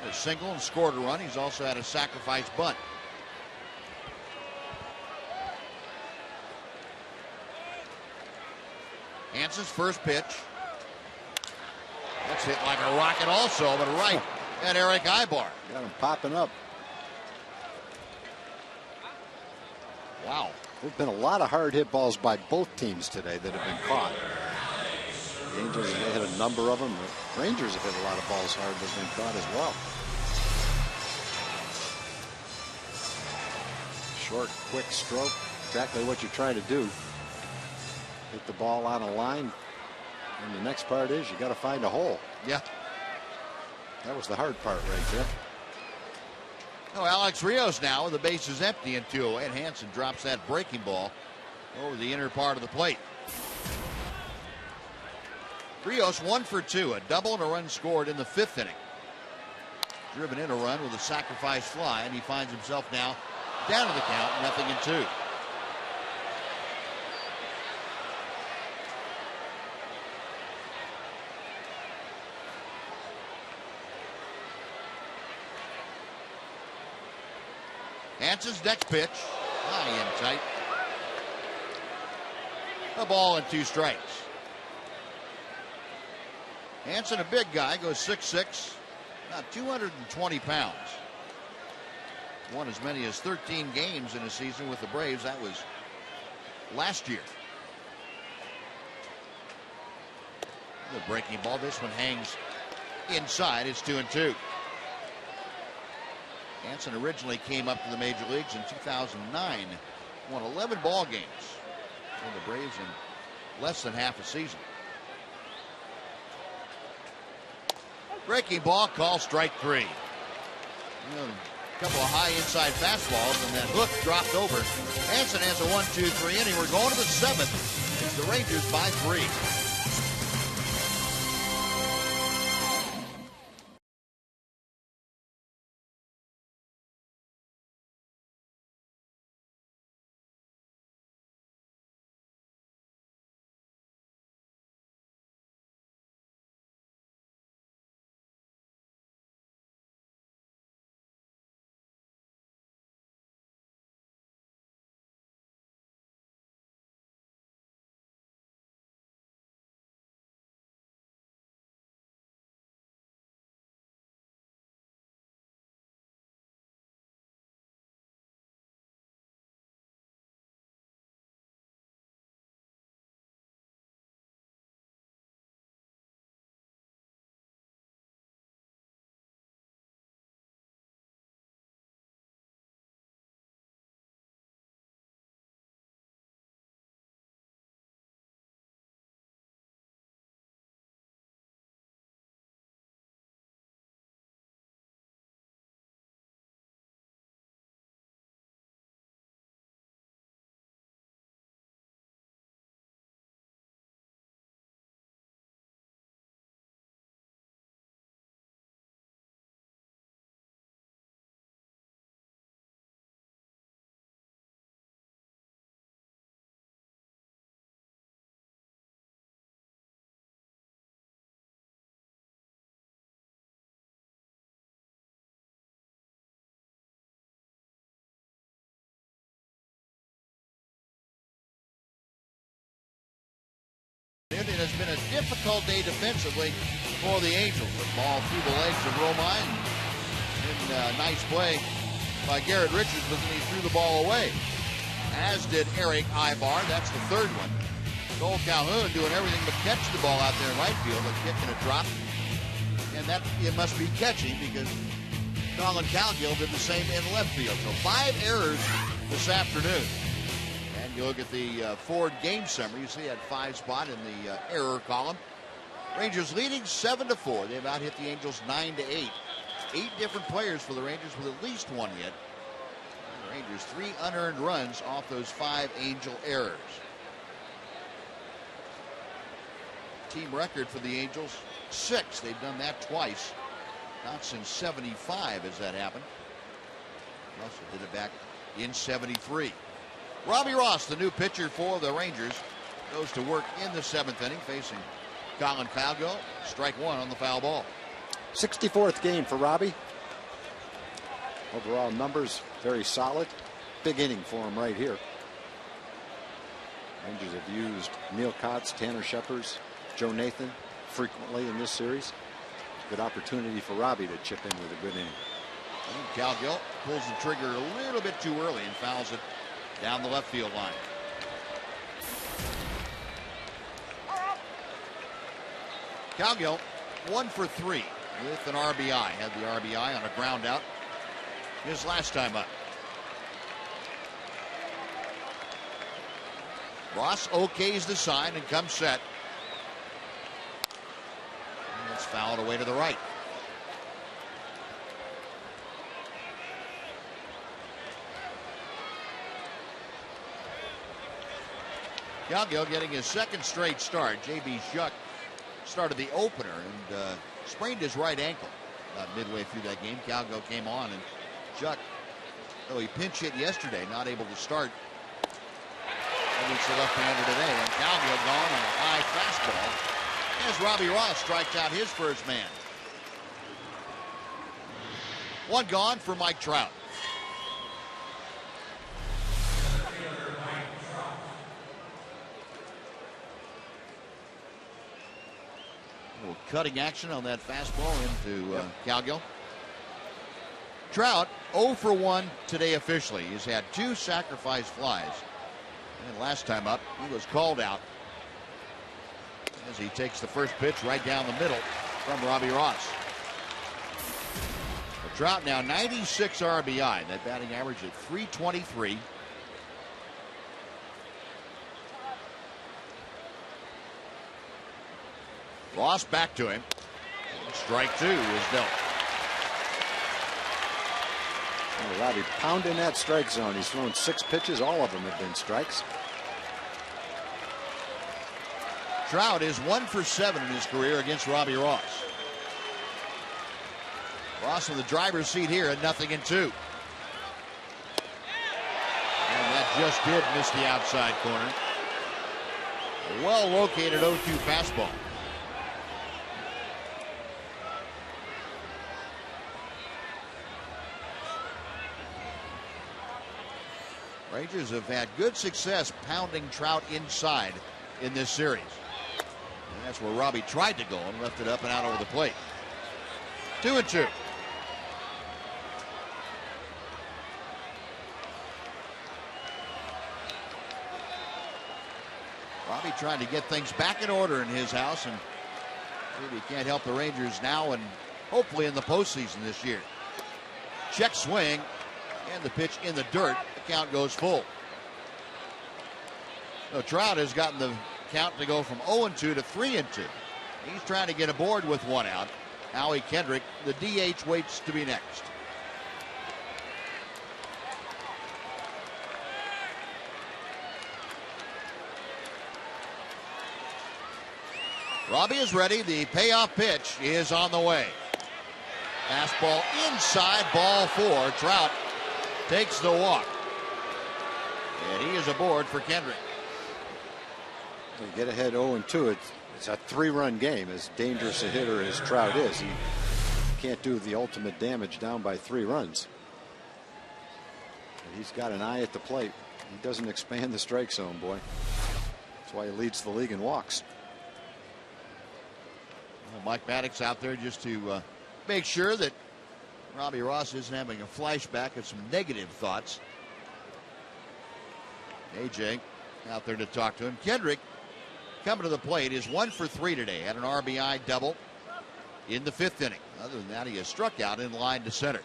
A single and scored a run. He's also had a sacrifice bunt. Hansen's first pitch. That's hit like a rocket also, but right at Eric Ibar. Got him popping up. Wow. There's been a lot of hard hit balls by both teams today that have been caught. The Angels have hit a number of them. The Rangers have hit a lot of balls hard that have been caught as well. Short, quick stroke. Exactly what you're trying to do. Hit the ball on a line. And the next part is you got to find a hole. Yeah. That was the hard part right there. Oh, Alex Rios now with the bases empty in 2-0, and Hansen drops that breaking ball over the inner part of the plate. Rios 1 for 2, a double and a run scored in the 5th inning. Driven in a run with a sacrifice fly, and he finds himself now down to the count, 0-2. Hansen's next pitch, high and tight. A ball and 2 strikes. Hansen, a big guy, goes 6'6", about 220 pounds. Won as many as 13 games in a season with the Braves. That was last year. The breaking ball. This one hangs inside. It's 2-2. Hansen originally came up to the major leagues in 2009. Won 11 ball games for the Braves in less than half a season. Breaking ball, call strike 3. A couple of high inside fastballs, and that hook dropped over. Hansen has a 1-2-3 inning. We're going to the 7th. It's the Rangers by 3. It has been a difficult day defensively for the Angels. The ball through the legs of Romine. And nice play by Garrett Richards, but then he threw the ball away. As did Eric Ibar. That's the third one. Cole Calhoun doing everything but catch the ball out there in right field, a kick and a drop. And that it must be catching because Colin Cowgill did the same in left field. So 5 errors this afternoon. And you look at the Ford game summary, you see that 5 spot in the error column. Rangers leading 7-4. They've out hit the Angels 9-8. 8 different players for the Rangers with at least 1 hit. And the Rangers 3 unearned runs off those 5 Angel errors. Team record for the Angels, 6. They've done that twice. Not since 75 has that happened. Russell did it back in 73. Robbie Ross, the new pitcher for the Rangers, goes to work in the 7th inning facing Colin Cowgill. Strike 1 on the foul ball. 64th game for Robbie. Overall numbers very solid. Big inning for him right here. Rangers have used Neil Kotz, Tanner Scheppers, Joe Nathan frequently in this series. Good opportunity for Robbie to chip in with a good inning. And Cowgill pulls the trigger a little bit too early and fouls it down the left field line. Cowgill 1 for 3 with an RBI. Had the RBI on a ground out his last time up. Ross okays the sign and comes set. And it's fouled away to the right. Cowgill getting his 2nd straight start. J.B. Shuck started the opener and sprained his right ankle about midway through that game. Cowgill came on and Shuck, though he pinch hit yesterday, not able to start against the left-hander today. And Cowgill gone on a high fastball as Robbie Ross strikes out his first man. 1 gone for Mike Trout. A little cutting action on that fastball into Cowgill. Trout 0 for 1 today officially. He's had 2 sacrifice flies. And last time up, he was called out as he takes the first pitch right down the middle from Robbie Ross. But Trout now 96 RBI. That batting average at .323. Ross back to him. Strike 2 is dealt. Oh, Robbie pounding that strike zone. He's thrown 6 pitches. All of them have been strikes. Trout is 1 for 7 in his career against Robbie Ross. Ross in the driver's seat here at 0-2. And that just did miss the outside corner. A well located 0-2 fastball. Rangers have had good success pounding Trout inside in this series. And that's where Robbie tried to go and left it up and out over the plate. 2-2. Robbie trying to get things back in order in his house, and maybe he can't help the Rangers now and hopefully in the postseason this year. Check swing and the pitch in the dirt. The count goes full. So Trout has gotten the count to go from 0-2 to 3-2. He's trying to get aboard with 1 out. Howie Kendrick, the DH, waits to be next. Robbie is ready. The payoff pitch is on the way. Fastball inside, ball 4. Trout takes the walk. And he is aboard for Kendrick. You get ahead 0-2. It's a 3-run game. As dangerous a hitter as Trout is, he can't do the ultimate damage down by 3 runs. But he's got an eye at the plate. He doesn't expand the strike zone, boy. That's why he leads the league in walks. Well, Mike Maddox out there just to make sure that Robbie Ross isn't having a flashback of some negative thoughts. AJ out there to talk to him. Kendrick coming to the plate is 1 for 3 today. Had an RBI double in the 5th inning. Other than that, he has struck out in line to center.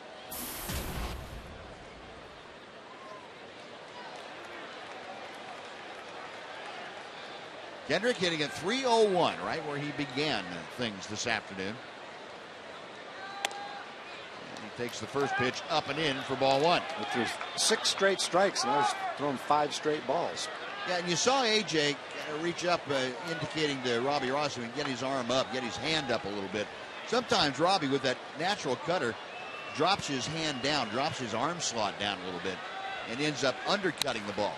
Kendrick hitting at 301, right where he began things this afternoon. And he takes the first pitch up and in for ball 1. He threw 6 straight strikes, and he's thrown 5 straight balls. Yeah, and you saw AJ reach up, indicating to Robbie Ross to get his arm up, get his hand up a little bit. Sometimes Robbie, with that natural cutter, drops his hand down, drops his arm slot down a little bit, and ends up undercutting the ball.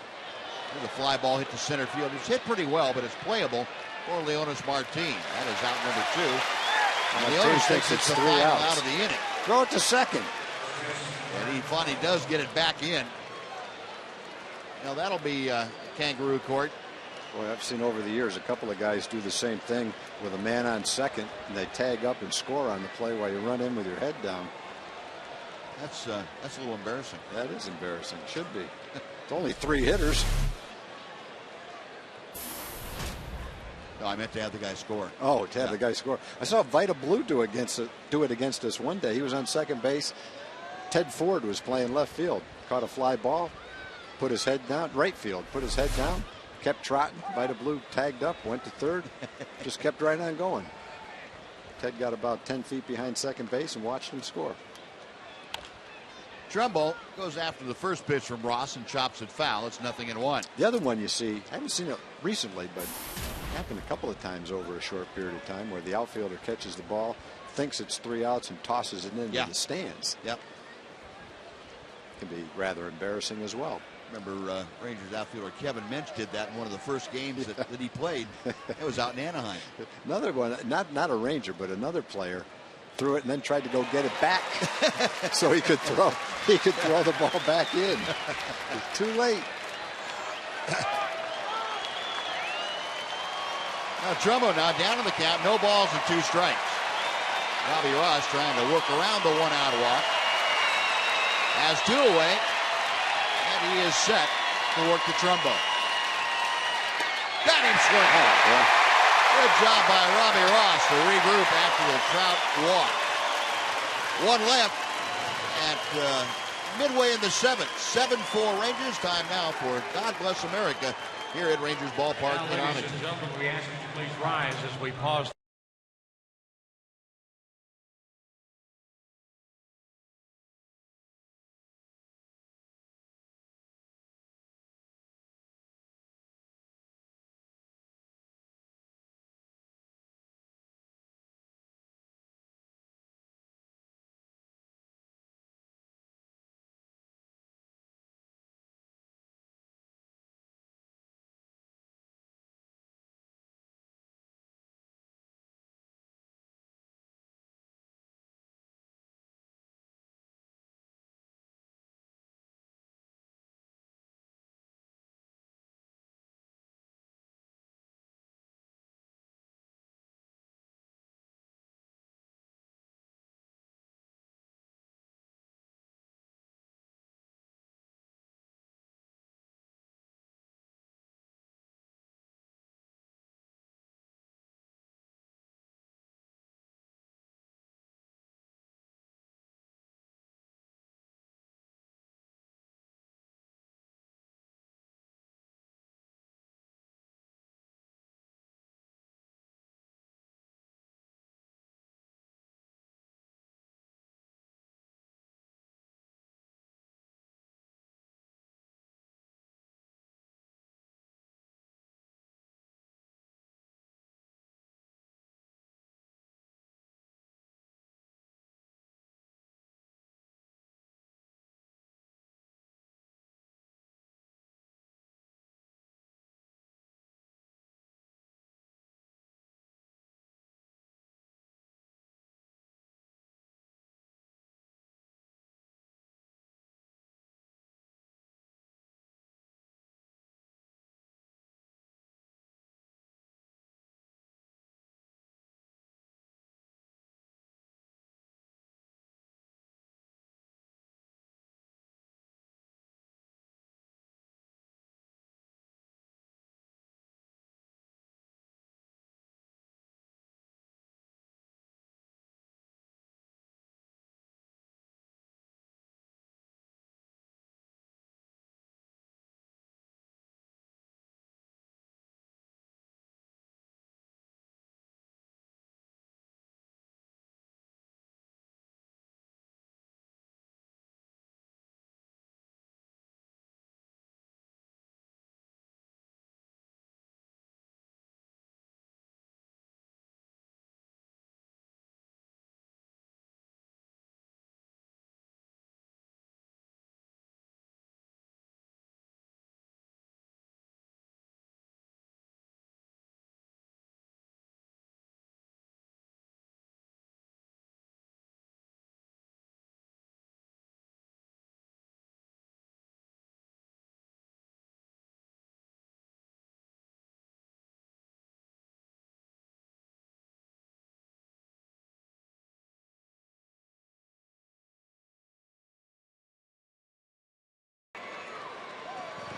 The fly ball hit to center field. It's hit pretty well, but it's playable for Leonis Martin. That is out number 2. And Leonis thinks it's the 3 final outs. out of the inning. Throw it to second. And he finally does get it back in. Now that'll be kangaroo court. Boy, I've seen over the years a couple of guys do the same thing with a man on second, and they tag up and score on the play while you run in with your head down. That's a little embarrassing. That is embarrassing. It should be. It's only 3 hitters. No, I meant to have the guy score. Oh, to have the guy score. I saw Vita Blue do it against us one day. He was on second base. Ted Ford was playing left field. Caught a fly ball. Put his head down. Right field. Put his head down. Kept trotting. Vita Blue tagged up. Went to third. Just kept right on going. Ted got about 10 feet behind second base and watched him score. Trumbo goes after the first pitch from Ross and chops it foul. It's 0-1. The other one you see, I haven't seen it recently, but it happened a couple of times over a short period of time where the outfielder catches the ball, thinks it's 3 outs, and tosses it into the stands. Yep. Can be rather embarrassing as well. Remember Rangers outfielder Kevin Minch did that in one of the first games that he played. It was out in Anaheim. Another one, not a Ranger, but another player threw it and then tried to go get it back so he could throw the ball back in. Too late. Now Trumbo now down in the count, no balls and 2 strikes. Robbie Ross trying to work around the 1-out walk. Has 2 away, and he is set to work the Trumbo. Got him swinging. Oh, yeah. Good job by Robbie Ross to regroup after the Trout walk. 1 left at midway in the 7th. 7-4 Rangers. Time now for God Bless America here at Rangers Ballpark in Arlington. Ladies and gentlemen, we ask you to please rise as we pause.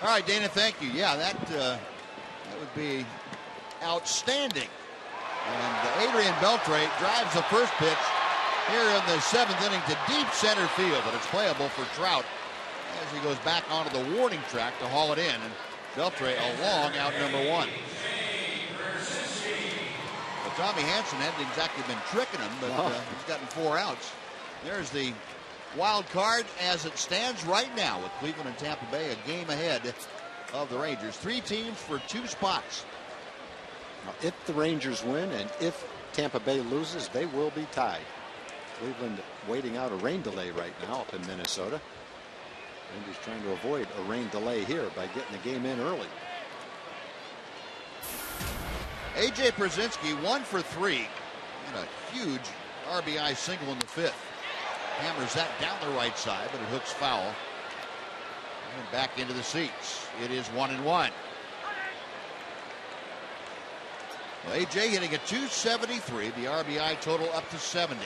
All right, Dana, thank you. Yeah, that would be outstanding. And Adrian Beltre drives the first pitch here in the 7th inning to deep center field, but it's playable for Trout as he goes back onto the warning track to haul it in. And Beltre along out number 1. Well, Tommy Hanson hadn't exactly been tricking him, but he's gotten 4 outs. There's the wild card as it stands right now with Cleveland and Tampa Bay a game ahead of the Rangers. 3 teams for 2 spots. Now, if the Rangers win and if Tampa Bay loses, they will be tied. Cleveland waiting out a rain delay right now up in Minnesota. Rangers trying to avoid a rain delay here by getting the game in early. A.J. Przinsky 1 for 3 and a huge RBI single in the 5th. Hammers that down the right side, but it hooks foul. And back into the seats. It is 1-1. Well, A.J. hitting a .273, the RBI total up to 70.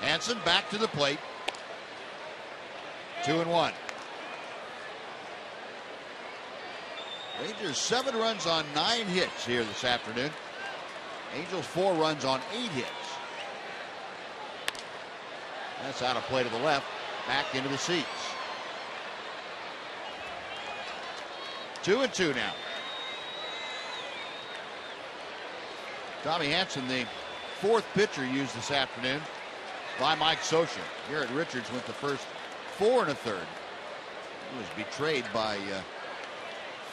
Hanson back to the plate. 2-1. Rangers 7 runs on 9 hits here this afternoon. Angels 4 runs on 8 hits. That's out of play to the left. Back into the seats. 2-2 now. Tommy Hanson, the 4th pitcher used this afternoon by Mike Scioscia. Garrett Richards went the first 4 1/3. He was betrayed by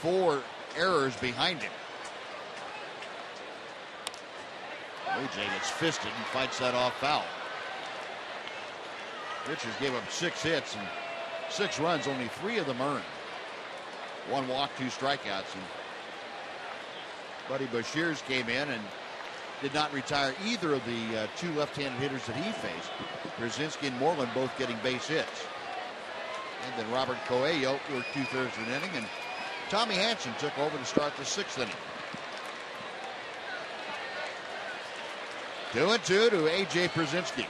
4 errors behind him. A.J. gets fisted and fights that off foul. Richards gave up 6 hits and 6 runs, only 3 of them earned. 1 walk, 2 strikeouts. And Buddy Bashir came in and did not retire either of the 2 left-handed hitters that he faced. Brzezinski and Moreland both getting base hits. And then Robert Coelho worked 2/3 of an inning, and Tommy Hanson took over to start the 6th inning. 2-2 to A.J. Przinsky.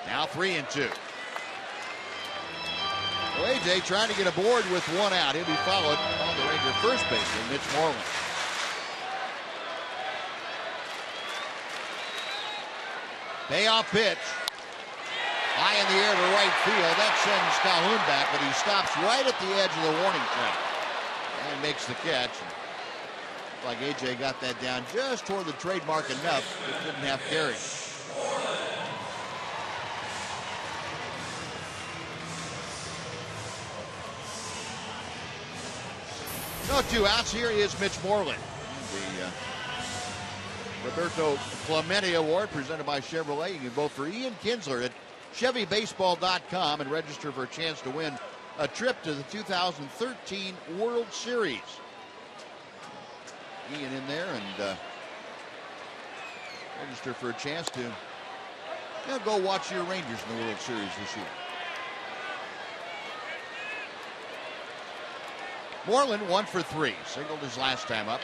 Now 3-2. Well, A.J. trying to get aboard with 1 out. He'll be followed on the Ranger first baseman, Mitch Moreland. Payoff pitch. High in the air to right field. That sends Calhoun back, but he stops right at the edge of the warning track and makes the catch. Like A.J. got that down just toward the trademark enough, it didn't have carry. No 2 outs. Here is Mitch Moreland. The Roberto Clemente Award presented by Chevrolet. You can vote for Ian Kinsler at ChevyBaseball.com and register for a chance to win a trip to the 2013 World Series. Ian in there and register for a chance to go watch your Rangers in the World Series this year. Moreland 1 for 3. Singled his last time up.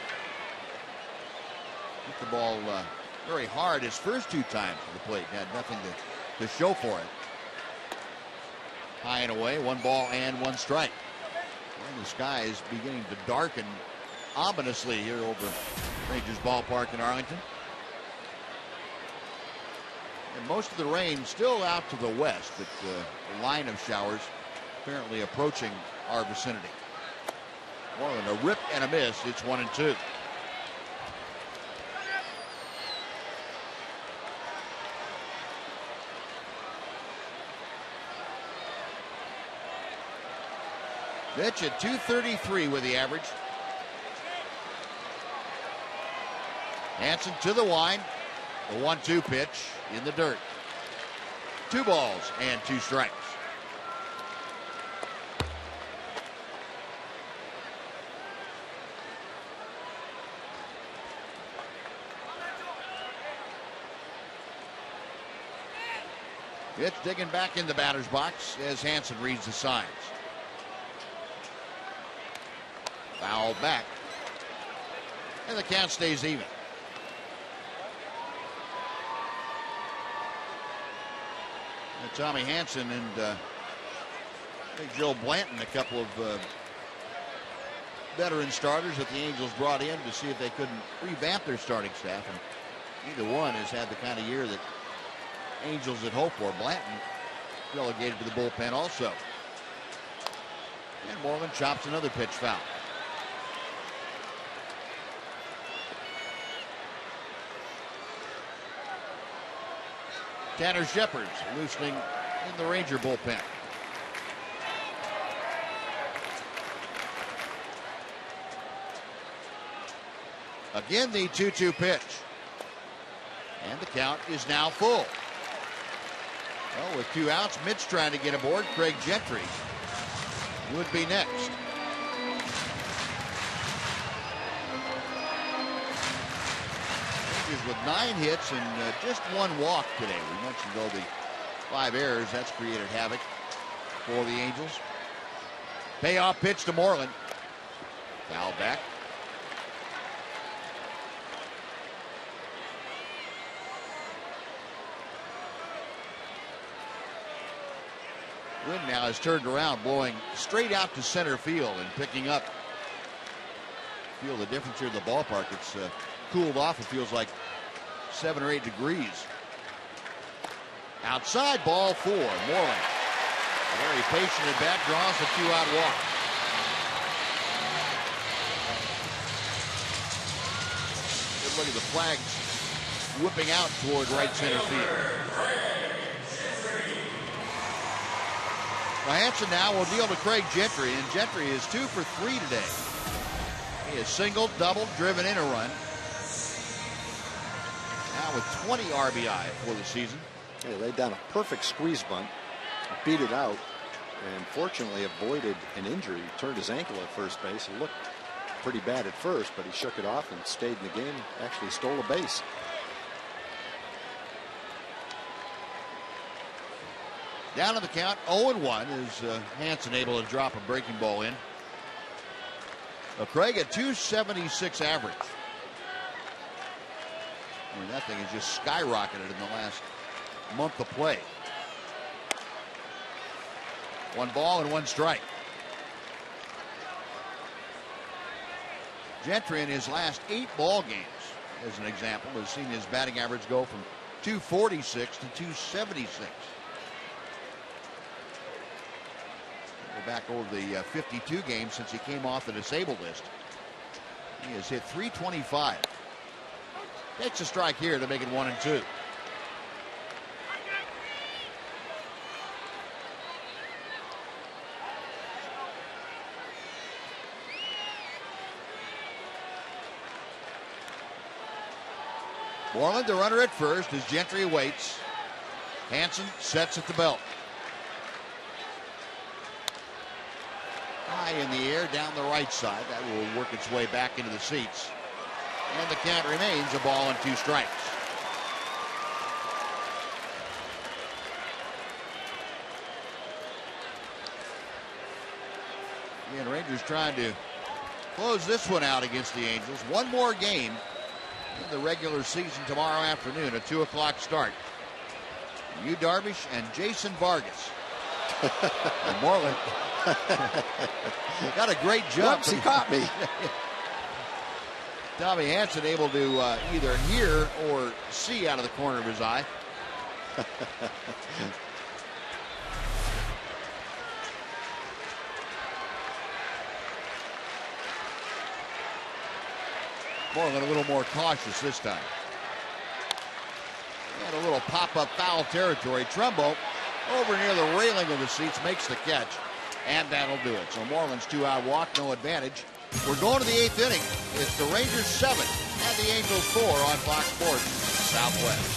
Hit the ball very hard his first 2 times to the plate. Had nothing to show for it. High and away. 1 ball and 1 strike. And the sky is beginning to darken ominously here over Rangers ballpark in Arlington. And most of the rain still out to the west, but the line of showers apparently approaching our vicinity. Moreland, a rip and a miss. It's 1-2. Pitch at 233 with the average. Hanson to the line. The 1-2 pitch in the dirt. 2 balls and 2 strikes. Pitch digging back in the batter's box as Hanson reads the signs. Foul back. And the count stays even. Tommy Hanson and I think Joe Blanton, a couple of veteran starters that the Angels brought in to see if they couldn't revamp their starting staff. And neither one has had the kind of year that Angels had hoped for. Blanton relegated to the bullpen also. And Moreland chops another pitch foul. Tanner Shepard's loosening in the Ranger bullpen. Again, the 2-2 pitch. And the count is now full. Well, with 2 outs, Mitch trying to get aboard. Craig Gentry would be next. Rangers with 9 hits and just 1 walk today. We mentioned, though, the 5 errors. That's created havoc for the Angels. Payoff pitch to Moreland. Foul back. Wind now has turned around, blowing straight out to center field and picking up. Feel the difference here in the ballpark. It's cooled off. It feels like 7 or 8 degrees. Outside, ball 4. Moreland, very patient at bat, draws a 2-out walk. Good look at the flags whipping out toward right center field. Now Hanson now will deal to Craig Gentry, and Gentry is 2 for 3 today. He has singled, doubled, driven in a run. Now with 20 RBI for the season. He laid down a perfect squeeze bunt, beat it out, and fortunately avoided an injury. He turned his ankle at first base. It looked pretty bad at first, but he shook it off and stayed in the game. Actually stole a base. Down to the count, 0-1 is Hanson able to drop a breaking ball in. Craig at 276 average. I mean, that thing has just skyrocketed in the last month of play. 1 ball and 1 strike. Gentry in his last 8 ball games, as an example, has seen his batting average go from 246 to 276. Go back over the 52 games since he came off the disabled list. He has hit 325. Takes a strike here to make it 1-2. Moreland, the runner at first, as Gentry awaits. Hanson sets at the belt. High in the air down the right side. That will work its way back into the seats. And the count remains a ball and 2 strikes. Again, Rangers trying to close this one out against the Angels. 1 more game in the regular season tomorrow afternoon, a 2 o'clock start. Yu Darvish and Jason Vargas. And Moreland got a great jump. Whoops, he caught me. Tommy Hanson able to either hear or see out of the corner of his eye. Moreland a little more cautious this time. And a little pop-up foul territory. Trumbo over near the railing of the seats makes the catch. And that'll do it. So Moreland's 2-out walk, no advantage. We're going to the 8th inning. It's the Rangers 7 and the Angels 4 on Fox Sports Southwest.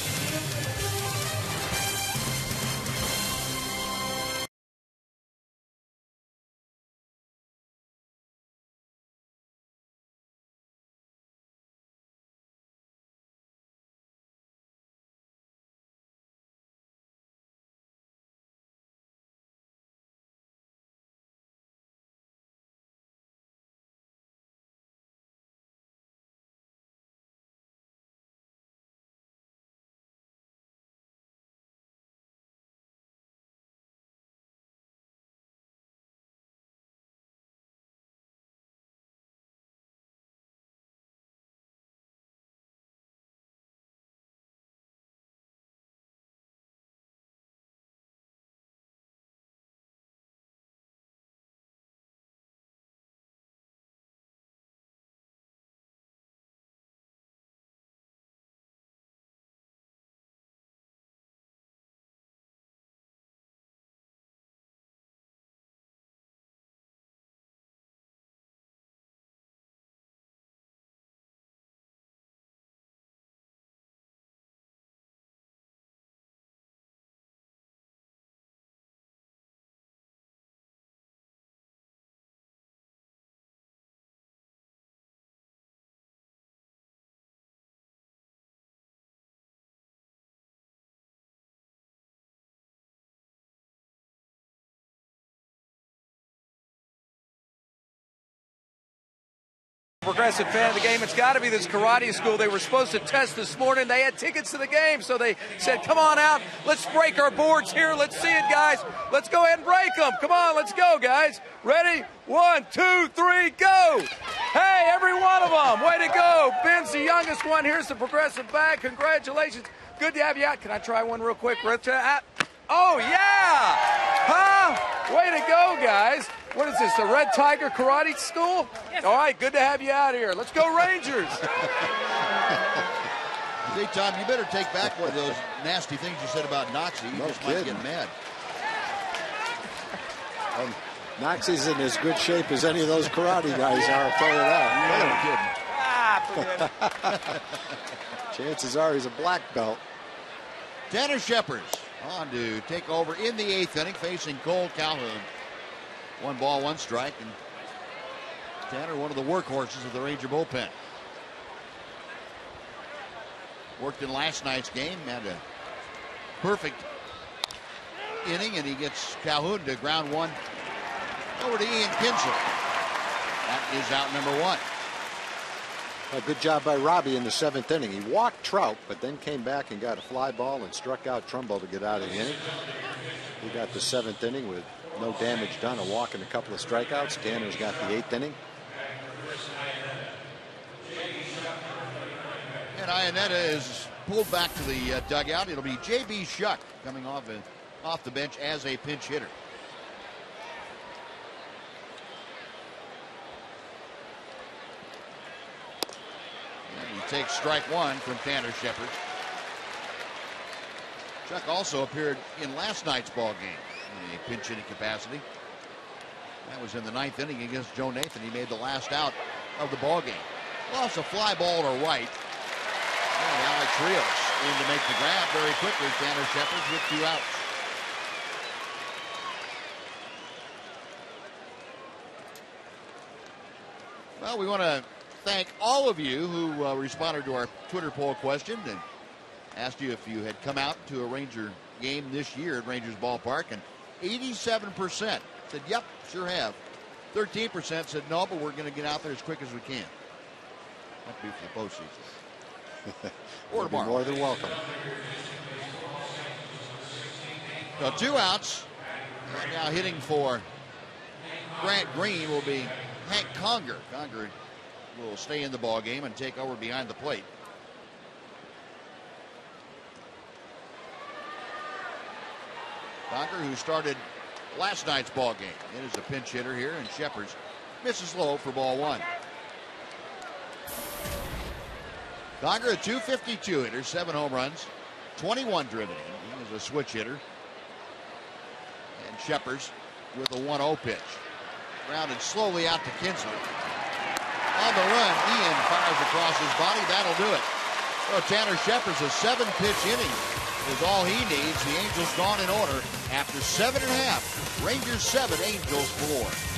Progressive fan of the game. It's got to be this karate school. They were supposed to test this morning. They had tickets to the game, so they said, come on out. Let's break our boards here. Let's see it, guys. Let's go ahead and break them. Come on, let's go, guys. Ready? 1, 2, 3, go. Hey, every one of them. Way to go. Ben's the youngest one. Here's the Progressive bag. Congratulations. Good to have you out. Can I try one real quick? Oh, yeah. Huh? Way to go, guys. What is this, the Red Tiger Karate School? Yes. All right, good to have you out here. Let's go, Rangers. Hey, Tom, you better take back one of those nasty things you said about Noxie. You just might get mad. Noxie's in as good shape as any of those karate guys are, I'll tell you that. Chances are he's a black belt. Tanner Shepard on to take over in the 8th inning, facing Cole Calhoun. 1 ball, 1 strike, and Tanner, one of the workhorses of the Ranger bullpen. Worked in last night's game, had a perfect inning, and he gets Calhoun to ground 1 over to Ian Kinsler. That is out number 1. A good job by Robbie in the 7th inning. He walked Trout, but then came back and got a fly ball and struck out Trumbo to get out of the inning. He got the 7th inning with no damage done, a walk and a couple of strikeouts. Tanner's got the 8th inning. And Ionetta is pulled back to the dugout. It'll be J.B. Shuck coming off the bench as a pinch hitter. And he takes strike 1 from Tanner Shepard. Shuck also appeared in last night's ball game in a pinch hitting capacity. That was in the 9th inning against Joe Nathan. He made the last out of the ball game. Lost a fly ball to right. And Alex Rios in to make the grab very quickly. Tanner Shepard with 2 outs. Well, we want to thank all of you who responded to our Twitter poll question and asked you if you had come out to a Ranger game this year at Rangers Ballpark, and 87% said, yep, sure have. 13% said, no, but we're going to get out there as quick as we can. That'd be for the postseason. Or tomorrow. More than welcome. So 2 outs. And now hitting for Grant Green will be Hank Conger. Conger will stay in the ball game and take over behind the plate. Conger, who started last night's ball game, it is a pinch hitter here, and Shepard misses low for ball 1. Conger, a .252 hitter, 7 home runs, 21 driven in. He is a switch hitter. And Shepard with a 1-0 pitch. Grounded slowly out to Kinsler. On the run, Ian fires across his body. That'll do it. So Tanner Shepard's a 7-pitch inning is all he needs. The Angels gone in order after 7.5. Rangers 7, Angels 4.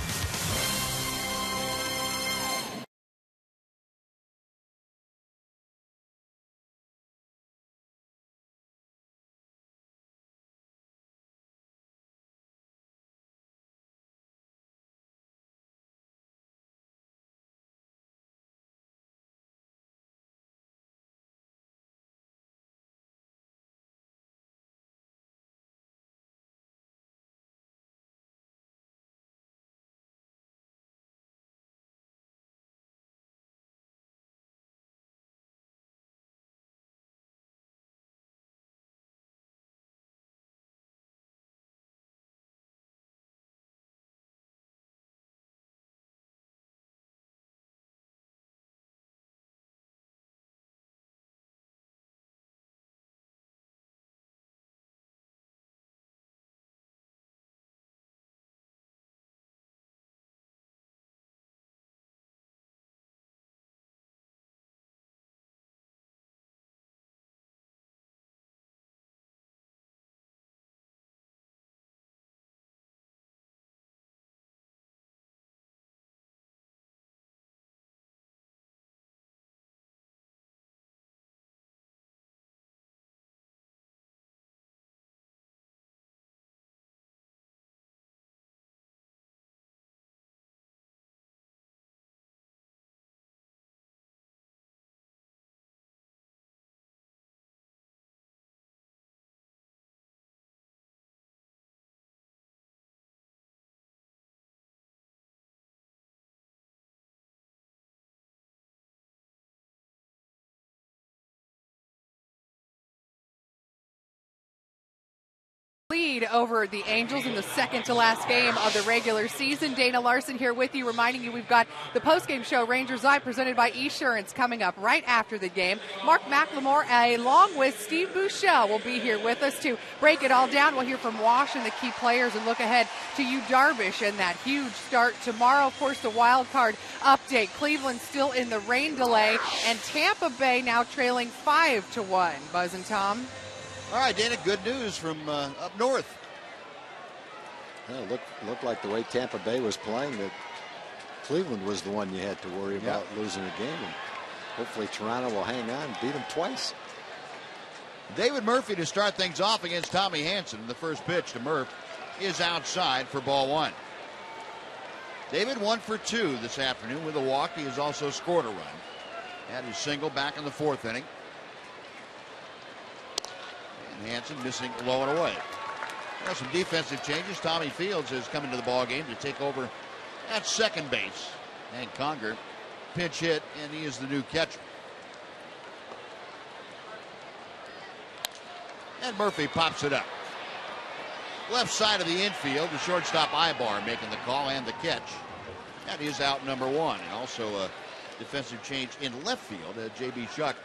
lead over the Angels in the second to last game of the regular season. Dana Larson here with you, reminding you we've got the postgame show Rangers Eye presented by Esurance coming up right after the game. Mark McLemore along with Steve Buechele will be here with us to break it all down. We'll hear from Wash and the key players and look ahead to Yu Darvish and that huge start tomorrow. Of course, the wild card update. Cleveland still in the rain delay, and Tampa Bay now trailing 5-1. Buzz and Tom. All right, Dana, good news from up north. Well, looked like the way Tampa Bay was playing that Cleveland was the one you had to worry about losing a game. And hopefully Toronto will hang on and beat them twice. David Murphy to start things off against Tommy Hanson. The first pitch to Murph is outside for ball one. David 1 for 2 this afternoon with a walk. He has also scored a run. Had his single back in the fourth inning. And Hanson missing low and away. Well, some defensive changes. Tommy Fields has come into the ball game to take over at second base. And Conger pinch hit, and he is the new catcher. And Murphy pops it up. Left side of the infield, the shortstop Ibar making the call and the catch. That is out number one. And also a defensive change in left field. J.B. Shuck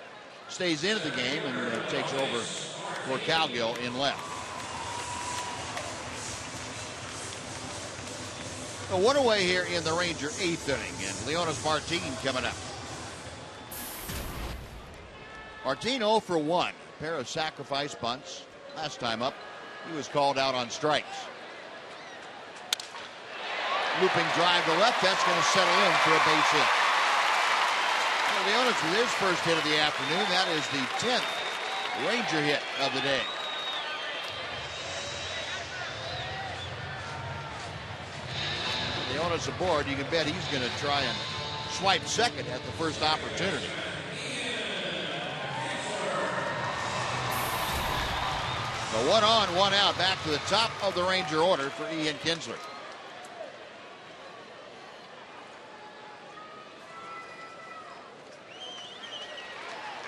stays into the game and takes over for Cowgill in left. A one away here in the Ranger eighth inning, and Leonis Martin coming up. Martin 0 for 1. A pair of sacrifice bunts. Last time up, he was called out on strikes. Looping drive to left, that's going to settle in for a base hit. Well, Leonis with his first hit of the afternoon. That is the 10th Ranger hit of the day. Leonis aboard, you can bet he's going to try and swipe second at the first opportunity. The 1 on, 1 out, back to the top of the Ranger order for Ian Kinsler.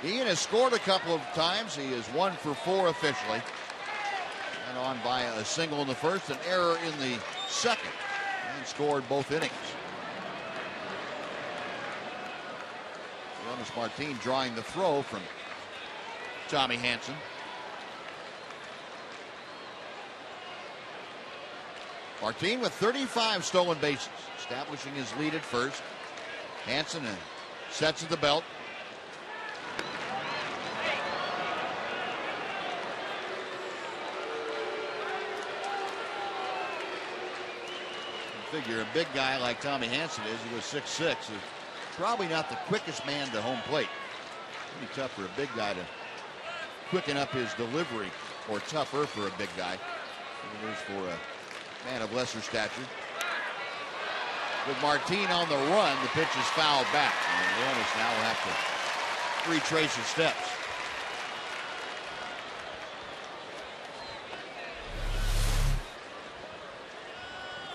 Ian has scored a couple of times. He is 1 for 4 officially. And on by a single in the first, an error in the second, and scored both innings. Leonis Martin drawing the throw from Tommy Hanson. Martin with 35 stolen bases, establishing his lead at first. Hanson sets at the belt. Figure a big guy like Tommy Hanson is, he was 6'6", is probably not the quickest man to home plate. Pretty tough for a big guy to quicken up his delivery, or tougher for a big guy than it is for a man of lesser stature. With Martin on the run, the pitch is fouled back, and Leonis now will have to retrace his steps.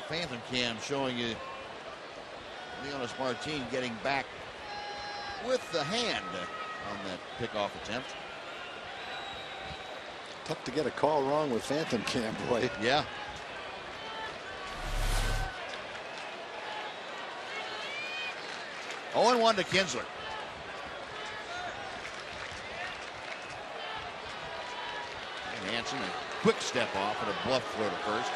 Phantom cam showing you Leonis Martin getting back with the hand on that pickoff attempt. Tough to get a call wrong with Phantom cam, boy. Yeah. Oh, 1 to Kinsler. And Hanson, a quick step off and a bluff throw to first.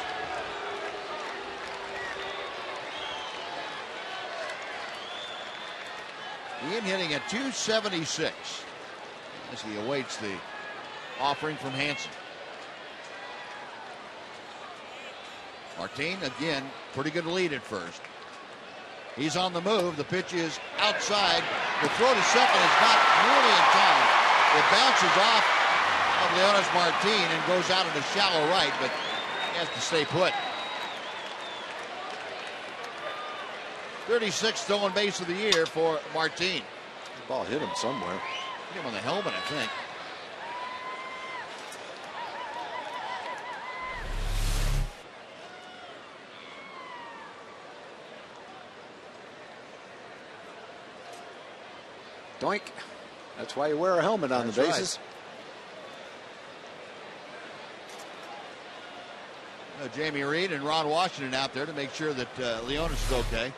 Ian hitting at 276 as he awaits the offering from Hanson. Martin again, pretty good lead at first. He's on the move. The pitch is outside. The throw to second is not nearly in time. It bounces off of Leonis Martin and goes out in a shallow right, but he has to stay put. 36th stolen base of the year for Martin. The ball hit him somewhere. Hit him on the helmet, I think. Doink. That's why you wear a helmet on the bases. Jamie Reed and Ron Washington out there to make sure that Leonis is okay.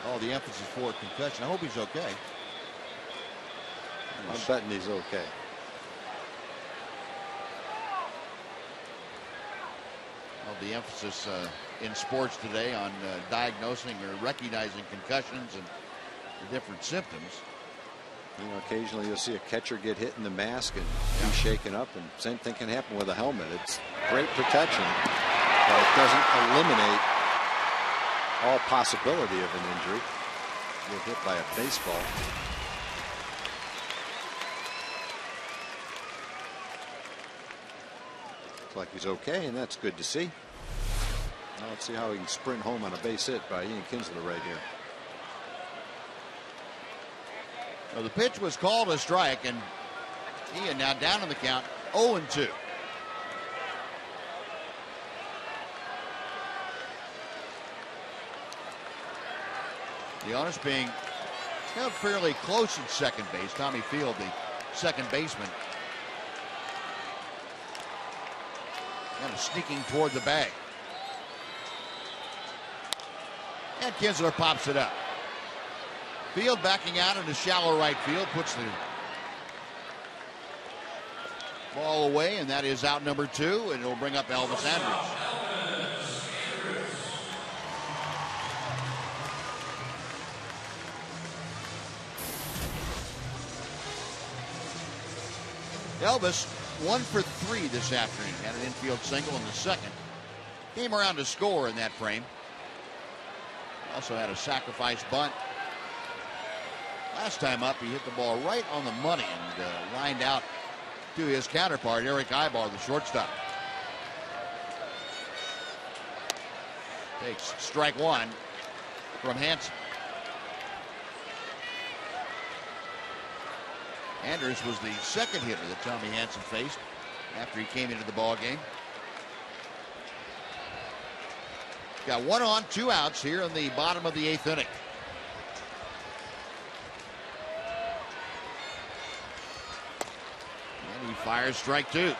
Oh, the emphasis for concussion. I hope he's okay. I'm betting he's okay. Well, the emphasis in sports today on diagnosing or recognizing concussions and the different symptoms. You know, occasionally you'll see a catcher get hit in the mask and be shaken up, and same thing can happen with a helmet. It's great protection, but it doesn't eliminate all possibility of an injury. Get hit by a baseball. Looks like he's okay, and that's good to see. Now let's see how he can sprint home on a base hit by Ian Kinsler right here. Well, the pitch was called a strike, and Ian now down on the count, 0-2. Leonis being held fairly close at second base. Tommy Field, the second baseman, kind of sneaking toward the bag. And Kinsler pops it up. Field backing out into shallow right field, puts the ball away, and that is out number 2, and it'll bring up Elvis Andrews. Elvis 1 for 3 this afternoon. Had an infield single in the second. Came around to score in that frame. Also had a sacrifice bunt. Last time up, he hit the ball right on the money and lined out to his counterpart, Eric Ibar, the shortstop. Takes strike 1 from Hansen. Andrews was the second hitter that Tommy Hansen faced after he came into the ball game. Got 1 on, 2 outs here in the bottom of the 8th inning. And he fires strike 2.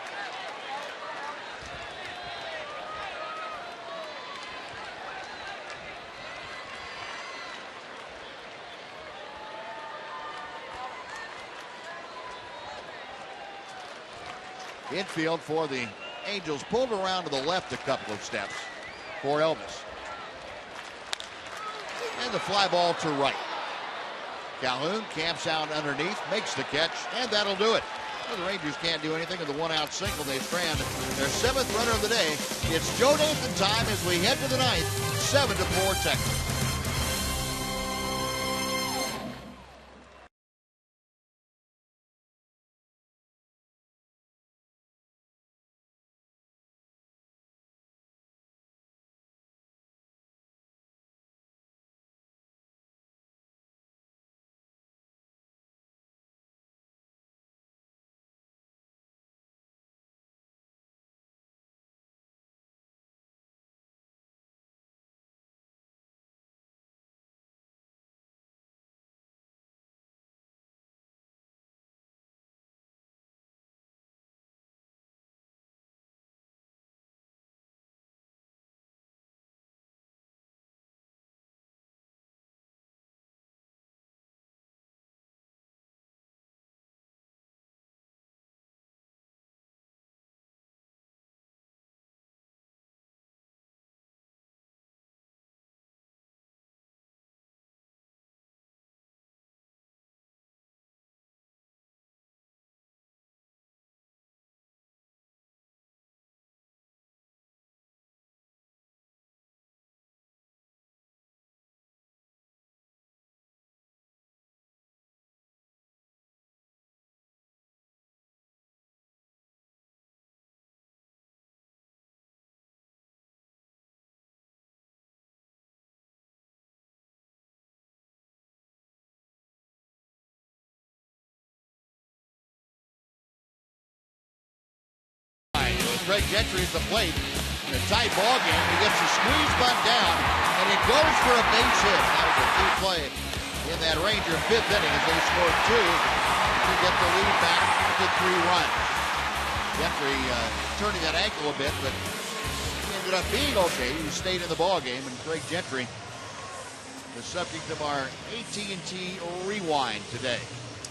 Infield for the Angels pulled around to the left a couple of steps for Elvis. And the fly ball to right. Calhoun camps out underneath, makes the catch, and that'll do it. Well, the Rangers can't do anything with the 1-out single. They strand their 7th runner of the day. It's Joe Nathan time as we head to the 9th, 7-4 Texas. Craig Gentry at the plate in a tight ball game. He gets the squeeze bunt down, and it goes for a base hit. That was a key play in that Ranger 5th inning as they scored 2 to get the lead back to 3 runs. Gentry turning that ankle a bit, but ended up being okay. He stayed in the ball game, and Craig Gentry, the subject of our AT&T Rewind today.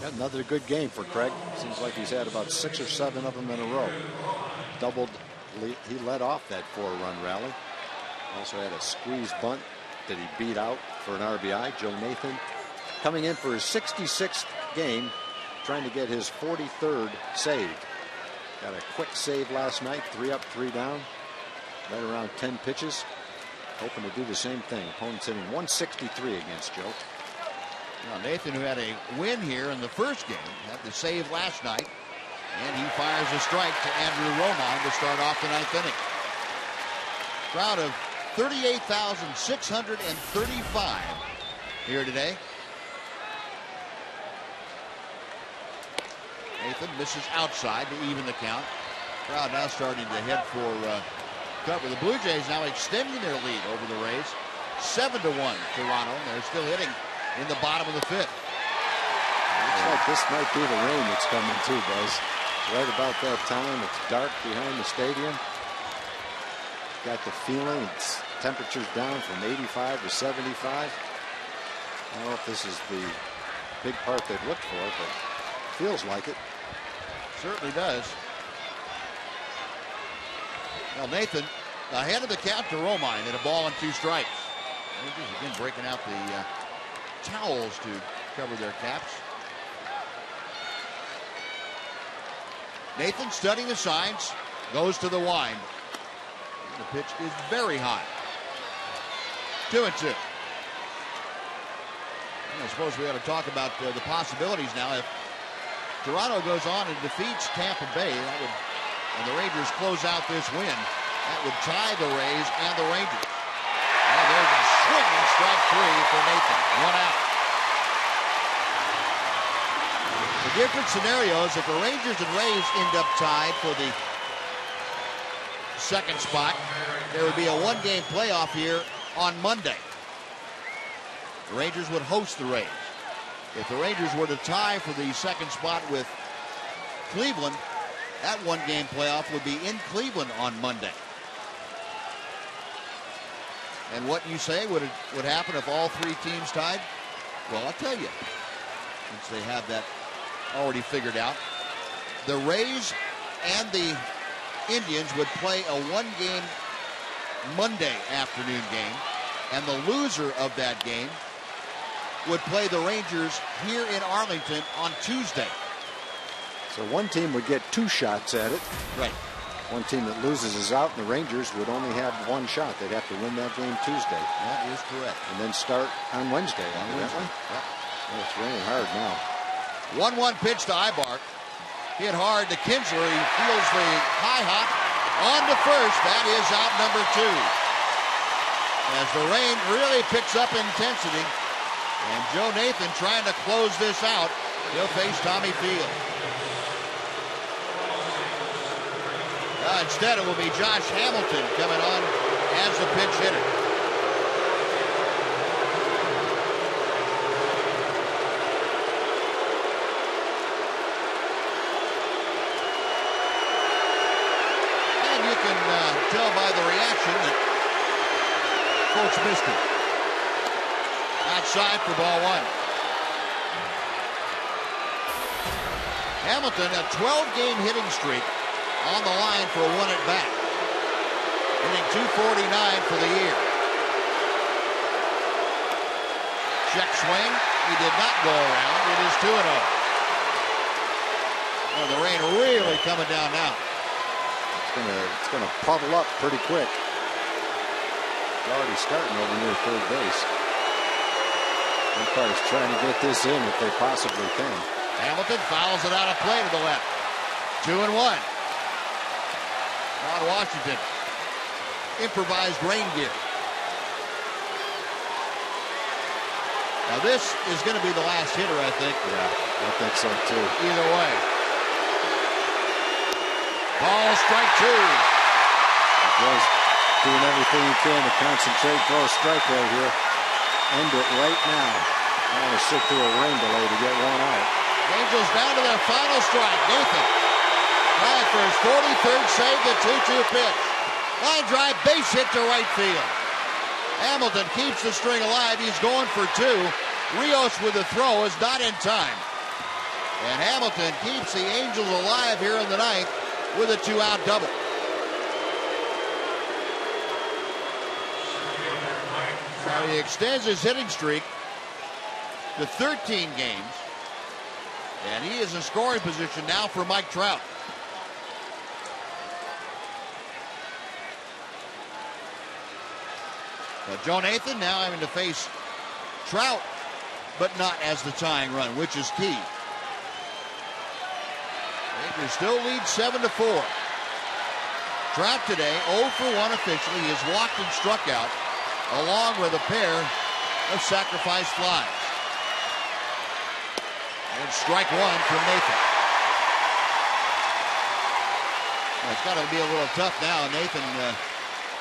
Another good game for Craig. Seems like he's had about 6 or 7 of them in a row. He led off that 4-run rally. Also had a squeeze bunt that he beat out for an RBI. Joe Nathan coming in for his 66th game, trying to get his 43rd save. Got a quick save last night, 3 up, 3 down, right around 10 pitches. Hoping to do the same thing. Opponent's hitting 163 against Joe. Now Nathan, who had a win here in the first game, had the save last night, and he fires a strike to Andrew Romine to start off the 9th inning. Crowd of 38,635 here today. Nathan misses outside to even the count. Crowd now starting to head for cover. The Blue Jays now extending their lead over the Rays. 7-1 Toronto. They're still hitting in the bottom of the 5th. Looks like this might be the rain that's coming too, Buzz. It's right about that time. It's dark behind the stadium. Got the feeling it's temperatures down from 85 to 75. I don't know if this is the big part they've looked for, but feels like it. Certainly does. Well, Nathan ahead of the count to Romine at a ball and 2 strikes. Rangers again breaking out the towels to cover their caps. Nathan studying the signs, goes to the wind. The pitch is very high. 2-2. I suppose we ought to talk about the possibilities now. If Toronto goes on and defeats Tampa Bay, that would, and the Rangers close out this win, that would tie the Rays and the Rangers. And there's a swinging strike 3 for Nathan. 1 out. The different scenarios, if the Rangers and Rays end up tied for the second spot, there would be a 1-game playoff here on Monday. The Rangers would host the Rays. If the Rangers were to tie for the second spot with Cleveland, that 1-game playoff would be in Cleveland on Monday. And what you say would happen if all 3 teams tied? Well, I'll tell you, since they have that already figured out. The Rays and the Indians would play a 1-game Monday afternoon game, and the loser of that game would play the Rangers here in Arlington on Tuesday. So one team would get 2 shots at it. Right. One team that loses is out, and the Rangers would only have 1 shot. They'd have to win that game Tuesday. That is correct. And then start on Wednesday. On Wednesday. Yep. Oh, it's raining hard now. 1-1 pitch to Ibark. Hit hard to Kinsler. He feels the high hop on to first. That is out number 2. As the rain really picks up intensity, and Joe Nathan trying to close this out. He'll face Tommy Field. Instead, it will be Josh Hamilton coming on as the pinch hitter. And you can tell by the reaction that folks missed it. Outside for ball 1. Hamilton, a 12-game hitting streak on the line for a 1 at bat. Hitting .249 for the year. Check swing. He did not go around. It is 2-0. Oh, the rain really coming down now. It's gonna puddle up pretty quick. It's already starting over near third base. Umpires trying to get this in if they possibly can. Hamilton fouls it out of play to the left. 2-1. Ron Washington, improvised rain gear. Now this is going to be the last hitter, I think. Yeah, I think so too. Either way. Ball strike 2. Joe's doing everything he can to concentrate, throw a strike right here. End it right now. I want to sit through a rain delay to get 1 out. Angels down to their final strike. Nathan drives for his 43rd save, the 2-2 pitch. Line drive, base hit to right field. Hamilton keeps the string alive. He's going for 2. Rios with the throw is not in time. And Hamilton keeps the Angels alive here in the 9th with a 2-out double. Now he extends his hitting streak to 13 games. And he is in scoring position now for Mike Trout. Joe Nathan now having to face Trout, but not as the tying run, which is key. Rangers still lead 7-4. Trout today 0 for 1 officially. He has walked and struck out, along with a pair of sacrifice flies. And strike 1 from Nathan. Well, it's got to be a little tough now. Nathan,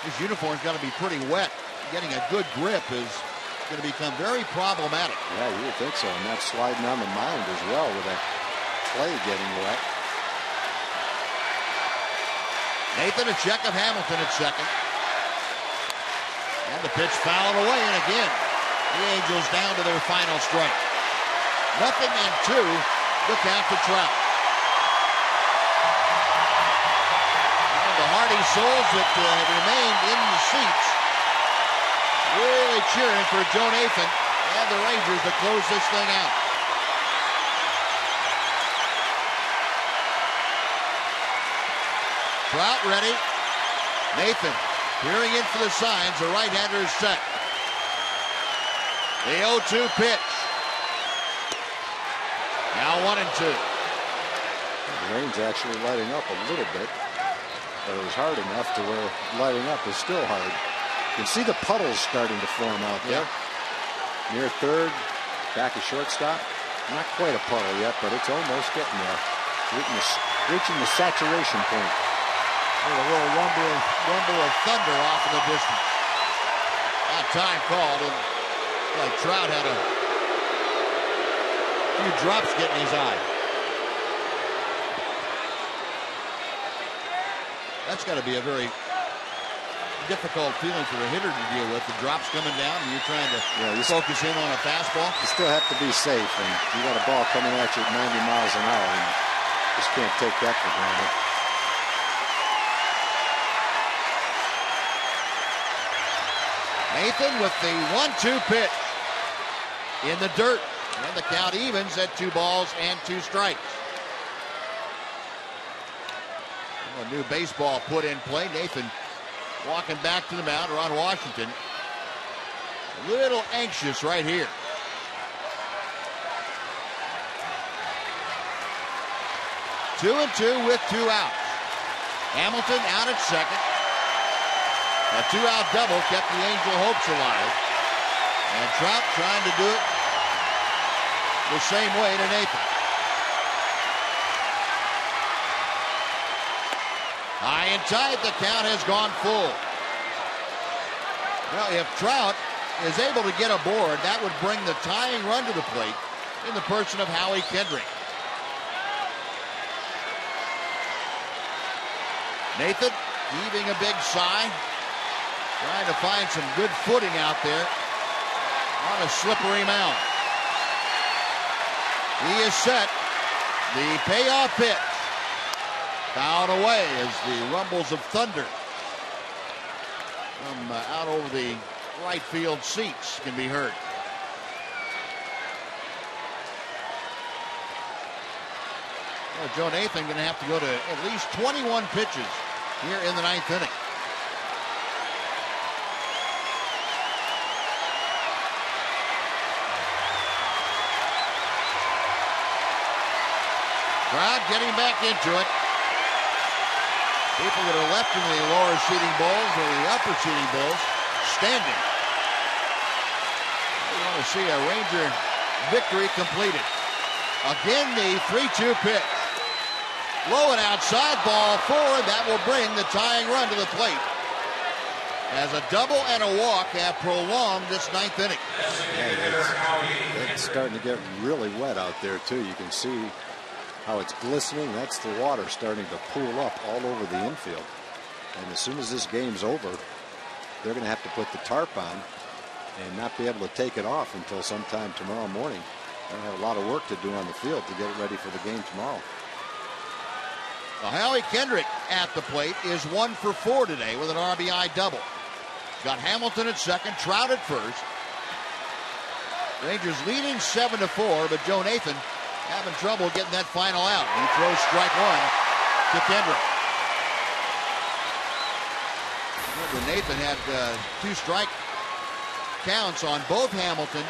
his uniform's got to be pretty wet. Getting a good grip is going to become very problematic. Yeah, you would think so. And that's sliding on the mound as well with that clay getting wet. Nathan, a check of Hamilton at second. And the pitch fouled away, and again, the Angels down to their final strike. 0-2, the count to Trout. And the hardy souls that remained in the seats really cheering for Joe Nathan and the Rangers to close this thing out. Trout ready. Nathan peering in for the signs. The right-hander is set. The 0-2 pitch. Now 1-2. The rain's actually lighting up a little bit, but it was hard enough to where lighting up is still hard. You can see the puddles starting to form out there. Near third, back of shortstop. Not quite a puddle yet, but it's almost getting there. Reaching the saturation point. A little rumble of thunder off in the distance. That time called, and like Trout had a few drops getting his eye. That's got to be a very difficult feeling for a hitter to deal with. The drops coming down, and you're trying to focus in on a fastball. You still have to be safe, and you got a ball coming at you at 90 miles an hour, and you just can't take that for granted. Nathan with the 1-2 pitch in the dirt, and the count evens at 2 balls and 2 strikes. A new baseball put in play. Nathan walking back to the mound. Ron Washington a little anxious right here. Two and two with 2 outs. Hamilton out at second. A 2-out double kept the Angel hopes alive. And Trout trying to do it the same way to Nathan. High and tight, the count has gone full. Well, if Trout is able to get aboard, that would bring the tying run to the plate in the person of Howie Kendrick. Nathan heaving a big sigh, trying to find some good footing out there on a slippery mound. He is set. The payoff pitch. Fouled away as the rumbles of thunder from out over the right field seats can be heard. Well, Joe Nathan going to have to go to at least 21 pitches here in the 9th inning. Crowd getting back into it. People that are left in the lower seating bowls or the upper seating bowls standing. We want to see a Ranger victory completed. Again, the 3-2 pitch. Low and outside, ball 4. That will bring the tying run to the plate. As a double and a walk have prolonged this 9th inning. It's starting to get really wet out there, too. You can see how it's glistening. That's the water starting to pool up all over the infield. And as soon as this game's over, they're going to have to put the tarp on and not be able to take it off until sometime tomorrow morning. They're going to have a lot of work to do on the field to get it ready for the game tomorrow. Well, Howie Kendrick at the plate is 1 for 4 today with an RBI double. Got Hamilton at second, Trout at first. Rangers leading 7-4, but Joe Nathan having trouble getting that final out. He throws strike one to Kendrick. Remember, Nathan had 2 strike counts on both Hamilton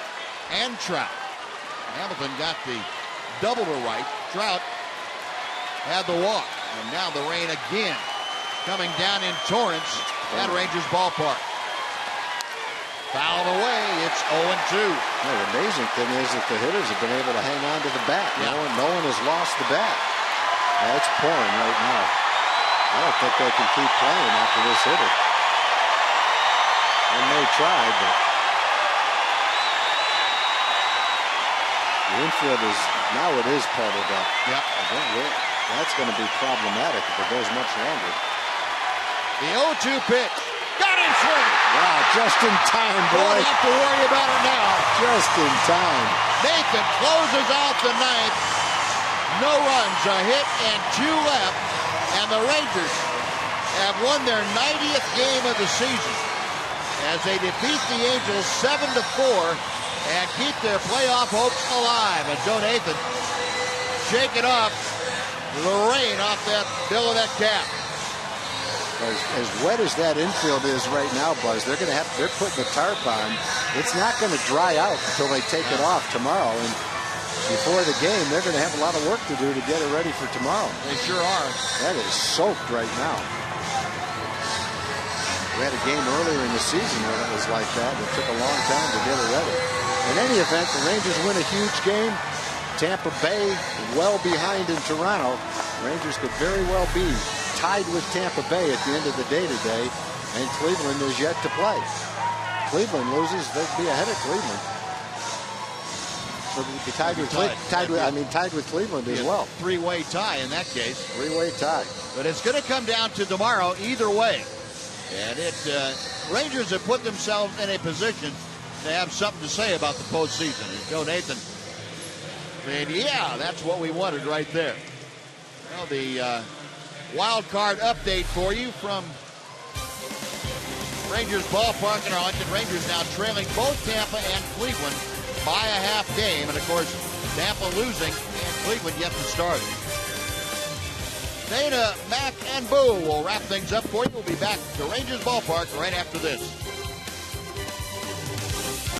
and Trout. Hamilton got the double to right. Trout had the walk. And now the rain again coming down in torrents at Rangers Ballpark. Fouled away. It's 0-2. The amazing thing is that the hitters have been able to hang on to the bat. Yeah. No one has lost the bat. It's pouring right now. I don't think they can keep playing after this hitter. They may try, but the infield is now puddled up. Yep. That's going to be problematic if it goes much longer. The 0-2 pitch. Got him swing. Wow, just in time, boy. Don't have to worry about it now. Just in time. Nathan closes out the ninth. No runs, a hit, and 2 left. And the Rangers have won their 90th game of the season as they defeat the Angels 7-4 and keep their playoff hopes alive. And Joe Nathan shaking off the rain off that bill of that cap. As wet as that infield is right now, Buzz, they're putting the tarp on. It's not going to dry out until they take it off tomorrow. And before the game, they're going to have a lot of work to do to get it ready for tomorrow. They sure are. That is soaked right now. We had a game earlier in the season where it was like that. It took a long time to get it ready. In any event, the Rangers win a huge game. Tampa Bay well behind in Toronto. Rangers could very well be tied with Tampa Bay at the end of the day today, and Cleveland is yet to play. Cleveland loses, they'd be ahead of Cleveland. So they'd be tied with Cleveland as well. 3-way tie in that case. 3-way tie. But it's going to come down to tomorrow either way. And Rangers have put themselves in a position to have something to say about the postseason. And Joe Nathan saying, yeah, that's what we wanted right there. Well, the wild card update for you from Rangers Ballpark in Arlington. Rangers now trailing both Tampa and Cleveland by a half game. And, of course, Tampa losing and Cleveland yet to start. Dana, Mac, and Boo will wrap things up for you. We'll be back to Rangers Ballpark right after this.